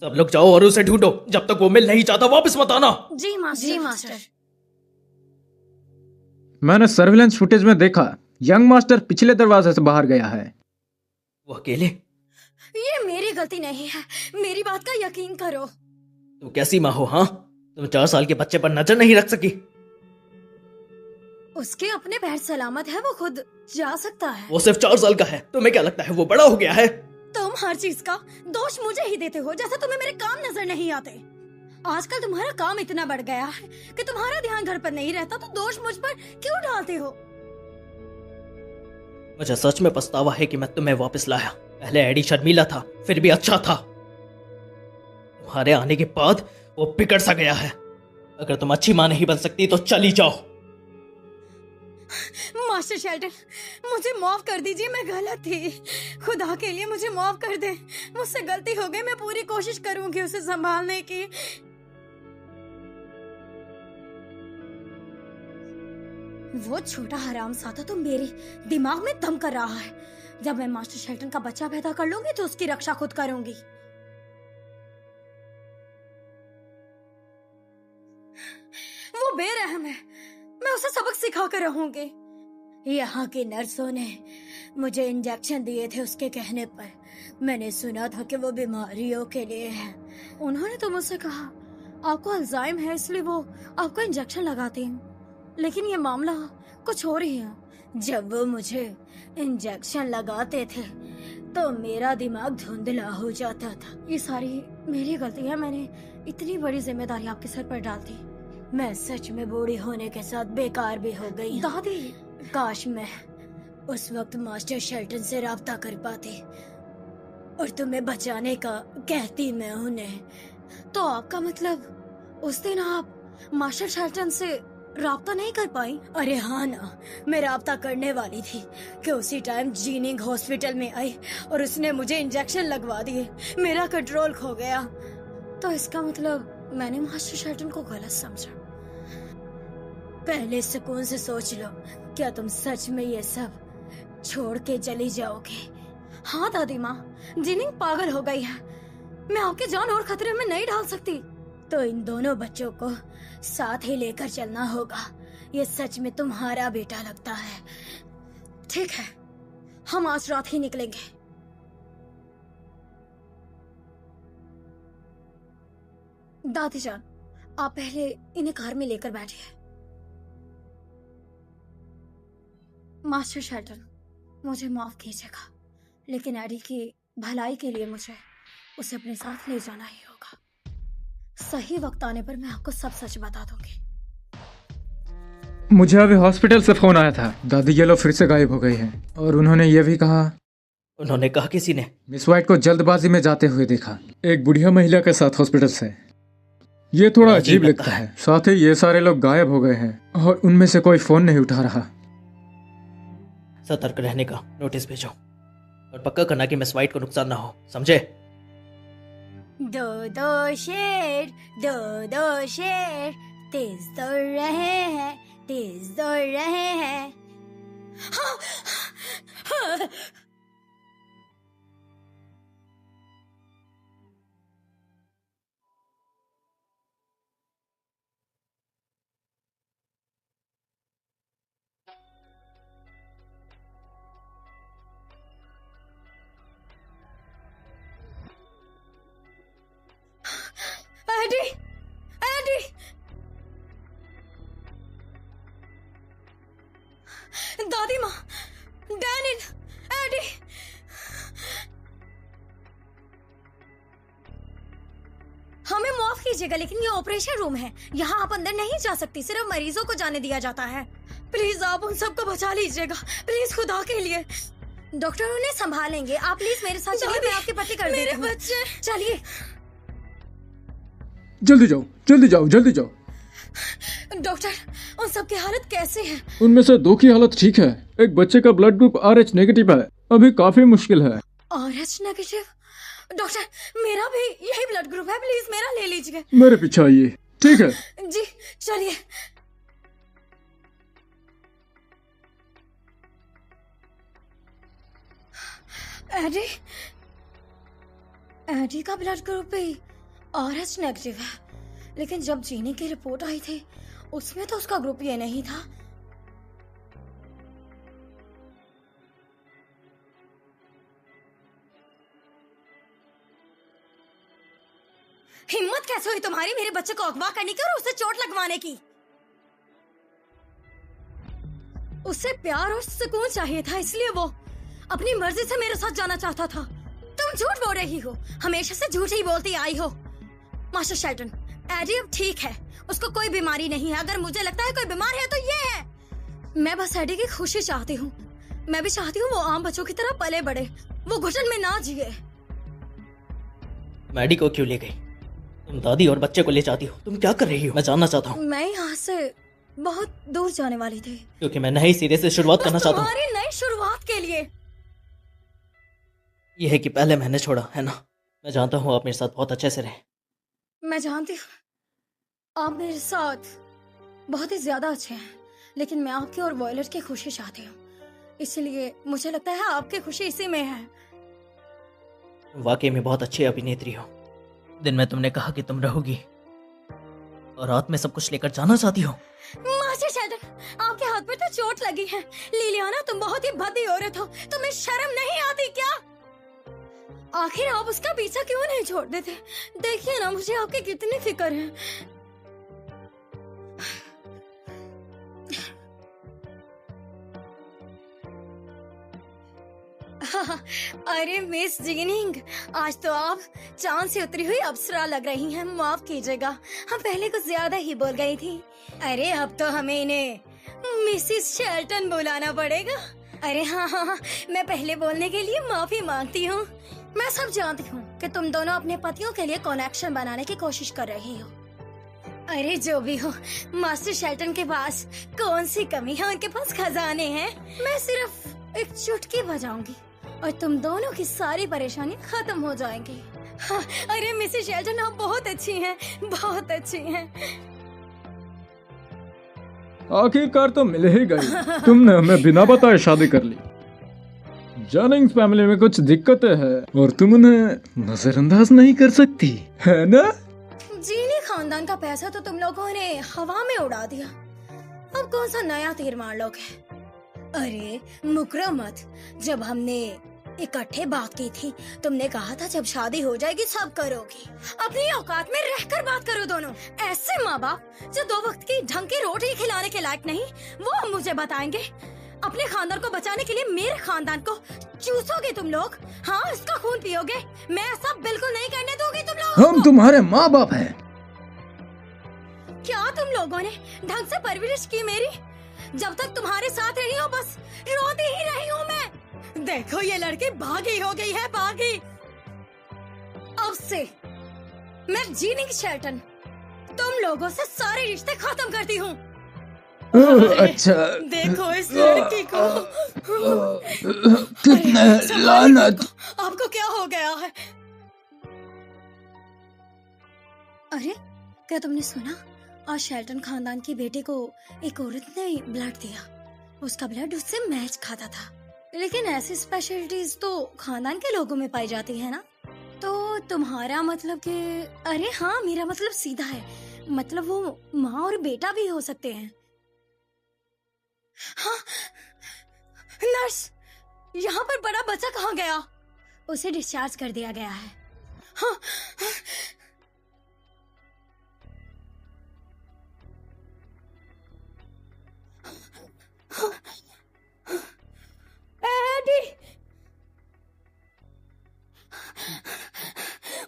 सब लोग जाओ और उसे ढूंढो, जब तक वो मिल नहीं जाता वापस मत आना। जी मास्टर। मैंने सर्विलेंस फुटेज में देखा, यंग मास्टर पिछले दरवाजे से बाहर गया है। वो अकेले? ये मेरी गलती नहीं है, मेरी बात का यकीन करो। तुम कैसी माँ हो? हाँ, तुम 4 साल के बच्चे पर नजर नहीं रख सकी? उसके अपने पैर सलामत है, वो खुद जा सकता है। वो सिर्फ 4 साल का है, तुम्हें क्या लगता है वो बड़ा हो गया है? तुम हर चीज का दोष मुझे ही देते हो, जैसे तुम्हें मेरे काम नजर नहीं आते। आजकल तुम्हारा काम इतना बढ़ गया है कि तुम्हारा ध्यान घर पर नहीं रहता, तो दोष मुझ पर क्यों डालते हो? मुझे सच में पछतावा है कि मैं तुम्हें वापस लाया। पहले एडी शर्मीला था, फिर भी अच्छा था। तुम्हारे आने के बाद वो बिगड़ सा गया है। अगर तुम अच्छी माँ नहीं बन सकती तो चली जाओ। मास्टर शेल्टन, मुझे माफ कर दीजिए, मैं गलत थी। खुदा के लिए मुझे माफ कर दे, मुझसे गलती हो गई। मैं पूरी कोशिश करूंगी उसे संभालने की। वो छोटा हरामजादा तो मेरे दिमाग में दम कर रहा है। जब मैं मास्टर शेल्टन का बच्चा पैदा कर लूंगी तो उसकी रक्षा खुद करूंगी। वो बेरहम है, मैं उसे सबक सिखा कर रहूंगी। यहाँ की नर्सों ने मुझे इंजेक्शन दिए थे उसके कहने पर। मैंने सुना था कि वो बीमारियों के लिए है। उन्होंने तो मुझसे कहा आपको अल्जाइम है, इसलिए वो आपको इंजेक्शन लगाते हैं। लेकिन ये मामला कुछ और ही है। जब वो मुझे इंजेक्शन लगाते थे तो मेरा दिमाग धुंधला हो जाता था। ये सारी मेरी गलती है, मैंने इतनी बड़ी जिम्मेदारी आपके सर पर डाल दी। मैं सच में बूढ़ी होने के साथ बेकार भी हो गई। दादी, काश मैं उस वक्त मास्टर शेल्टन से राब्ता कर पाती और तुम्हें बचाने का कहती मैं उन्हें। तो आपका मतलब उस दिन आप मास्टर शेल्टन से राब्ता नहीं कर पाई? अरे हाँ ना, मैं राब्ता करने वाली थी कि उसी टाइम जीनिंग हॉस्पिटल में आई और उसने मुझे इंजेक्शन लगवा दिए। मेरा कंट्रोल खो गया। तो इसका मतलब मैंने मास्टर शेल्टन को गलत समझा। पहले सुकून से सोच लो, क्या तुम सच में ये सब छोड़ के चली जाओगे? हाँ दादी माँ, जीनिंग पागल हो गई है। मैं आपकी जान और खतरे में नहीं डाल सकती। तो इन दोनों बच्चों को साथ ही लेकर चलना होगा। ये सच में तुम्हारा बेटा लगता है। ठीक है, हम आज रात ही निकलेंगे। दादी जान, आप पहले इन्हें कार में लेकर बैठिए। मास्टर शेल्टन, मुझे माफ कीजिएगा, लेकिन एडी की भलाई के लिए मुझे उसे अपने साथ ले जाना ही होगा। सही वक्त आने पर मैं आपको सब सच बता दूंगी। मुझे अभी हॉस्पिटल से फोन आया था, दादी ये लोग फिर से गायब हो गई हैं और उन्होंने ये भी कहा। उन्होंने कहा किसी ने? मिस वाइट को जल्दबाजी में जाते हुए देखा, एक बुढ़िया महिला के साथ हॉस्पिटल से। ये थोड़ा अजीब लगता है। साथ ही ये सारे लोग गायब हो गए हैं और उनमें से कोई फोन नहीं उठा रहा। सतर्क रहने का नोटिस भेजो और पक्का करना कि मिस वाइट को नुकसान ना हो, समझे? दो दो शेर, दो दो शेर, तेज दौड़ रहे हैं, तेज दौड़ रहे हैं। हाँ, हाँ। एडी, एडी, दादी माँ, डैनिन, एडी। हमें माफ कीजिएगा, लेकिन ये ऑपरेशन रूम है, यहाँ आप अंदर नहीं जा सकती। सिर्फ मरीजों को जाने दिया जाता है। प्लीज आप उन सबको बचा लीजिएगा, प्लीज, खुदा के लिए। डॉक्टर उन्हें संभालेंगे, आप प्लीज मेरे साथ चलिए, मैं आपकी पट्टी कर देती हूँ। मेरे बच्चे, चलिए। जल्दी जाओ, जल्दी जाओ, जल्दी जाओ। डॉक्टर, उन सब की हालत कैसे है? उनमें से 2 की हालत ठीक है। एक बच्चे का ब्लड ग्रुप RH नेगेटिव है, अभी काफी मुश्किल है। RH negative? डॉक्टर, मेरा भी यही ब्लड ग्रुप है, प्लीज मेरा ले लीजिए। मेरे पीछे आइए। ठीक है जी, चलिए। एडी एडी का ब्लड ग्रुप भी RH नेगेटिव है, लेकिन जब जीनी की रिपोर्ट आई थी उसमें तो उसका ग्रुप ये नहीं था। हिम्मत कैसे हुई तुम्हारी मेरे बच्चे को अगवा करने की और उसे चोट लगवाने की? उसे प्यार और सुकून चाहिए था, इसलिए वो अपनी मर्जी से मेरे साथ जाना चाहता था। तुम झूठ बोल रही हो, हमेशा से झूठ ही बोलती आई हो। मास्टर शेल्टन, एडी अब ठीक है, उसको कोई बीमारी नहीं है। अगर मुझे लगता है कोई बीमार है तो ये है। मैं बस एडी की खुशी चाहती हूँ। मैं भी चाहती हूँ वो आम बच्चों की तरह पले बढ़े, वो घुटन में ना जिए। मैडी को क्यों ले गई? तुम दादी और बच्चे को ले जाती हो, तुम क्या कर रही हो? मैं जानना चाहता हूँ। मैं यहाँ से बहुत दूर जाने वाली थी, क्योंकि मैं नई सिरे से शुरुआत करना चाहता हूँ। तुम्हारी नई शुरुआत के लिए। यह है कि पहले मैंने छोड़ा है ना। मैं जानता हूँ आप मेरे साथ बहुत अच्छे से रहे। मैं जानती हूँ आप मेरे साथ बहुत ही ज्यादा अच्छे हैं, लेकिन मैं आपकी और वॉयलेट की खुशी चाहती हूँ, इसलिए मुझे लगता है आपकी खुशी इसी में है। तुम वाकई में बहुत अच्छी अभिनेत्री हो। दिन में तुमने कहा कि तुम रहोगी और रात में सब कुछ लेकर जाना चाहती हो। मास्टर शेल्टन, आपके हाथ पर तो चोट लगी है। लिलियाना, तुम बहुत ही भद्दी औरत हो, तुम्हें शर्म नहीं आती क्या? आखिर आप उसका पीछा क्यों नहीं छोड़ देते? देखिए ना, मुझे आपकी कितनी फिक्र है। अरे मिस जिनिंग, आज तो आप चांद से उतरी हुई अप्सरा लग रही हैं। माफ कीजिएगा, हम पहले कुछ ज्यादा ही बोल गई थी। अरे अब तो हमें इन्हें मिसिस शेल्टन बुलाना पड़ेगा। अरे हाँ, मैं पहले बोलने के लिए माफी मांगती हूँ। मैं सब जानती हूँ कि तुम दोनों अपने पतियों के लिए कनेक्शन बनाने की कोशिश कर रही हो। अरे जो भी हो, मास्टर शेल्टन के पास कौन सी कमी है? उनके पास खजाने हैं। मैं सिर्फ एक चुटकी बजाऊंगी और तुम दोनों की सारी परेशानी खत्म हो जाएंगी। हाँ, अरे मिसेस शेल्टन, आप बहुत अच्छी हैं, बहुत अच्छी हैं। आखिरकार तो मिल ही गई। तुमने हमें बिना बताए शादी कर ली। जेनिंग्स फैमिली में कुछ दिक्कतें हैं और तुम उन्हें नजरअंदाज नहीं कर सकती, है ना? जीनी खानदान का पैसा तो तुम लोगों ने हवा में उड़ा दिया। अब कौन सा नया तीर मार लोगे? अरे मुकरो मत। जब हमने इकट्ठे बात की थी, तुमने कहा था जब शादी हो जाएगी सब करोगी। अपनी औकात में रहकर बात करो दोनों। ऐसे माँ बाप जो 2 वक्त की ढंग की रोटी खिलाने के लायक नहीं, वो अब मुझे बताएंगे। अपने खानदान को बचाने के लिए मेरे खानदान को चूसोगे तुम लोग? हाँ, इसका खून पियोगे? मैं ऐसा बिल्कुल नहीं करने दूंगी तुम लोगों हम को। तुम्हारे माँ बाप हैं। क्या तुम लोगों ने ढंग से परवरिश की मेरी? जब तक तुम्हारे साथ रही हूँ बस रोती ही रही हूँ मैं। देखो ये लड़की भागी हो गई है, भागी। अब से मैं जीनिंग शेल्टन तुम लोगों से सारे रिश्ते खत्म करती हूँ। अच्छा, देखो इस लड़की को। कितने अरे, संभालिए लानत। खुद को। आपको क्या हो गया है? अरे क्या तुमने सुना? आज शेल्टन खानदान की बेटी को एक औरत ने ब्लड दिया। उसका ब्लड उससे मैच खाता था। लेकिन ऐसी स्पेशलिटीज तो खानदान के लोगों में पाई जाती है ना। तो तुम्हारा मतलब कि? अरे हाँ, मेरा मतलब सीधा है। मतलब वो माँ और बेटा भी हो सकते हैं। हाँ, नर्स, यहाँ पर बड़ा बच्चा कहाँ गया? उसे डिस्चार्ज कर दिया गया है। हाँ, एडी,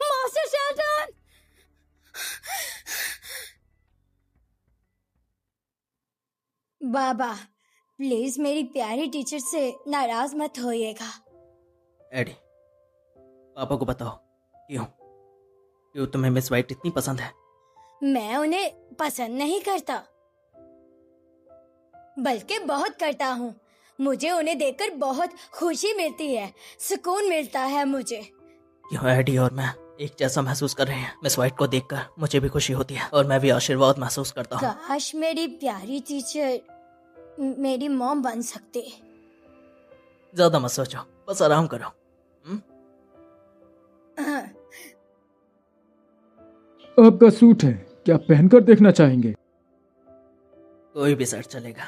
मास्टर शेल्टन। बाबा प्लीज मेरी प्यारी टीचर से नाराज मत होइएगा। एडी, पापा को बताओ क्यों तुम्हें मिस वाइट इतनी पसंद है? मैं उन्हें पसंद नहीं करता, बल्कि बहुत करता हूँ। मुझे उन्हें देखकर बहुत खुशी मिलती है, सुकून मिलता है मुझे। क्यों एडी और मैं एक जैसा महसूस कर रहे हैं। मिस वाइट को देखकर मुझे भी खुशी होती है और मैं भी आशीर्वाद महसूस करता हूँ। काश मेरी प्यारी टीचर मेरी मॉम बन सकती। ज्यादा मत सोचो, बस आराम करो। आपका सूट है, क्या पहनकर देखना चाहेंगे? कोई भी शर्ट चलेगा।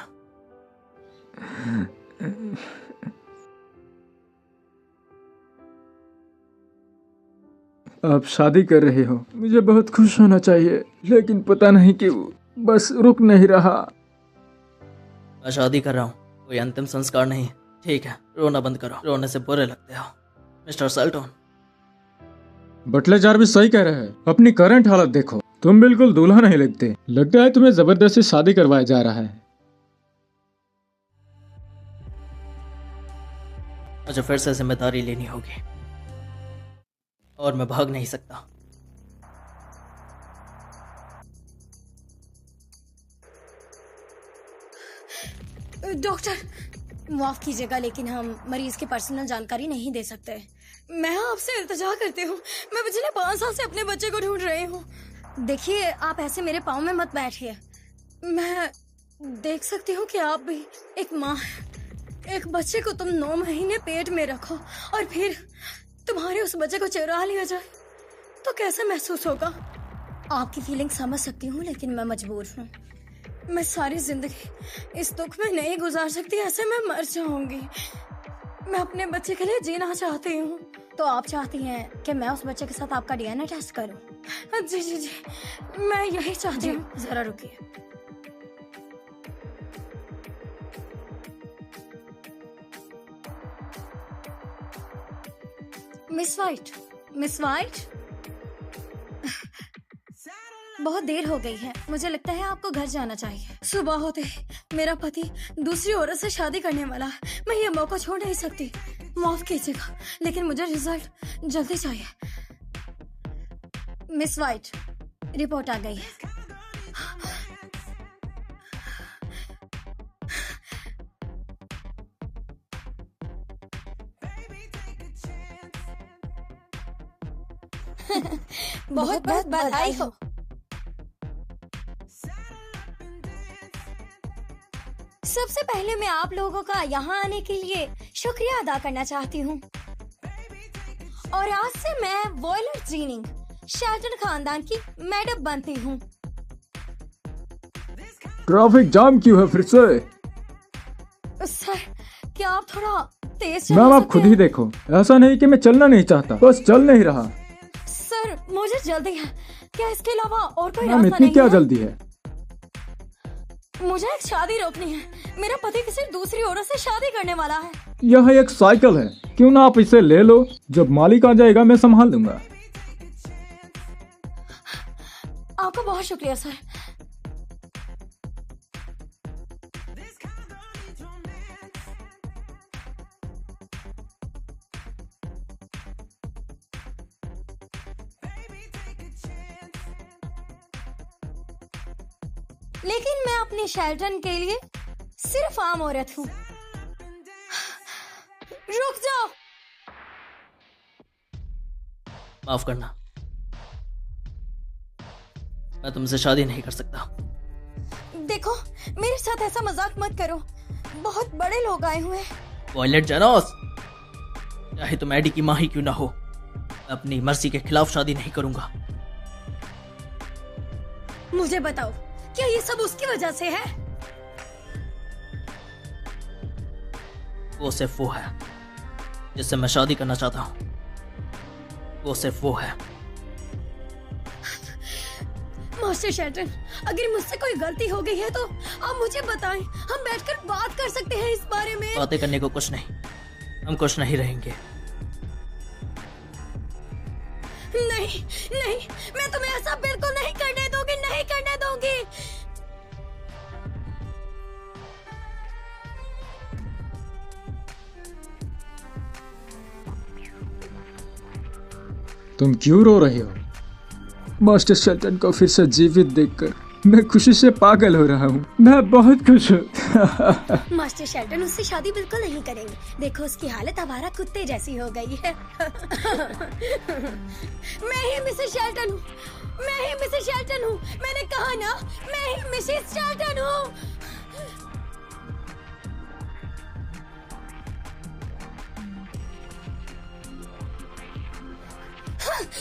आप शादी कर रहे हो, मुझे बहुत खुश होना चाहिए, लेकिन पता नहीं क्यों बस रुक नहीं रहा। मैं शादी कर रहा हूँ, कोई अंतिम संस्कार नहीं। ठीक है, रोना बंद करो, रोने से बुरे लगते हो मिस्टर सेल्टन। बटले जार्विस सही कह रहे हैं, अपनी करंट हालत देखो, तुम बिल्कुल दूल्हा नहीं लगते। लगता है तुम्हें जबरदस्ती शादी करवाया जा रहा है। मुझे फिर से जिम्मेदारी लेनी होगी और मैं भाग नहीं सकता। डॉक्टर, माफ कीजिएगा लेकिन हम मरीज की पर्सनल जानकारी नहीं दे सकते। मैं आपसे इल्तिजा करती हूँ, मैं पिछले 5 साल से अपने बच्चे को ढूंढ रही हूँ। देखिए, आप ऐसे मेरे पाँव में मत बैठिए। मैं देख सकती हूँ कि आप भी एक माँ हैं। एक बच्चे को तुम 9 महीने पेट में रखो और फिर तुम्हारे उस बच्चे को चुरा लिया जाए तो कैसे महसूस होगा? आपकी फीलिंग समझ सकती हूँ, लेकिन मैं मजबूर हूँ। मैं सारी जिंदगी इस दुख में नहीं गुजार सकती, ऐसे मैं मर जाऊंगी। मैं अपने बच्चे के लिए जीना चाहती हूँ। तो आप चाहती हैं कि मैं उस बच्चे के साथ आपका डीएनए टेस्ट करूँ? जी जी जी, मैं यही चाहती हूँ। जरा रुकिए। मिस वाइट, मिस वाइट, बहुत देर हो गई है, मुझे लगता है आपको घर जाना चाहिए। सुबह होते ही मेरा पति दूसरी औरत से शादी करने वाला है, मैं ये मौका छोड़ नहीं सकती। माफ कीजिएगा लेकिन मुझे रिजल्ट जल्दी चाहिए। मिस वाइट, रिपोर्ट आ गई है। बहुत बहुत बधाई हो। सबसे पहले मैं आप लोगों का यहाँ आने के लिए शुक्रिया अदा करना चाहती हूँ। और आज से मैं वॉयलर जीनिंग शेल्टन खानदान की मैडम बनती हूँ। ट्रैफिक जाम क्यों है फिर से? सर, क्या आप थोड़ा तेज मैम, आप खुद ही देखो, ऐसा नहीं कि मैं चलना नहीं चाहता, बस चल नहीं रहा। सर, मुझे जल्दी है, क्या इसके अलावा और कोई मैम, रास्ता इतनी नहीं क्या है? जल्दी है? मुझे एक शादी रोकनी है। मेरा पति किसी दूसरी औरत से शादी करने वाला है। यह एक साइकिल है, क्यों ना आप इसे ले लो, जब मालिक आ जाएगा मैं संभाल लूंगा। आपका बहुत शुक्रिया सर। लेकिन मैं अपने शेल्टन के लिए सिर्फ आम औरत हूँ। रुक जाओ। माफ करना, मैं तुमसे शादी नहीं कर सकता। देखो, मेरे साथ ऐसा मजाक मत करो, बहुत बड़े लोग आए हुए हैं। वॉयलेट जेनोस, चाहे तुम एडी की माँ ही क्यों ना हो, अपनी मर्जी के खिलाफ शादी नहीं करूंगा। मुझे बताओ, क्या ये सब उसकी वजह से है? वो सिर्फ वो है जिससे मैं शादी करना चाहता हूँ। वो सिर्फ वो है। मास्टर शेल्टन, अगर मुझसे कोई गलती हो गई है तो आप मुझे बताएं, हम बैठकर बात कर सकते हैं इस बारे में। बातें करने को कुछ नहीं, हम कुछ नहीं रहेंगे। नहीं नहीं, मैं तुम्हें ऐसा बिल्कुल नहीं करने दूंगी, नहीं करने दूंगी। तुम क्यों रो रहे हो? मास्टर शेल्टन को फिर से जीवित देखकर मैं खुशी से पागल हो रहा हूँ। मैं बहुत खुश हूँ। मास्टर शेल्टन उससे शादी बिल्कुल नहीं करेंगे। देखो, उसकी हालत हमारा कुत्ते जैसी हो गई है। मैं ही मिसेस शेल्टन हूँ, मैं ही मिसेस शेल्टन हूँ। मैंने कहा ना, मैं ही मिसेस शेल्टन हूँ।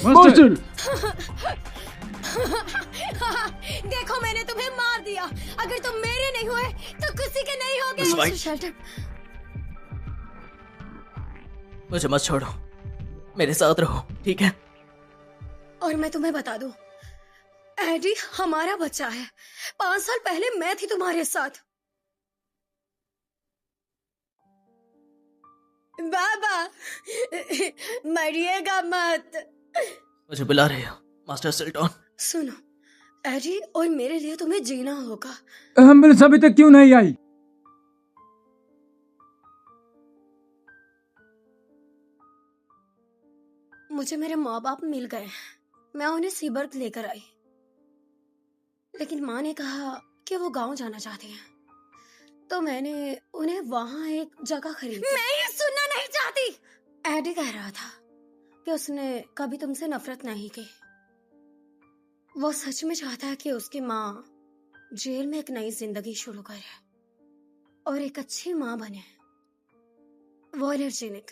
मास्टर, देखो मैंने तुम्हें मार दिया। अगर तुम मेरे नहीं हुए तो किसी के नहीं होगे। मिस्टर शेल्टन, मुझे मत छोड़ो, मेरे साथ रहो, ठीक है? और मैं तुम्हें बता दूं, एडी हमारा बच्चा है। 5 साल पहले मैं थी तुम्हारे साथ। बाबा, मरिएगा मत। मुझे बुला रहे हो मास्टर सिल्टन? सुनो एडी, और मेरे लिए तुम्हें जीना होगा। एम्बुलेंस अभी तक क्यों नहीं आई? मुझे मेरे माँ बाप मिल गए। मैं उन्हें सीबर्ग लेकर आई, लेकिन माँ ने कहा कि वो गांव जाना चाहती हैं, तो मैंने उन्हें वहां एक जगह खरीदी। मैं ये सुनना नहीं चाहती। एडी कह रहा था कि उसने कभी तुमसे नफरत नहीं की। वो सच में चाहता है कि उसकी माँ जेल में एक नई जिंदगी शुरू करे और एक अच्छी माँ बने। वॉलर जेनिक,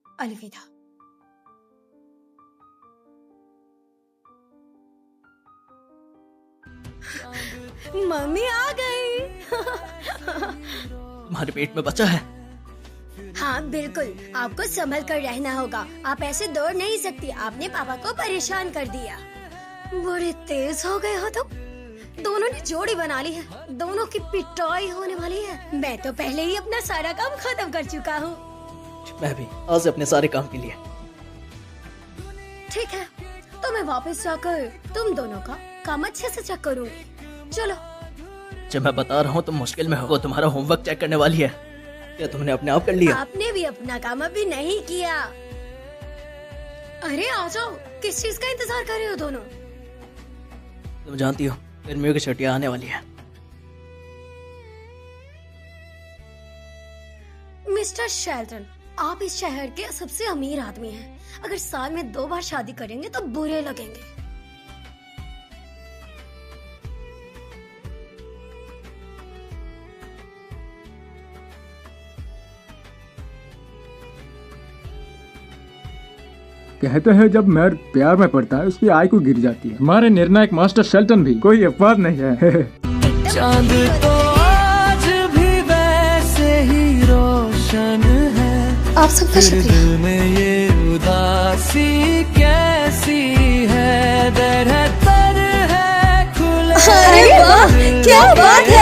अलविदा। मम्मी आ गई। तुम्हारे पेट में बच्चा है? हाँ बिल्कुल, आपको संभल कर रहना होगा। आप ऐसे दौड़ नहीं सकती। आपने पापा को परेशान कर दिया। बड़े तेज हो गए हो तुम। दोनों ने जोड़ी बना ली है। दोनों की पिटाई होने वाली है। मैं तो पहले ही अपना सारा काम खत्म कर चुका हूँ। मैं भी आज अपने सारे काम के लिए। ठीक है, तो मैं वापस जाकर तुम दोनों का काम अच्छे से चेक करूँगी। चलो। जब मैं बता रहा हूँ तुम मुश्किल में हो, वो तुम्हारा होमवर्क चेक करने वाली है। क्या तुमने अपने आप कर लिया? आपने भी अपना काम अभी नहीं किया। अरे आ जाओ, किस चीज का इंतजार कर रहे हो दोनों? तुम जानती हो गर्मियों की छुट्टियां आने वाली है। मिस्टर शेल्टन, आप इस शहर के सबसे अमीर आदमी हैं। अगर साल में 2 बार शादी करेंगे तो बुरे लगेंगे। कहते हैं जब मर्द प्यार में पड़ता है उसकी आय को गिर जाती है। हमारे निर्णायक मास्टर शेल्टन भी कोई अपवाद नहीं है। चांद तो आज भी वैसे ही रोशन है। आप सबका शुक्रिया। दिल में ये उदासी कैसी है, दर है खुले। अरे वाह, क्या बात है।